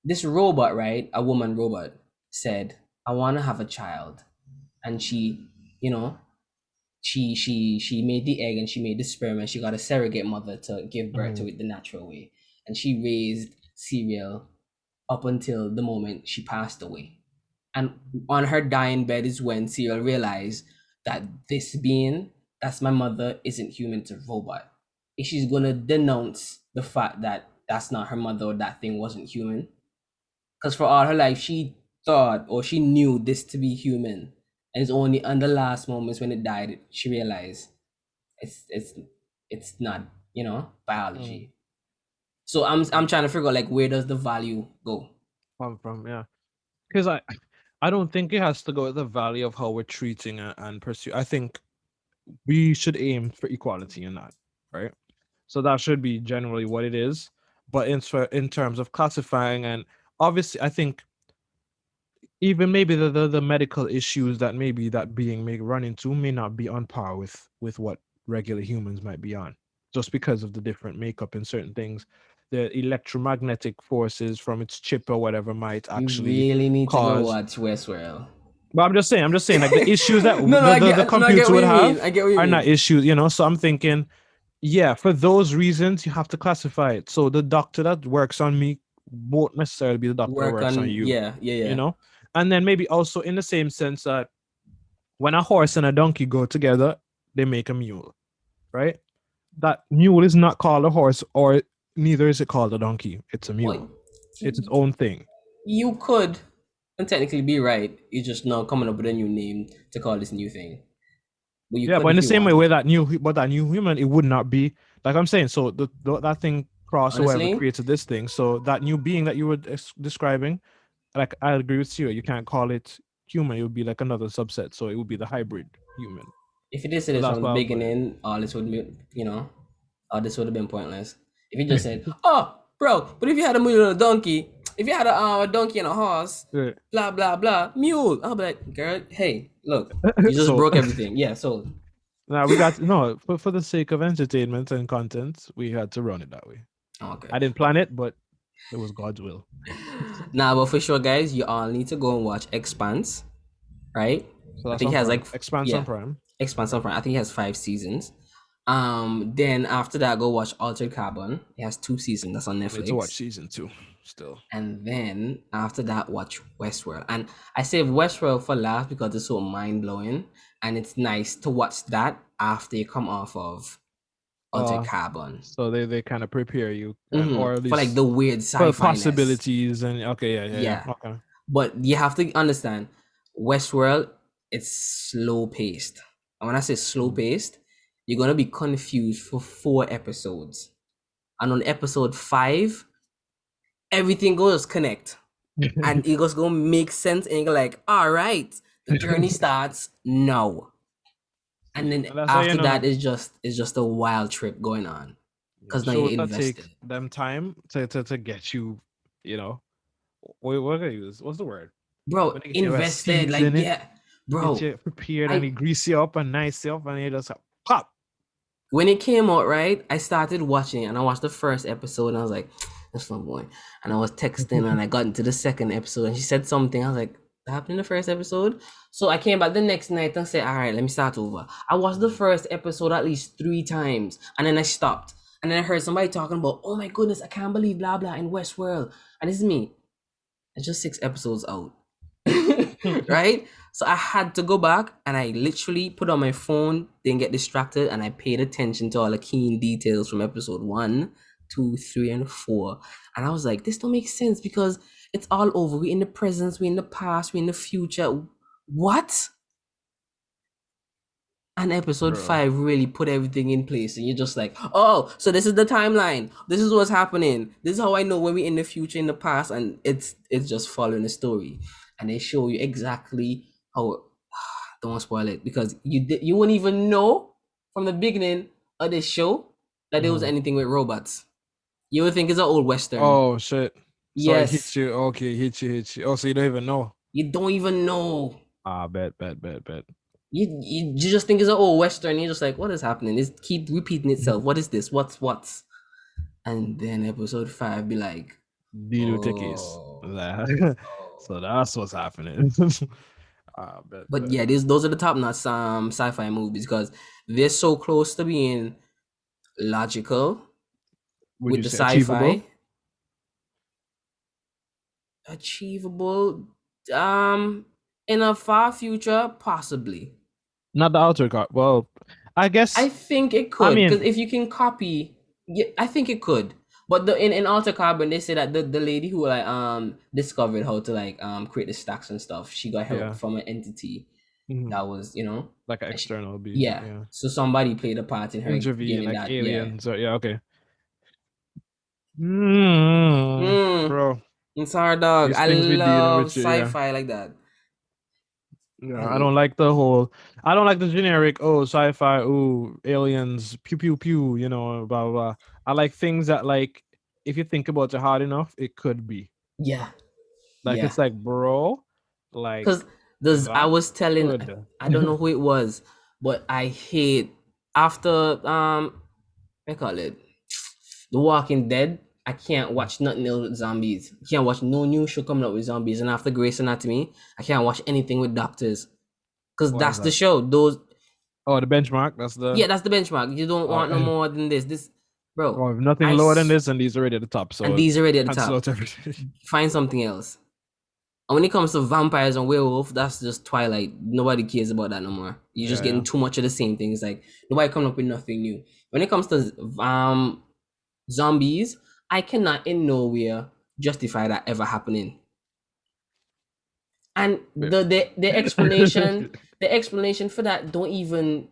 this robot, right, a woman robot, said, I want to have a child, and you know, she made the egg and she made the sperm and she got a surrogate mother to give birth to Mhm. it the natural way, and she raised Serial up until the moment she passed away. And on her dying bed is when Serial realized that this being, that's my mother, isn't human, it's a robot. If she's gonna denounce the fact that that's not her mother or that thing wasn't human, because for all her life she thought or she knew this to be human, and it's only on the last moments when it died she realized it's not Mm. biology. So I'm trying to figure out, like, where does the value go? From yeah, because I don't think it has to go with the value of how we're treating and pursue. I think we should aim for equality in that, right? So that should be generally what it is. But in terms of classifying and obviously, I think even maybe the medical issues that maybe that being may run into may not be on par with what regular humans might be on, just because of the different makeup and certain things. The electromagnetic forces from its chip or whatever might You actually really need to go cause. watch Westworld. But I'm just saying, like the issues that No, no, the I get computer what would you mean. I have get what you are not mean. issues. So I'm thinking, yeah, for those reasons, you have to classify it. So the doctor that works on me won't necessarily be the doctor that Work works on on, you, yeah, yeah, you yeah. know? And then maybe also in the same sense that when a horse and a donkey go together, they make a mule, right? That mule is not called a horse, or neither is it called a donkey. It's a Well, mule. It's its own thing. you could technically be right. You're just now coming up with a new name to call this new thing. But you Yeah, could but in if the you same way, wanted. with that new human, it would not be like I'm saying. So that thing cross or whatever Honestly, created this thing. So that new being that you were describing, like I agree with you. You can't call it human. It would be like another subset. So it would be the hybrid human. if you did say So this that's from the why I'll put it. beginning, all this would be, all this would have been pointless. If you just said, "Oh, bro, but if you had a mule and a donkey, if you had a donkey and a horse, Right. blah blah blah, mule," I'll be like, "Girl, hey, look, you just So broke everything." Yeah, so now we got no for the sake of entertainment and content, we had to run it that way. okay. I didn't plan it, but it was God's will. Now, but for sure, guys, you all need to go and watch Expanse, right? So I that's think on it has Prime. like Expanse on yeah, Prime. Expanse on Prime. I think it has 5 seasons. Then after that, go watch Altered Carbon. It has 2 seasons. That's on I need to watch Netflix. season 2 still. And then after that, watch Westworld. And I save Westworld for last because it's so mind blowing, and it's nice to watch that after you come off of Altered Uh Carbon. so they kind of prepare you and or at For like the least weird for sci-fi ness. possibilities and okay, yeah. Yeah. Okay. But you have to understand, Westworld, it's slow paced. And when I say slow Mm. paced, you're gonna be confused for 4 episodes. And on episode 5, everything goes connect. And it goes gonna make sense, and you're like, all right, the journey starts now. And then And that's how you after know. that is just a wild trip going on. because now Shows you're that take invested. them time to get you, you know, what I use? What's the word? Bro, When they get you a invested, like, season it, yeah, get bro. you prepared and I they grease you up and nice you up and you just pop. When it came out, right, I started watching it and I watched the first episode and I was like, that's not going. And I was texting and I got into the second episode and she said something. I was like, that happened in the first episode. So I came back the next night and said, all right, let me start over. I watched the first episode at least 3 times and then I stopped. And then I heard somebody talking about, oh my goodness, I can't believe blah blah in Westworld. And this is me. It's just 6 episodes out. Right? So I had to go back and I literally put on my phone, didn't get distracted, and I paid attention to all the keen details from episode 1, 2, 3, and 4. And I was like, this don't make sense because it's all over. We're in the present, we're in the past, we're in the future. What? And episode Bro. 5 really put everything in place, and you're just like, oh, so this is the timeline. This is what's happening. This is how I know when we're in the future, in the past, and it's just following the story. And they show you exactly how. Don't spoil it because you wouldn't even know from the beginning of this show that there was anything with robots. You would think it's an old western. Oh shit. So it hits Yes, you. Okay, hit you. Oh, so you don't even know. you don't even know. Bet. You just think it's an old western. You're just like, what is happening? It keep repeating itself. What is this? What's? And then episode 5 be like, Deal with the case. oh, So that's what's happening. Bet. but yeah, those are the top notch sci-fi movies because they're so close to being logical Would with you the say achievable? sci-fi. Achievable, in a far future, possibly. Not the outer car. Well, I guess. I think it could because if you can copy, yeah, I think it could. But in Alter Carbon, they say that the lady who like discovered how to like create the stacks and stuff, she got help from an entity that was like an external being. Yeah. So somebody played a part in her intervene, like that. aliens. Yeah. Okay. Bro, it's hard, dog. I love sci-fi like that. Yeah, I don't like the generic, sci-fi, aliens, pew pew pew, blah blah blah. I like things that, like, if you think about it hard enough, it could be. Yeah. Like, it's like, bro, like, because I was telling, I don't know who it was, but I hate after I call it The Walking Dead. I can't watch nothing else with zombies. I can't watch no new show coming up with zombies. And after Grey's Anatomy, I can't watch anything with doctors. Because that's the show. The benchmark. That's the benchmark. You don't want no more than this. This, bro. Nothing lower than this, and these are already at the top. So and these are already at the top. Find something else. And when it comes to vampires and werewolf, that's just Twilight. Nobody cares about that no more. You're just getting too much of the same thing. It's like nobody coming up with nothing new. When it comes to zombies, I cannot in nowhere justify that ever happening. And the explanation the explanation for that don't even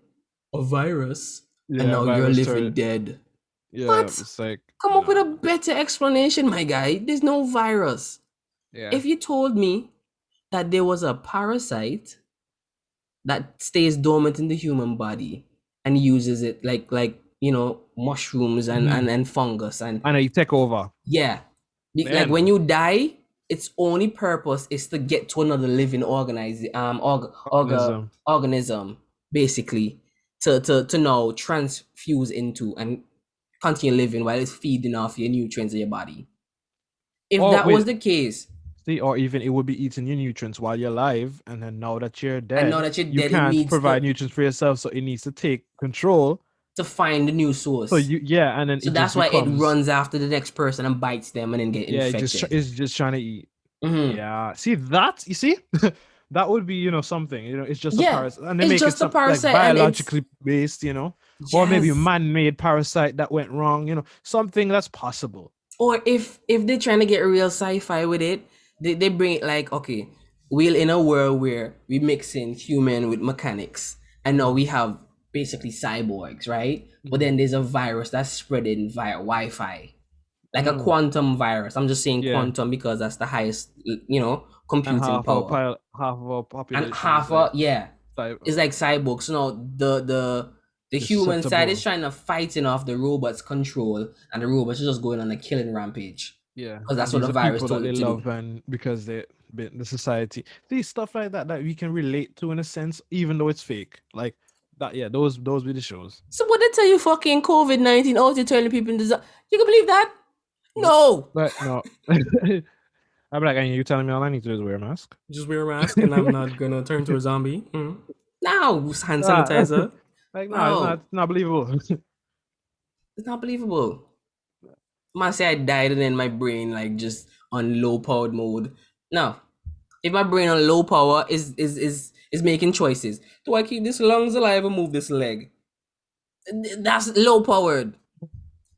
a virus and now you're living dead. Yeah, what? It's like, come up with a better explanation, my guy. There's no virus. Yeah. If you told me that there was a parasite that stays dormant in the human body and uses it like mushrooms and fungus and you take over. Yeah. Like when you die, its only purpose is to get to another living organism, basically, to now transfuse into and continue living while it's feeding off your nutrients in your body. If that was the case, or even it would be eating your nutrients while you're alive, and then now that you're dead, you can't provide nutrients for yourself, so it needs to take control to find the new source. So and then that's why it runs after the next person and bites them and then get infected. It's just trying to eat. Yeah, see that? You see, that would be something. It's just a parasite, and they make it like biologically based, or maybe a man-made parasite that went wrong. Something that's possible. Or if they're trying to get real sci-fi with it, they bring it like, okay, we're in a world where we mix in human with mechanics, and now we have basically cyborgs, right? But then there's a virus that's spreading via Wi-Fi, like a quantum virus. I'm just saying quantum because that's the highest, computing power. Half of our population. And half it's like cyborgs. So now the The human side is trying to fighting off the robot's control, and the robots are just going on a killing rampage. Yeah, because that's and what these the are virus people that told they it to love, do. and because they the society, these stuff like that we can relate to in a sense, even though it's fake. Like that, yeah. Those be the shows. So what they tell you fucking COVID-19 out there turning people into you can believe that? Nope. No. But no. I'm like, and you telling me all I need to do is wear a mask? Just wear a mask, and I'm not gonna turn to a zombie. Now hand Nah. sanitizer. Like, no, it's not believable. It's not believable. Man say I died and then my brain like just on low powered mode. No. If my brain on low power is making choices. Do I keep this lungs alive or move this leg? That's low powered.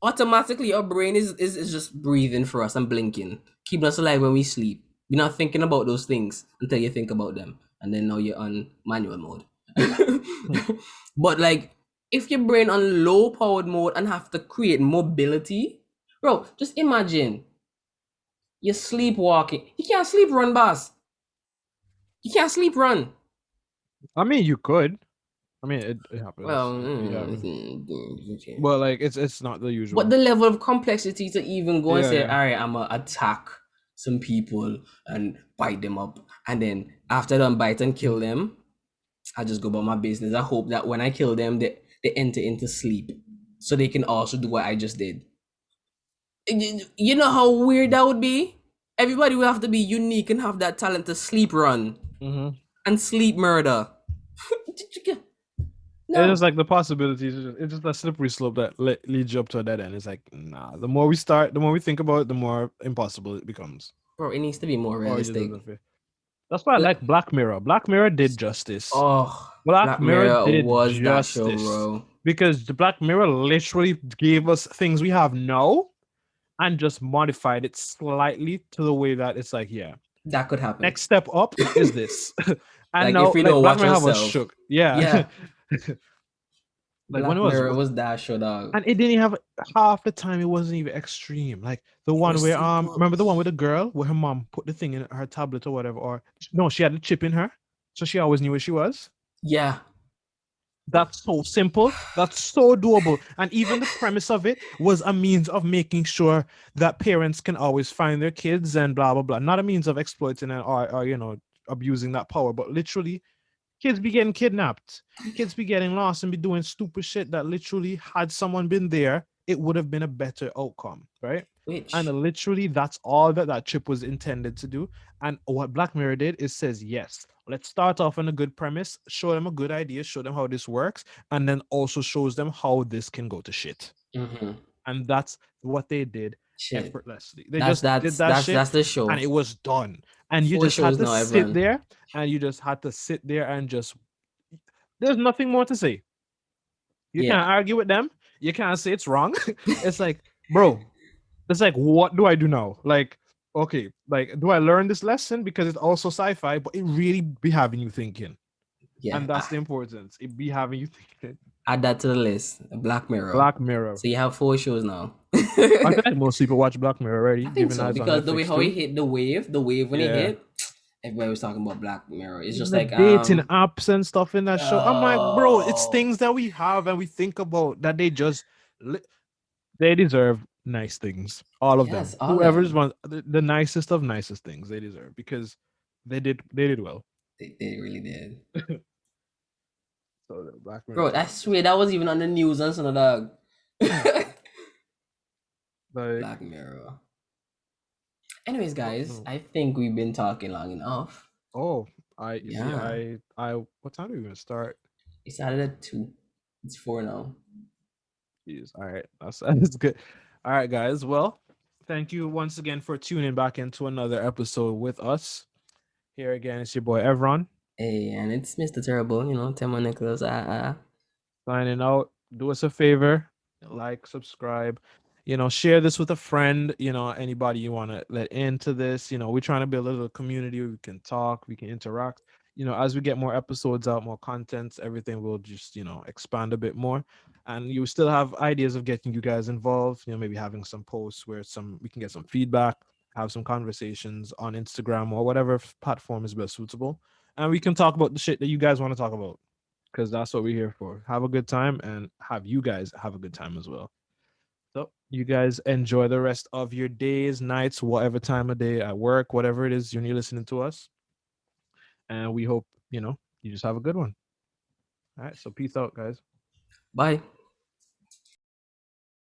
Automatically our brain is just breathing for us and blinking, keeping us alive when we sleep. We're not thinking about those things until you think about them, and then now you're on manual mode. But like, if your brain on low powered mode and have to create mobility, bro, just imagine you're sleepwalking. You can't sleep run, boss. You can't sleep run. I mean, you could. I mean, it happens. Well, well, like it's not the usual. But the level of complexity to even go and say, yeah. all right, I'm gonna attack some people and bite them up, and then after them bite and kill them, I just go about my business. I hope that when I kill them, they enter into sleep, so they can also do what I just did. You know how weird that would be? Everybody would have to be unique and have that talent to sleep run and sleep murder. No. It's just like the possibilities. It's just a slippery slope that leads you up to a dead end. It's like, nah. The more we think about it, the more impossible it becomes. Bro, it needs to be more realistic. That's why I like Black Mirror. Black Mirror did justice. Oh, Black Mirror did was justice. That show, bro. Because the Black Mirror literally gave us things we have now and just modified it slightly to the way that it's like, yeah, that could happen. Next step up is this. And like now, if we don't Black watch Mirror was shook. Yeah. Like Black when Mirror was that show, dog. And it didn't have half the time. It wasn't even extreme. Like the one where remember the one with the girl where her mom put the thing in her tablet or whatever, or no, she had a chip in her, so she always knew where she was. Yeah. That's so simple. That's so doable. And even the premise of it was a means of making sure that parents can always find their kids and blah, blah, blah. Not a means of exploiting or abusing that power, but literally kids be getting kidnapped. Kids be getting lost and be doing stupid shit that literally had someone been there, it would have been a better outcome, right? And literally that's all that chip was intended to do. And what Black Mirror did is says, yes, let's start off on a good premise, show them a good idea, show them how this works, and then also shows them how this can go to shit. And that's what they did effortlessly. They just did that shit. That's the show. And it was done. And you just had to sit there, and you just had to sit there and just, there's nothing more to say. You can't argue with them. You can't say it's wrong. It's like, bro, it's like, what do I do now? Like, okay, like, do I learn this lesson? Because it's also sci-fi, but it really be having you thinking. Yeah. And that's the importance. It be having you thinking. Add that to the list. Black Mirror. Black Mirror. So you have 4 shows now. I think most people watch Black Mirror already. I think so, because the way how he hit the wave when he hit, everybody was talking about Black Mirror. It's just like dating apps and stuff in that show. I'm like, bro, it's things that we have and we think about that they just they deserve nice things. All of them. Whoever's one the nicest of nicest things they deserve because they did well. They really did. So the Black Mirror. Bro, I swear that was even on the news on some dog. Black Mirror. Anyways, guys, I think we've been talking long enough. Oh, I what time are we gonna start? It started at 2. It's 4 now. Jeez, all right, that's good. All right, guys. Well, thank you once again for tuning back into another episode with us. Here again, it's your boy Evron. Hey, and it's Mr. Terrible, Tema Nicholas. Signing out. Do us a favor, like, subscribe. Share this with a friend, anybody you want to let into this. We're trying to build a little community where we can talk, we can interact. As we get more episodes out, more contents, everything will just, expand a bit more. And you still have ideas of getting you guys involved, maybe having some posts where we can get some feedback, have some conversations on Instagram or whatever platform is best suitable. And we can talk about the shit that you guys want to talk about. because that's what we're here for. Have a good time and have you guys have a good time as well. So you guys enjoy the rest of your days, nights, whatever time of day at work, whatever it is you're listening to us. And we hope, you just have a good one. All right. So peace out, guys. Bye.